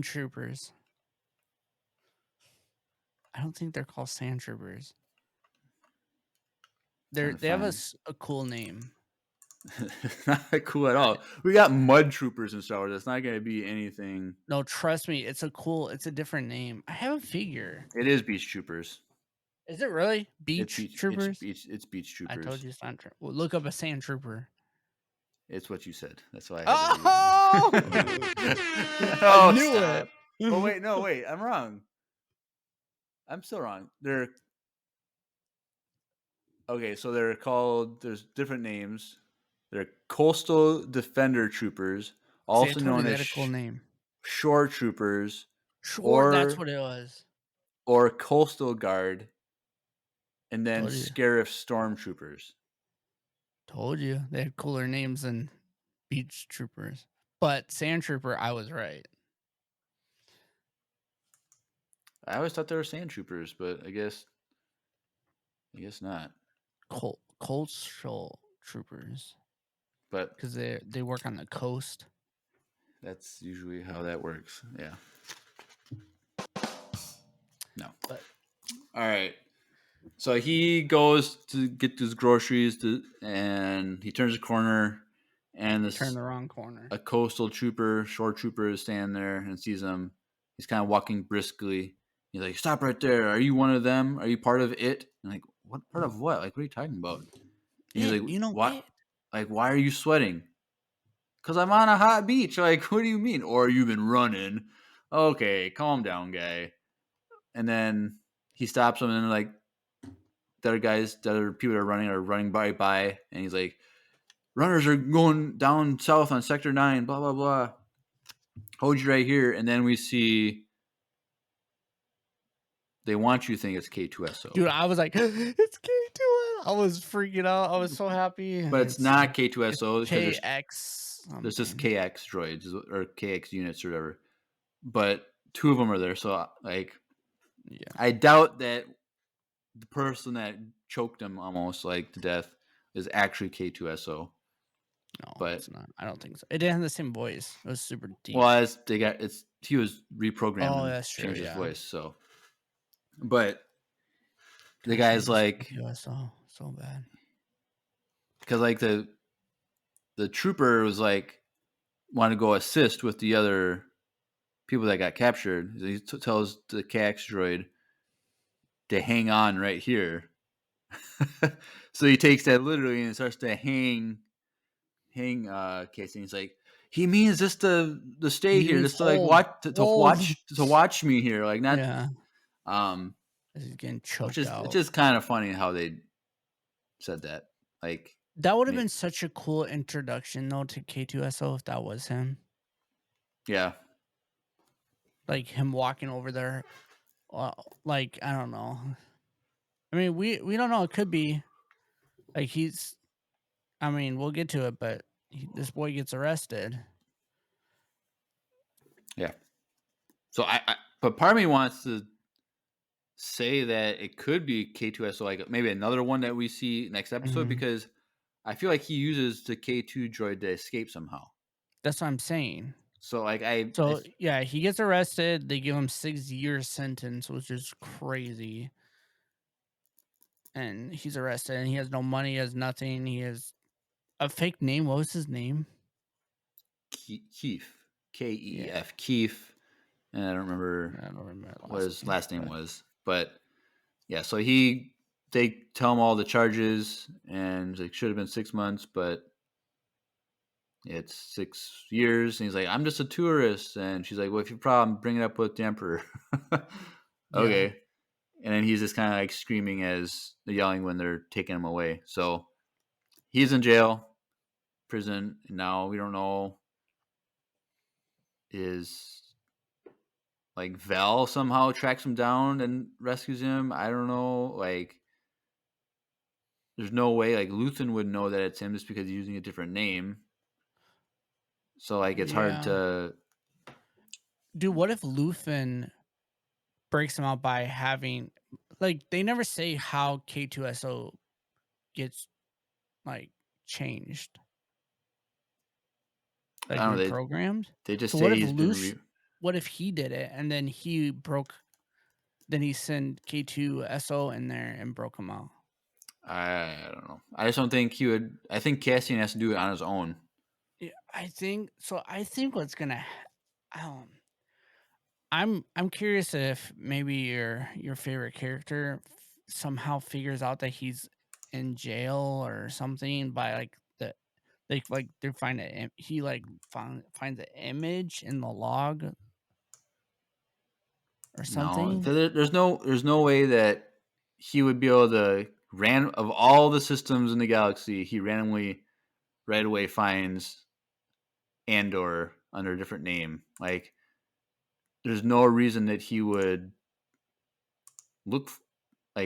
troopers. I don't think they're called sand troopers. They have a cool name. Not cool at all. We got mud troopers in Star Wars. It's not going to be anything. No, trust me. It's a different name. I have a figure. It is beach troopers. Is it really beach troopers? It's beach troopers. I told you it's not. Well, look up a sand trooper. It's what you said. That's why. I knew it. Oh wait. I'm wrong. I'm still wrong. So they're called. There's different names. They're Coastal Defender Troopers, also known as cool name. Shore Troopers. That's what it was. Or Coastal Guard, and then Scarif Stormtroopers. Told you they had cooler names than beach troopers, but sand trooper, I was right. I always thought they were sand troopers, but I guess not. Coastal troopers, But because they work on the coast. that's usually how that works. Yeah. No. But All right. So he goes to get his groceries and he turns a corner and turn the wrong corner. a coastal trooper, shore trooper is standing there and sees him. He's kind of walking briskly. He's like, "Stop right there. Are you one of them? Are you part of it?" I'm like, "What part of what? Like, what are you talking about?" And he's like, you know "What? it. Like, why are you sweating?" "'Cause I'm on a hot beach." Like, what do you mean? Or you've been running. Okay, calm down, guy. And then he stops him and like the other people that are running by, and he's like, "Runners are going down south on Sector 9, blah, blah, blah. Hold you right here." And then we see they want you to think it's K2SO. Dude, I was like, it's K2SO. I was freaking out. I was so happy. But it's not K2SO. It's KX. There's just KX droids or KX units or whatever. But two of them are there. So, like, Yeah. I doubt that the person that choked him almost like to death is actually K2SO. No, but it's not. I don't think so. It didn't have the same voice. It was super deep. Well, he was reprogrammed Oh, and that's true, changed his yeah. voice. So, but the Gosh, I guy's miss like, KTSO so bad. because like the trooper was like, want to go assist with the other people that got captured. He tells the KX droid to hang on right here. So he takes that literally and starts to hang Casey. And he's like, he means just to stay He here, means just to like hold. watch me here, like not Yeah. He's getting choked out. It's just kind of funny how they said that. Like That would have been such a cool introduction though to K2SO if that was him. Yeah. Like him walking over there. Like, I don't know. I mean, we don't know. It could be like we'll get to it, but this boy gets arrested. Yeah. So but part of me wants to say that it could be K2SO, like maybe another one that we see next episode, because I feel like he uses the K2 droid to escape somehow. That's what I'm saying. So like yeah, he gets arrested. They give him 6 years sentence, which is crazy. And he's arrested, and he has no money, he has nothing. He has a fake name. What was his name? Keef. K-E-F. Keef. And I don't remember what his last name was. But yeah, so they tell him all the charges, and it should have been 6 months, but it's 6 years. And he's like, "I'm just a tourist." And she's like, "Well, if you have a problem, bring it up with the Emperor." Okay. Yeah. And then he's just kind of like screaming as they're yelling when they're taking him away. So he's in jail, prison, and now we don't know, is like Val somehow tracks him down and rescues him. I don't know. Like, there's no way like Luthen would know that it's him just because he's using a different name. So like it's hard to. Dude, what if Luthen breaks him out by having, like, they never say how K2SO gets like changed, like I don't know, reprogrammed. They just So say what if he's been what if he did it and then he sent K2SO in there and broke him out? I don't know. I just don't think he would. I think Cassian has to do it on his own. Yeah, I think so. I think what's gonna, I'm curious if maybe your favorite character somehow figures out that he's in jail or something by like they find it. He like finds an image in the log or something. No, there's no way that he would be able to of all the systems in the galaxy, he randomly right away finds Andor under a different name. Like, there's no reason that he would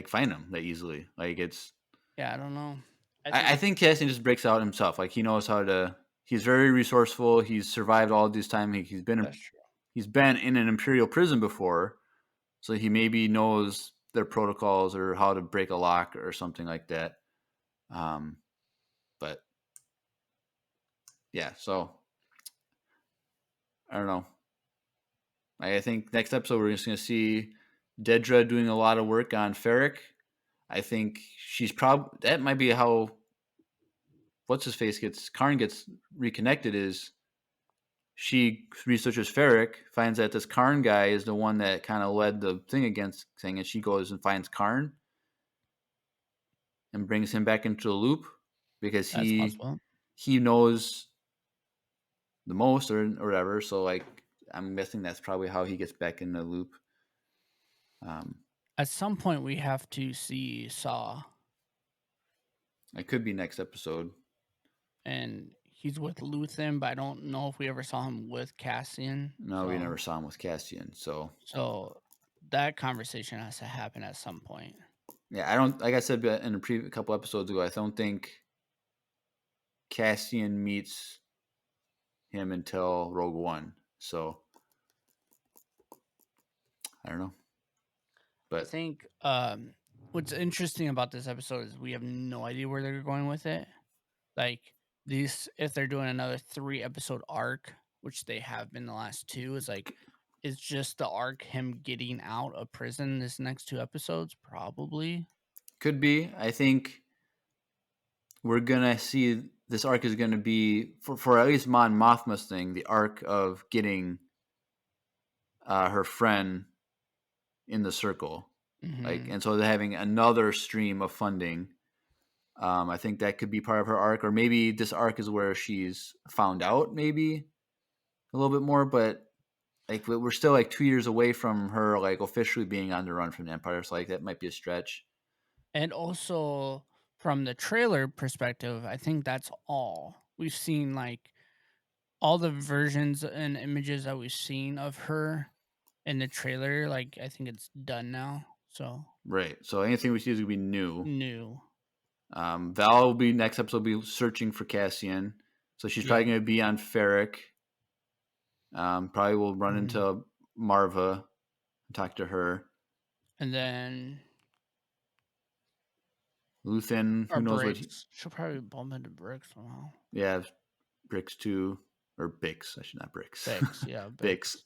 find him that easily. Like, it's I don't know. I think Cassian just breaks out himself. Like he knows how to. He's very resourceful. He's survived all this time. He's been in an Imperial prison before, so he maybe knows their protocols or how to break a lock or something like that. But yeah, so I don't know. I think next episode we're just going to see Dedra doing a lot of work on Ferric. I think she's probably that might be how Karn gets reconnected. Is she researches Ferric, finds that this Karn guy is the one that kind of led the thing against thing, and she goes and finds Karn and brings him back into the loop because he knows the most or whatever. So like I'm guessing that's probably how he gets back in the loop. At some point, we have to see Saw. It could be next episode. And he's with Luthen, but I don't know if we ever saw him with Cassian. No, we never saw him with Cassian. So that conversation has to happen at some point. Yeah, I don't. Like I said in a couple episodes ago, I don't think Cassian meets him until Rogue One. So I don't know. But I think what's interesting about this episode is we have no idea where they're going with it. Like if they're doing another 3-episode arc, which they have been the last 2, is just the arc him getting out of prison this next 2 episodes? Probably. Could be. I think we're gonna see this arc is gonna be for at least Mon Mothma's thing, the arc of getting her friend in the circle. Mm-hmm. And so they're having another stream of funding. I think that could be part of her arc, or maybe this arc is where she's found out maybe a little bit more, but like we're still like 2 years away from her like officially being on the run from the Empire. So like that might be a stretch. And also from the trailer perspective, I think that's all we've seen. Like all the versions and images that we've seen of her in the trailer, like I think it's done now. So right. So anything we see is gonna be new. Val will be next episode. Will be searching for Cassian, so she's probably going to be on Ferric. Probably will run into Marva and talk to her, and then Luthen. Who knows what? She'll probably bump into Brix somehow. Yeah, Brix too, or Bix. I should not Brix. Bix, yeah, Bix.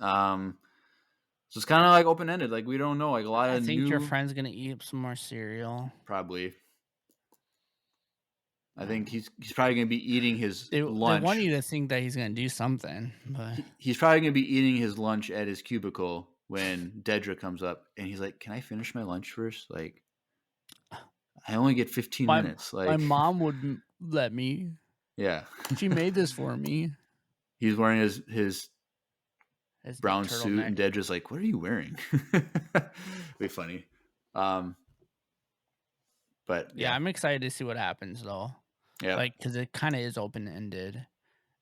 So it's kind of like open ended. Like we don't know. Like a lot of. I think your friend's gonna eat some more cereal. Probably. I think he's probably going to be eating his lunch. They want you to think that he's going to do something, but he's probably going to be eating his lunch at his cubicle when Dedra comes up, and he's like, "Can I finish my lunch first? Like, I only get 15 minutes." Like, my mom would let me. Yeah, she made this for me. He's wearing his brown suit, and Dedra's like, "What are you wearing?" Be funny. But yeah, I'm excited to see what happens though. Yeah, like because it kind of is open ended,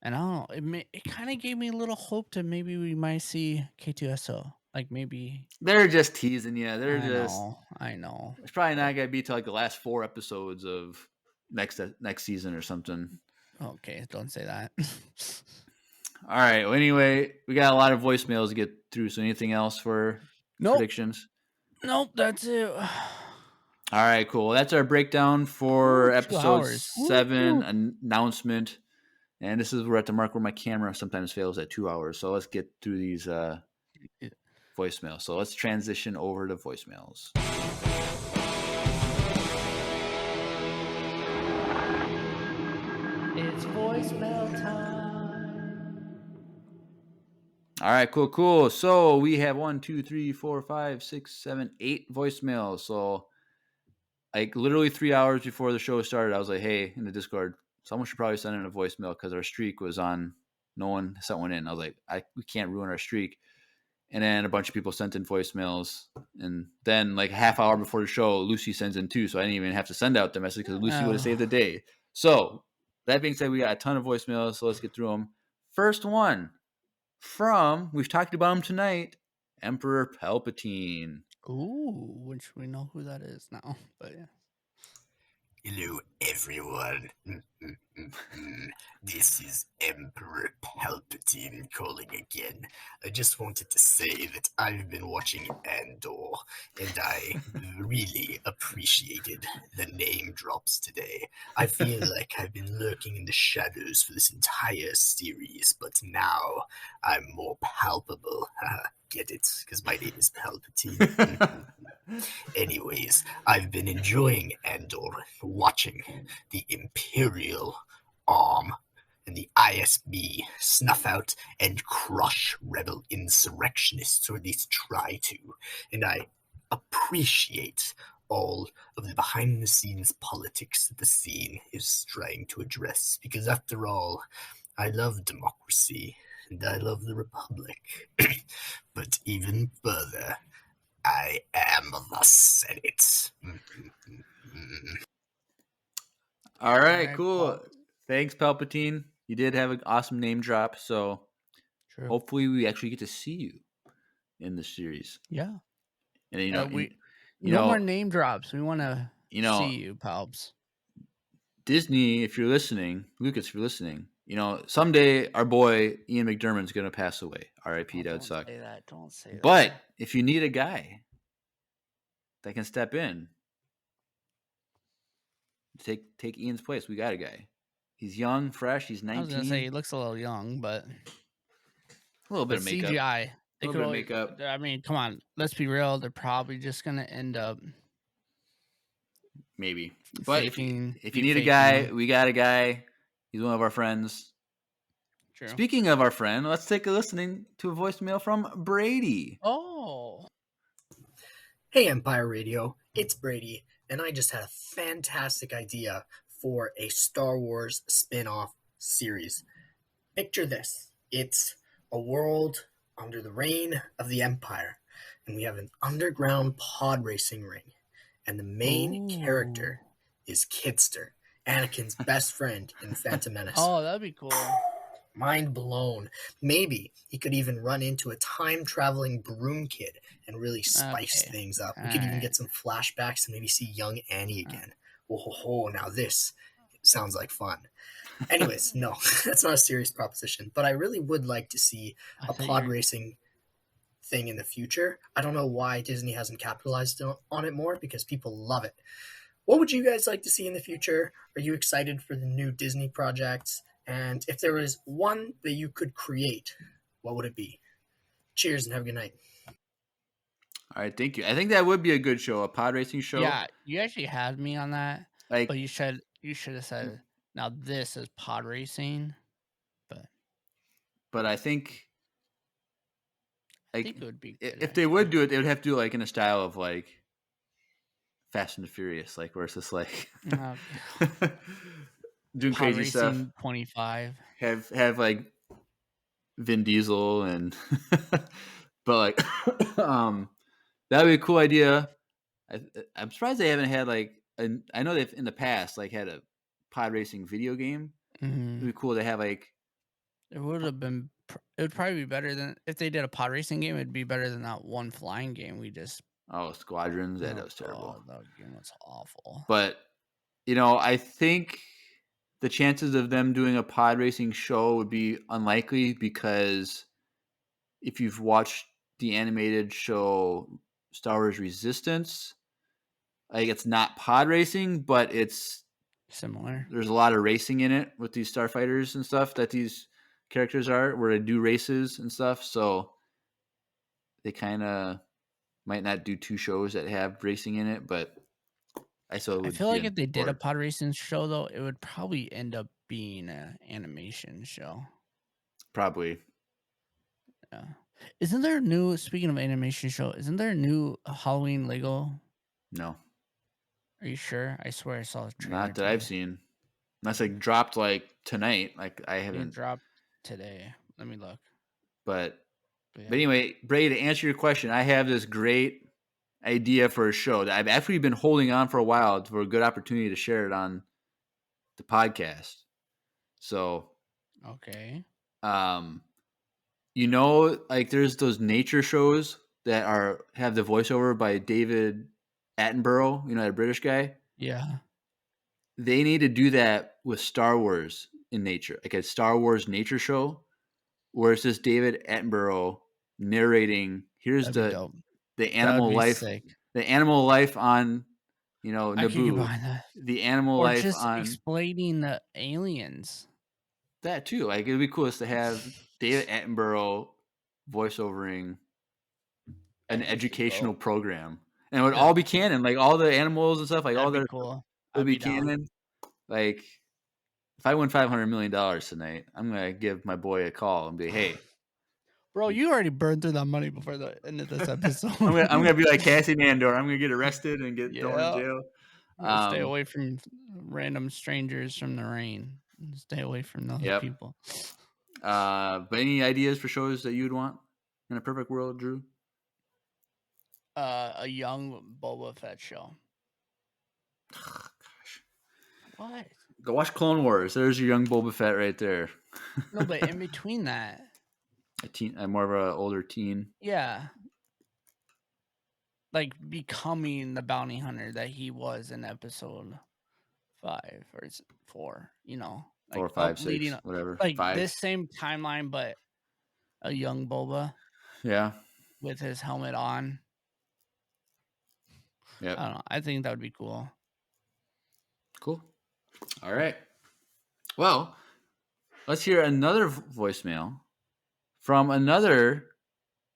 and I don't know. It kind of gave me a little hope that maybe we might see K2SO. Like maybe they're just teasing you. I know. It's probably not gonna be till like the last 4 episodes of next season or something. Okay, don't say that. All right. Well, anyway, we got a lot of voicemails to get through. So anything else for predictions? Nope, that's it. All right, cool. That's our breakdown for episode 7 announcement. And this is we're at the mark where my camera sometimes fails at 2 hours. So let's get through these voicemails. So let's transition over to voicemails. It's voicemail time. All right, cool. So we have 1, 2, 3, 4, 5, 6, 7, 8 voicemails. So like literally 3 hours before the show started, I was like, hey, in the Discord, someone should probably send in a voicemail because our streak was on. No one sent one in. I was like, we can't ruin our streak. And then a bunch of people sent in voicemails. And then like a half hour before the show, Lucy sends in 2. So I didn't even have to send out the message because Lucy would have saved the day. So that being said, we got a ton of voicemails. So let's get through them. First one from, we've talked about him tonight, Emperor Palpatine. Ooh, which we know who that is now, but yeah. Hello, everyone. This is Emperor Palpatine calling again. I just wanted to say that I've been watching Andor, and I really appreciated the name drops today. I feel like I've been lurking in the shadows for this entire series, but now I'm more palpable. Get it? Because my name is Palpatine. Anyways, I've been enjoying Andor, watching the Imperial Arm and the ISB snuff out and crush rebel insurrectionists, or at least try to. And I appreciate all of the behind-the-scenes politics that the scene is trying to address, because after all, I love democracy and I love the Republic. But even further, I am the Senate. All right, Alright, cool. Paul. Thanks, Palpatine. You did have an awesome name drop, so True. hopefully we actually get to see you in the series. Yeah. And you know, No more name drops. We want to see you, Palps. Disney, if you're listening, Lucas, if you're listening, someday our boy Ian McDermott's gonna pass away. R.I.P. That would suck. Don't say that. But if you need a guy that can step in, take Ian's place. We got a guy. He's young, fresh. He's 19. I was gonna say he looks a little young, but a little bit of makeup. CGI. A little bit of makeup. I mean, come on. Let's be real. They're probably just gonna end up maybe. But if you need a faking. guy, we got a guy. He's one of our friends. True. Speaking of our friend, let's take a listening to a voicemail from Brady. Oh. Hey, Empire Radio. It's Brady, and I just had a fantastic idea for a Star Wars spin-off series. Picture this. It's a world under the reign of the Empire, and we have an underground pod racing ring, and the main character is Kidster, Anakin's best friend in Phantom Menace. Oh, that'd be cool. Mind blown. Maybe he could even run into a time-traveling broom kid and really spice things up. We could even get some flashbacks and maybe see young Annie again. Oh, now this sounds like fun. Anyways, no, that's not a serious proposition. But I really would like to see a pod racing thing in the future. I don't know why Disney hasn't capitalized on it more, because people love it. What would you guys like to see in the future? Are you excited for the new Disney projects? And if there was one that you could create, what would it be? Cheers and have a good night. All right, thank you. I think that would be a good show, a pod racing show. Yeah, you actually had me on that. Like, but you should have said, now this is pod racing. But I think it would be good, if they would do it, they would have to do it like in a style of like Fast and the Furious, like where it's just like doing pod crazy stuff. 25. Have like Vin Diesel and but like that would be a cool idea. I'm surprised they haven't had like I know they've in the past like had a pod racing video game. Mm-hmm. It'd be cool to have like. It would have been. It would probably be better than if they did a pod racing game. It'd be better than that one flying game we just. Oh, Squadrons! That was terrible. That game was awful. But I think the chances of them doing a pod racing show would be unlikely, because if you've watched the animated show Star Wars Resistance, like it's not pod racing, but it's similar. There's a lot of racing in it with these starfighters and stuff that these characters are, where they do races and stuff. So they kind of might not do two shows that have racing in it, but I feel like if they did a pod racing show, though, it would probably end up being an animation show. Probably. Yeah. Isn't there a new, speaking of animation show, isn't there a new Halloween Lego? No. Are you sure? I swear I saw a trailer. Not that I've seen. That's like dropped like tonight. Like I haven't. It dropped today. Let me look. But anyway, Brady, to answer your question, I have this great idea for a show that I've actually been holding on for a while for a good opportunity to share it on the podcast. So, okay. Like there's those nature shows that have the voiceover by David Attenborough, that British guy. Yeah. they need to do that with Star Wars in nature, like a Star Wars nature show, where it's just David Attenborough narrating. Here's That'd be dope. the animal life, sick. the animal life on, I could get Naboo, behind that. the animal Or life just on explaining the aliens. that too. Like it'd be cool just to have David Attenborough voiceovering an educational program, and it would all be canon, like all the animals and stuff, like all That'd their be cool. would I'd be be down. canon. Like if I win $500 million tonight, I'm gonna give my boy a call and be, hey, Bro, you already burned through that money before the end of this episode. I'm gonna be like Cassian Andor. I'm gonna get arrested and get thrown in jail. Stay away from random strangers from the rain. Stay away from those people. But any ideas for shows that you'd want in a perfect world, Drew? A young Boba Fett show. Gosh. What? Go watch Clone Wars. There's your young Boba Fett right there. No, but in between that, more of an older teen. Yeah. Like becoming the bounty hunter that he was in episode 5 or 4, like 4, 5, 6, whatever. Like 5. this same timeline, but a young Boba. Yeah. With his helmet on. Yeah. I don't know. I think that would be cool. Cool. All right. Well, let's hear another voicemail from another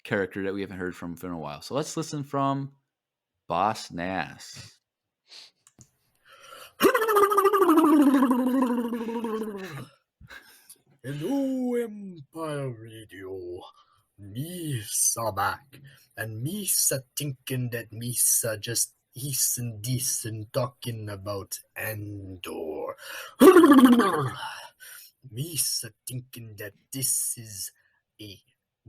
character that we haven't heard from in a while. So let's listen from Boss Nass. Hello, Empire Radio. Misa back. And Misa thinking that Misa just decent talking about Andor. Misa thinking that this is a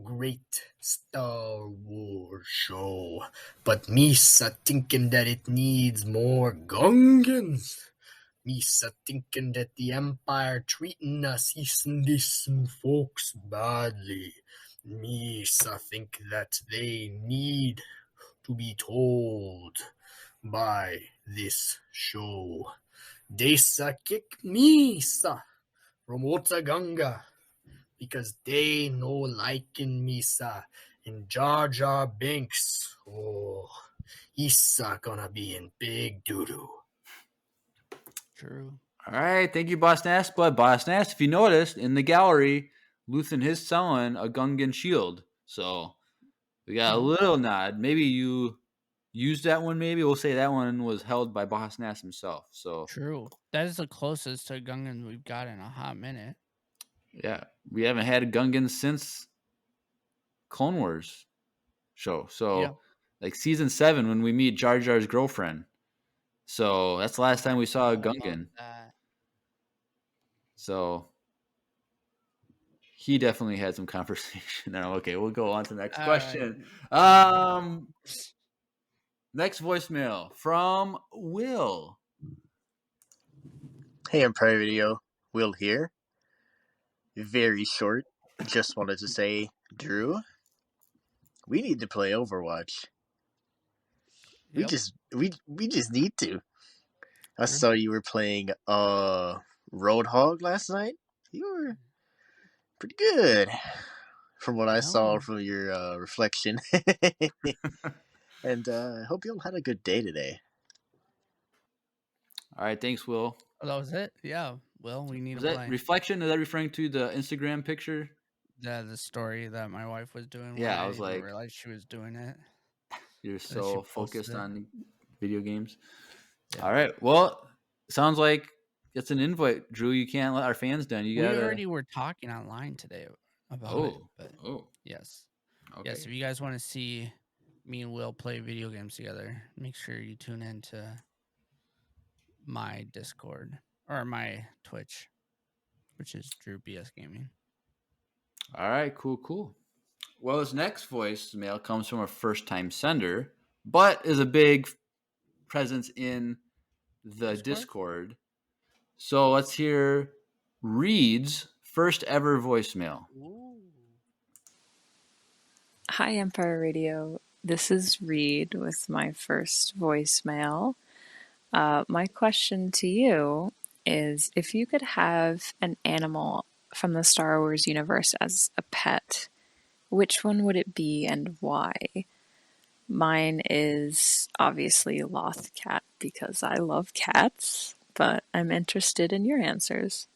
great Star Wars show. But Misa thinking that it needs more Gungans. Misa thinking that the Empire treating us decent folks badly. Misa think that they need to be told by this show. Desa kick Misa from Otaganga because they no liking Misa and Jar Jar Binks. Oh, Issa gonna be in big doo-doo. True. All right. Thank you, Boss Nass. But Boss Nass, if you noticed, in the gallery, Luthen is selling a Gungan shield. So we got a little nod. Maybe you used that one. Maybe we'll say that one was held by Boss Nass himself. So true. That is the closest to Gungan we've got in a hot minute. Yeah. We haven't had a Gungan since Clone Wars show. So like season 7 when we meet Jar Jar's girlfriend. So that's the last time we saw a Gungan. So he definitely had some conversation. Now, okay, we'll go on to the next question. Right. Next voicemail from Will. Hey, Empire Video. Will here. Very short. Just wanted to say, Drew, we need to play Overwatch. Yep. We just need to. I saw you were playing Roadhog last night. You were pretty good from what I saw from your reflection. And I hope you all had a good day today. All right, thanks, Will. Oh, that was it? Yeah. Well, we need to play. Reflection? Is that referring to the Instagram picture? Yeah, the story that my wife was doing. Yeah, I was like, realized she was doing it. You're so focused on video games. Yeah. All right. Well, sounds like it's an invite, Drew. You can't let our fans down. We already were talking online today about it. But yes. Okay. Yes, if you guys want to see me and Will play video games together, make sure you tune in to my Discord or my Twitch, which is Drew BS Gaming. All right, cool. Well, this next voicemail comes from a first-time sender, but is a big presence in the Discord. So let's hear Reed's first ever voicemail. Ooh. Hi, Empire Radio. This is Reed with my first voicemail. My question to you is, if you could have an animal from the Star Wars universe as a pet, which one would it be and why? Mine is obviously Loth Cat because I love cats, but I'm interested in your answers.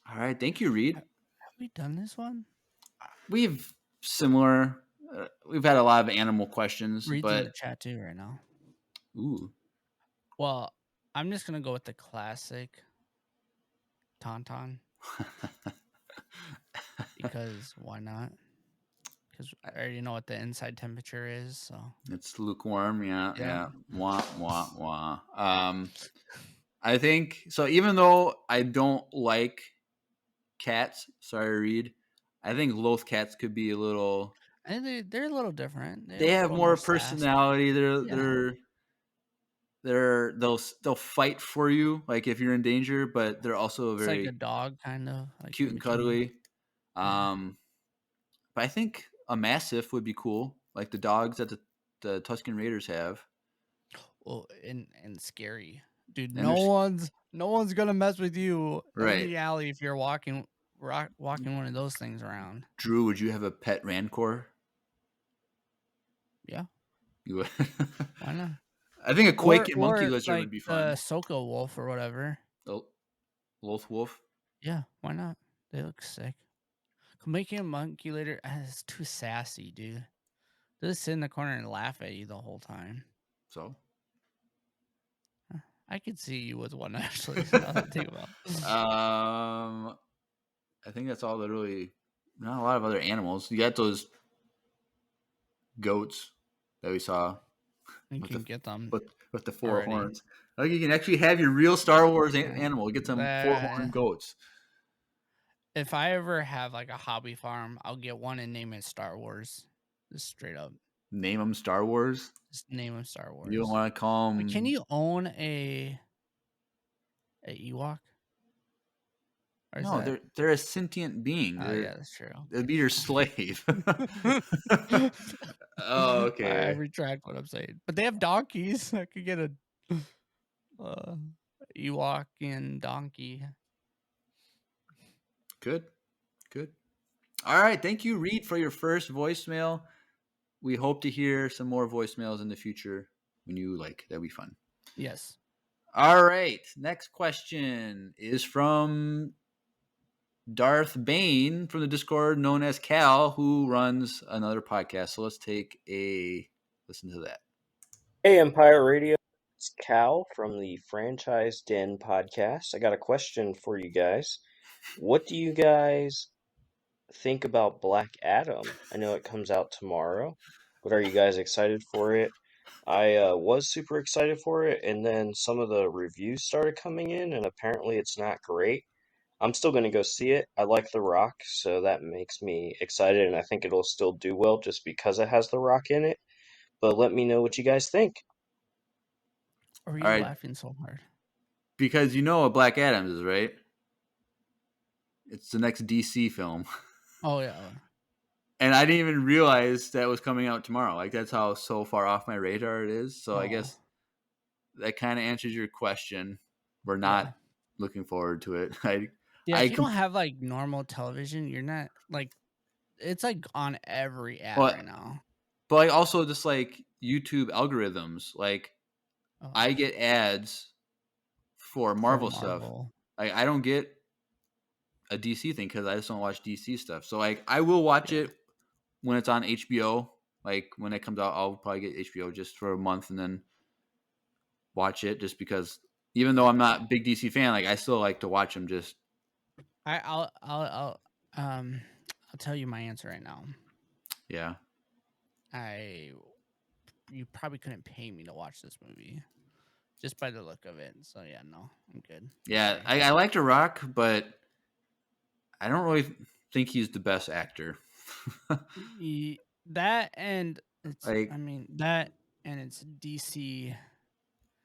All right, thank you, Reed. Have we done this one? We've similar. We've had a lot of animal questions, Reed's in the but chat too right now. ooh, Well, I'm just gonna go with the classic Tauntaun because why not? Because I already know what the inside temperature is, so it's lukewarm. Yeah, Yeah. yeah. Wah wah wah. I think so. Even though I don't like cats, sorry, Reed. I think Loth cats could be a little. I think they're a little different. They have little more sass. personality. Yeah. They'll fight for you, like if you're in danger, but they're also It's very like a dog, kind of like cute in and between. cuddly. But I think a Mastiff would be cool, like the dogs that the Tusken Raiders have. Well, and scary, dude. And No one's gonna mess with you in Right. the alley if you're walking one of those things around. Drew, would you have a pet Rancor? Yeah, You would. why not? I think a Quaking Monkey Or Lizard like would be fun. Soka Wolf or whatever. Loth Wolf. Yeah, why not? They look sick. Making a monkey later is too sassy, dude. They just sit in the corner and laugh at you the whole time. So I could see you with one actually. Now that I think about it. I think that's all that really. Not a lot of other animals. You got those goats that we saw. You can get them with the four already. horns. Like you can actually have your real Star Wars animal. Get some 4-horned goats. If I ever have like a hobby farm, I'll get one and name it Star Wars. Just straight up. Name them Star Wars. Just name them Star Wars. You don't want to call them. Can you own a Ewok? No, they're a sentient being. Oh, yeah, that's true. They'd be your slave. Oh, okay. I retract what I'm saying. But they have donkeys. I could get a Ewok and donkey. Good. All right. Thank you, Reed, for your first voicemail. We hope to hear some more voicemails in the future when you like. That'd be fun. Yes. All right. Next question is from Darth Bane from the Discord, known as Cal, who runs another podcast. So let's take a listen to that. Hey, Empire Radio. It's Cal from the Franchise Den podcast. I got a question for you guys. What do you guys think about Black Adam? I know it comes out tomorrow, but are you guys excited for it? I was super excited for it, and then some of the reviews started coming in, and apparently it's not great. I'm still going to go see it. I like The Rock, so that makes me excited, and I think it'll still do well just because it has The Rock in it. But let me know what you guys think. Or are you laughing so hard? Because you know what Black Adam is, right? It's the next DC film. Oh, yeah. And I didn't even realize that was coming out tomorrow. Like, that's how so far off my radar it is. So I guess that kind of answers your question. We're not looking forward to it. If you don't have like normal television, you're not like, it's like on every ad right now. But like also just like YouTube algorithms, like I get ads for Marvel stuff. Like I don't get a DC thing because I just don't watch DC stuff. So like I will watch it when it's on HBO. Like when it comes out, I'll probably get HBO just for a month and then watch it just because even though I'm not a big DC fan, like I still like to watch them. Just I'll tell you my answer right now. Yeah. You probably couldn't pay me to watch this movie just by the look of it. So yeah, no, I'm good. Yeah, I like The Rock, but I don't really think he's the best actor. That and it's like, I mean that and it's DC.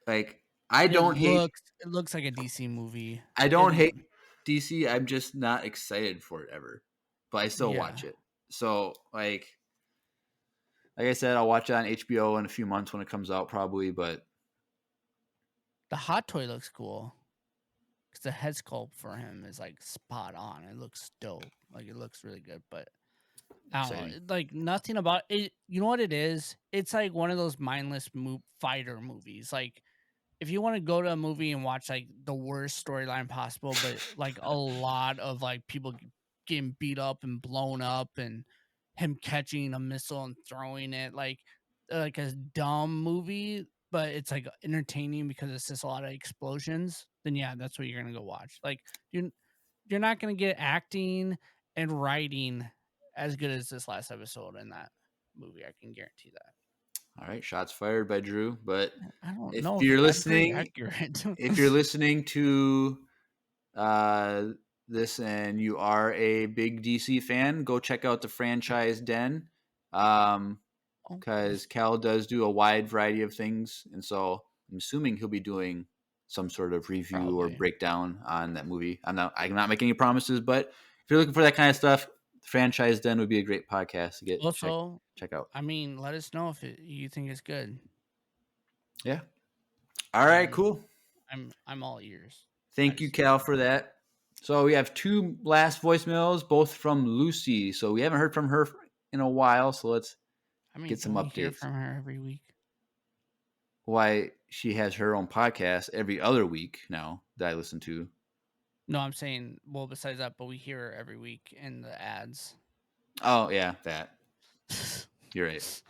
Like I don't hate. It looks like a DC movie. I don't hate DC. I'm just not excited for it ever, but I still watch it. So like I said, I'll watch it on HBO in a few months when it comes out, probably. But The hot toy looks cool. Because the head sculpt for him is like spot on. It looks dope. Like it looks really good. But I don't know. Like nothing about it. You know what it is? It's like one of those mindless fighter movies. Like if you want to go to a movie and watch like the worst storyline possible, but like a lot of like people getting beat up and blown up and him catching a missile and throwing it like a dumb movie, but it's like entertaining because it's just a lot of explosions, then yeah, that's what you're gonna go watch. Like you're not gonna get acting and writing as good as this last episode in that movie. I can guarantee that. All right, shots fired by Drew. But I don't if know you're that's listening, accurate. if you're listening to this and you are a big DC fan, go check out the Franchise Den. Because Cal does do a wide variety of things, and so I'm assuming he'll be doing some sort of review or breakdown on that movie. I'm not making any promises, but if you're looking for that kind of stuff, Franchise Den would be a great podcast to get also check out. I mean, let us know if you think it's good. Yeah. All right, cool. I'm all ears. Thank you, Cal, for that. So we have 2 last voicemails, both from Lucy. So we haven't heard from her in a while, so let's get some updates. Hear from her every week. Why she has her own podcast every other week now that I listen to. No, I'm saying, well, besides that, but we hear her every week in the ads. Oh, yeah, that. You're right.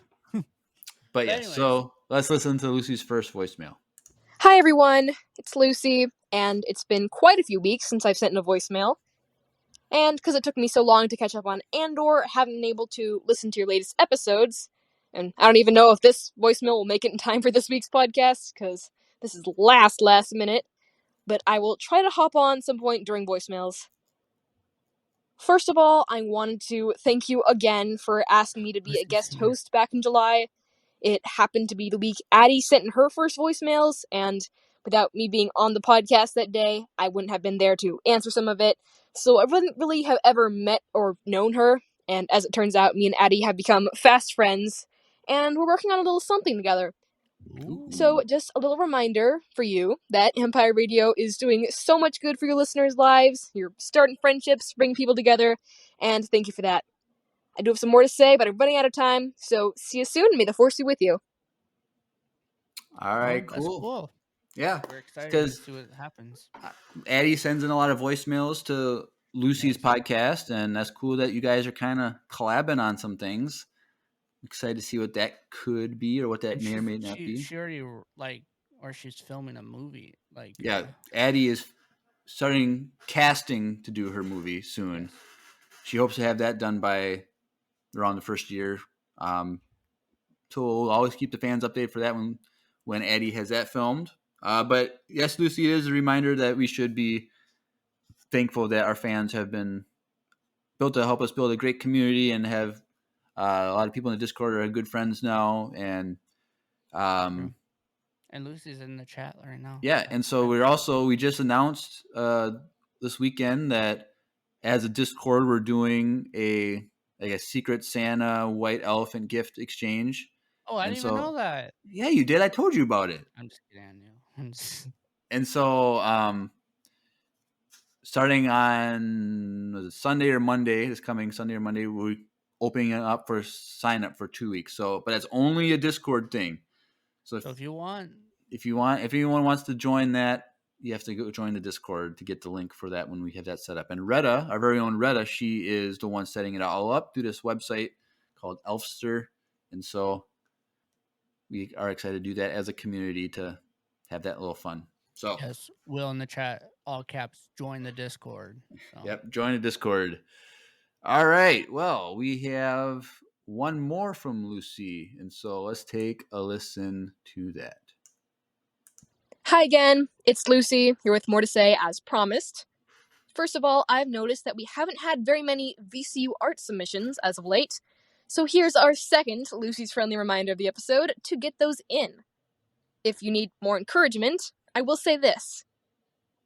But yeah, so let's listen to Lucy's first voicemail. Hi, everyone. It's Lucy, and it's been quite a few weeks since I've sent in a voicemail. And because it took me so long to catch up on Andor, haven't been able to listen to your latest episodes. And I don't even know if this voicemail will make it in time for this week's podcast, because this is last minute. But I will try to hop on some point during voicemails. First of all, I wanted to thank you again for asking me to be a guest host back in July. It happened to be the week Addie sent in her first voicemails, and without me being on the podcast that day, I wouldn't have been there to answer some of it. So I wouldn't really have ever met or known her, and as it turns out, me and Addie have become fast friends, and we're working on a little something together. Ooh. So just a little reminder for you that Empire Radio is doing so much good for your listeners' lives. You're starting friendships, bringing people together, and thank you for that. I do have some more to say, but I'm running out of time, so see you soon. May the force be with you. All right, cool. That's cool. Yeah. We're excited to see what happens. Addie sends in a lot of voicemails to Lucy's podcast, and that's cool that you guys are kind of collabing on some things. Excited to see what that could be or what that may or may not be. She already, or she's filming a movie. Yeah, Addie is starting casting to do her movie soon. Yes. She hopes to have that done by around the first year. So we'll always keep the fans updated for that when Addie has that filmed. But yes, Lucy, it is a reminder that we should be thankful that our fans have been built to help us build a great community and have a lot of people in the Discord are good friends now. And Lucy's in the chat right now. Yeah, and so we just announced this weekend that as a Discord, we're doing a Secret Santa white elephant gift exchange. Oh, I didn't even know that. Yeah, you did. I told you about it. I'm just kidding on you. And so, starting on Sunday or Monday, this coming Sunday or Monday, we're opening it up for sign up for 2 weeks. So, but it's only a Discord thing. So if anyone wants to join that, you have to go join the Discord to get the link for that when we have that set up. And Retta, our very own Retta, she is the one setting it all up through this website called Elfster. And so we are excited to do that as a community to have that little fun. So yes, Will in the chat, all caps, join the Discord. So. Yep, join the Discord. All right. Well, we have one more from Lucy, and so let's take a listen to that. Hi again, it's Lucy, here with more to say as promised. First of all, I've noticed that we haven't had very many VCU art submissions as of late, so here's our second Lucy's Friendly reminder of the episode to get those in. If you need more encouragement, I will say this.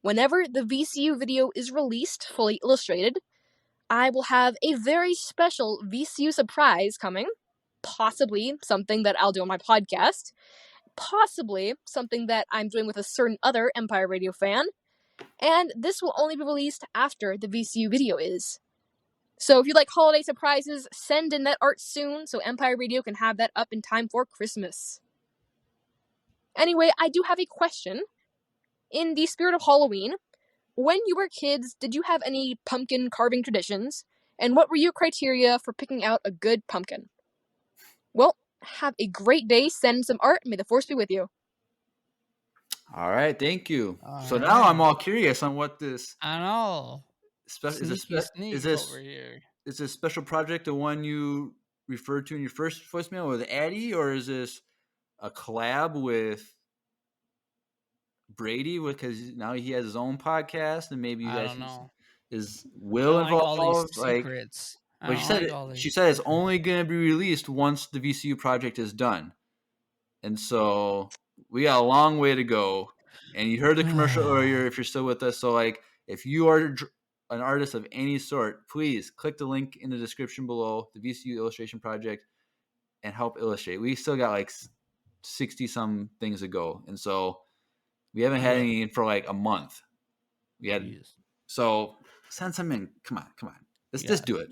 Whenever the VCU video is released, fully illustrated, I will have a very special VCU surprise coming, possibly something that I'll do on my podcast, possibly something that I'm doing with a certain other Empire Radio fan, and this will only be released after the VCU video is. So if you like holiday surprises, send in that art soon so Empire Radio can have that up in time for Christmas. Anyway, I do have a question. In the spirit of Halloween, when you were kids, did you have any pumpkin carving traditions? And what were your criteria for picking out a good pumpkin? Well, have a great day, send some art, and may the force be with you. All right, thank you. So All now I'm right. all curious on what this I know. is Over here. Is this special project the one you referred to in your first voicemail with Addie, or is this a collab with Brady because now he has his own podcast and maybe you I guys don't know. is I Will don't like all involved? these secrets. But she said it's only going to be released once the VCU project is done, and so we got a long way to go. And you heard the commercial earlier. If you're still with us, so like if you are an artist of any sort, please click the link in the description below, the VCU Illustration Project, and help illustrate. We still got like 60 some things to go, and so we haven't had any for like a month. We had so send some in. Come on. Let's just do it.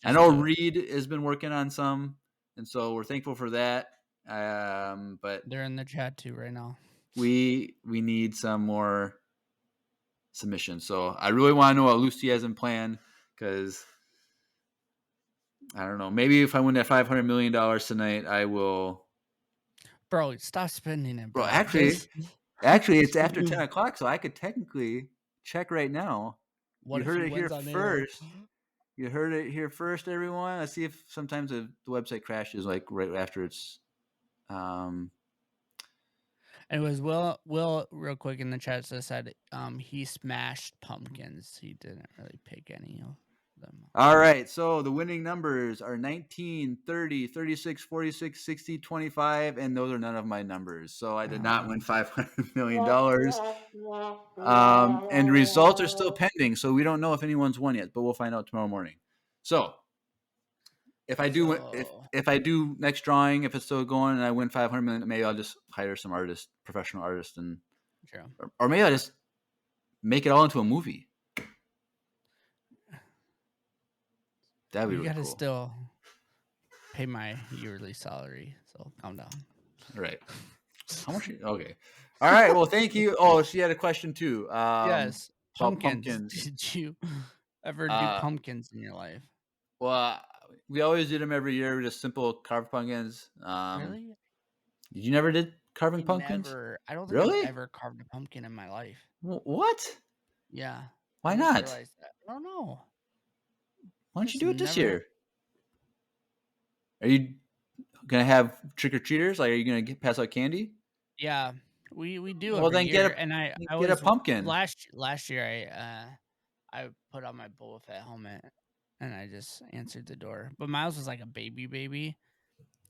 I know Reed has been working on some, and so we're thankful for that. But they're in the chat too right now. We need some more submissions. So I really want to know what Lucy has in plan because I don't know. Maybe if I win that $500 million tonight, I will. Bro, stop spending it, bro. Actually, it's after 10 o'clock, so I could technically check right now. What you heard it here first. You heard it here first, everyone. Let's see if sometimes the website crashes like right after it's. It was Will real quick in the chat said he smashed pumpkins. He didn't really pick any of them. All right, so the winning numbers are 19, 30, 36, 46, 60, 25, and those are none of my numbers. So I did not win $500 million. And results are still pending, so we don't know if anyone's won yet, but we'll find out tomorrow morning. So if I do if I do next drawing, if it's still going and I win $500 million, maybe I'll just hire some professional artists, and or maybe I'll just make it all into a movie. That'd be really cool. Still pay my yearly salary, so calm down. All right. How much? Okay. All right. Well, thank you. Oh, she had a question too. Yes. Pumpkins. Did you ever do pumpkins in your life? Well, we always did them every year. Just simple carved pumpkins. Really? You never did carving pumpkins? Never. I don't think I've ever carved a pumpkin in my life. What? Yeah. Why not? I don't know. Why don't you do it this year? Are you gonna have trick or treaters? Like, are you gonna pass out candy? Yeah, we do. Well, then year. I get a pumpkin. Last year, I put on my Boba Fett helmet and I just answered the door. But Miles was like a baby,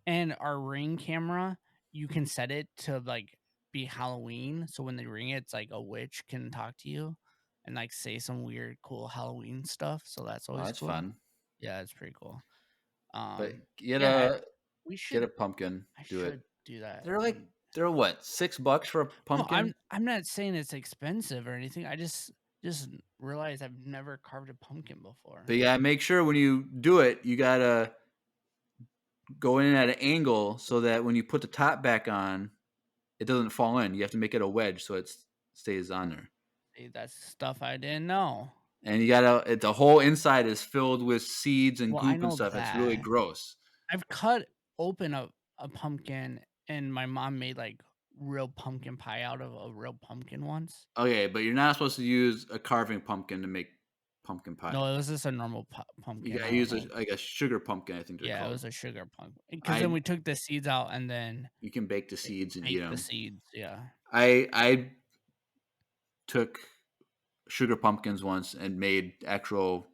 and our Ring camera, you can set it to like be Halloween. So when they ring it, it's like a witch can talk to you and like say some weird, cool Halloween stuff. So that's always that's cool. fun. Yeah, it's pretty cool. But get a pumpkin. Do that. They're what, $6 for a pumpkin? No, I'm not saying it's expensive or anything. I just realized I've never carved a pumpkin before. But yeah, make sure when you do it, you gotta go in at an angle so that when you put the top back on, it doesn't fall in. You have to make it a wedge so it stays on there. See, that's stuff I didn't know. And you gotta, the whole inside is filled with seeds and goop and stuff. It's really gross. I've cut open a pumpkin, and my mom made like real pumpkin pie out of a real pumpkin once. Okay, but you're not supposed to use a carving pumpkin to make pumpkin pie. No, it was just a normal pumpkin. You gotta use a sugar pumpkin, I think they're called. Yeah, it was a sugar pumpkin. Because then we took the seeds out, and then you can bake the seeds and eat them. The seeds, yeah. I took sugar pumpkins once and made actual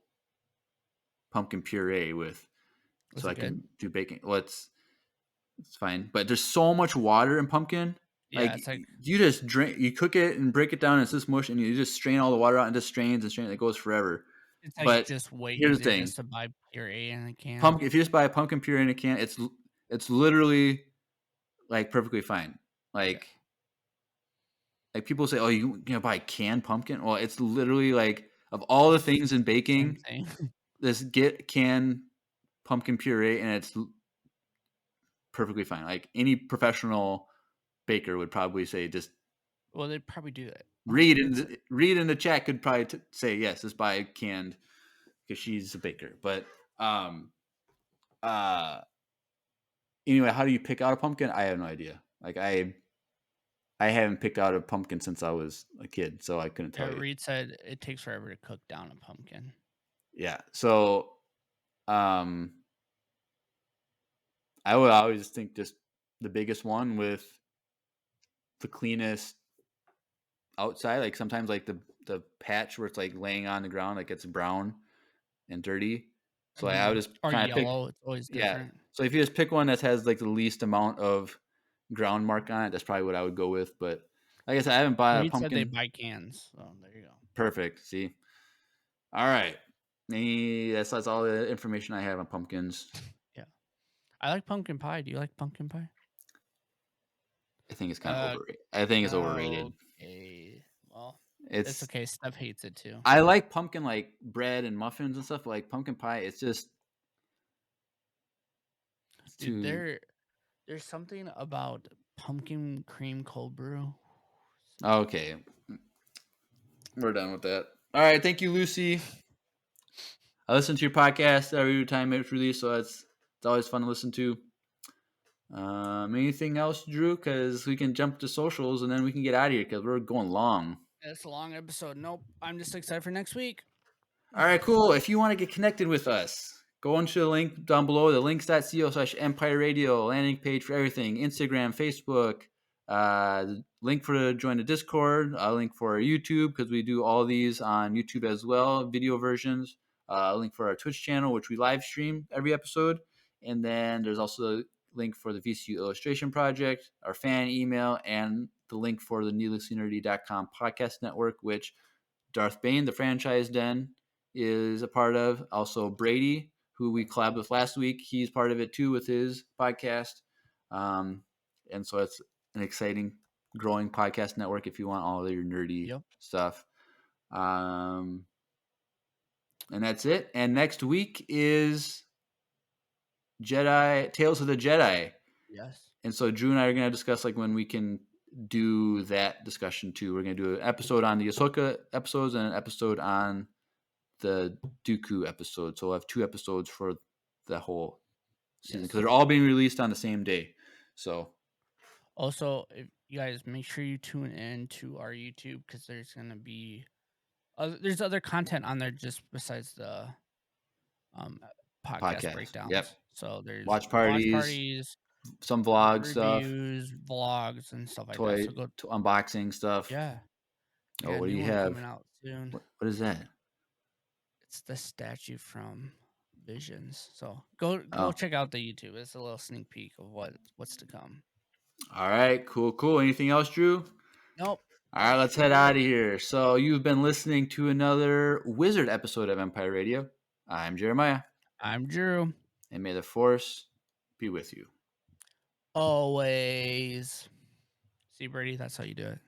pumpkin puree with, so I can do baking. Well, it's fine, but there's so much water in pumpkin. Yeah, like you just drink, you cook it and break it down, and it's this mush, and you just strain all the water out and just strains and strains. It goes forever. It's like but just wait. Here's the thing: just to buy puree in a can. If you just buy a pumpkin puree in a can, it's literally like perfectly fine. Like people say, oh, you can buy canned pumpkin. Well, it's literally like of all the things in baking, just get canned pumpkin puree, and it's perfectly fine. Like any professional baker would probably say, just they'd probably do that. Read in the chat could probably say yes, just buy canned because she's a baker. But anyway, how do you pick out a pumpkin? I have no idea. Like I haven't picked out a pumpkin since I was a kid, so I couldn't tell you. Reed said it takes forever to cook down a pumpkin. Yeah, so I would always think just the biggest one with the cleanest outside. Like sometimes like the patch where it's like laying on the ground, like it's brown and dirty. So I would just kind of yellow. It's always different. Yeah. So if you just pick one that has like the least amount of ground mark on it, that's probably what I would go with. But like I said, I haven't bought a pumpkin. Said they buy cans. So there you go. Perfect. See. All right. That's all the information I have on pumpkins. Yeah. I like pumpkin pie. Do you like pumpkin pie? I think it's kind of overrated. I think it's overrated. Okay. Well, it's okay. Steph hates it too. I like pumpkin like bread and muffins and stuff. But like pumpkin pie, it's just Dude, there's something about pumpkin cream cold brew. Okay. We're done with that. All right. Thank you, Lucy. I listen to your podcast every time it's released, so it's always fun to listen to. Anything else, Drew? Because we can jump to socials and then we can get out of here because we're going long. It's a long episode. Nope. I'm just excited for next week. All right, cool. If you want to get connected with us, go into the link down below, the links.co/Empire Radio, landing page for everything, Instagram, Facebook, link for join the Discord, link for our YouTube because we do all these on YouTube as well, video versions, link for our Twitch channel, which we live stream every episode. And then there's also link for the VCU Illustration Project, our fan email, and the link for the needlesslynerdy.com podcast network, which Darth Bane, the Franchise Den, is a part of. Also Brady, who we collabed with last week, he's part of it too with his podcast. And so it's an exciting, growing podcast network if you want all of your nerdy stuff. And that's it. And next week is Tales of the Jedi. Yes. And so Drew and I are going to discuss like when we can do that discussion too. We're going to do an episode on the Ahsoka episodes and an episode on the Dooku episode. So we'll have 2 episodes for the whole season because they're all being released on the same day. So also, if you guys make sure you tune in to our YouTube because there's going to be there's other content on there just besides the podcast breakdowns. Yep. So there's watch parties, some vlogs, reviews, vlogs, and stuff like that. So go to unboxing stuff. Yeah. Oh, what do you have? Coming out soon. What is that? It's the statue from Visions. So go check out the YouTube. It's a little sneak peek of what's to come. All right, cool. Anything else, Drew? Nope. All right, let's head out of here. So you've been listening to another Wizard episode of Empire Radio. I'm Jeremiah. I'm Drew. And may the Force be with you. Always. See, Brady, that's how you do it.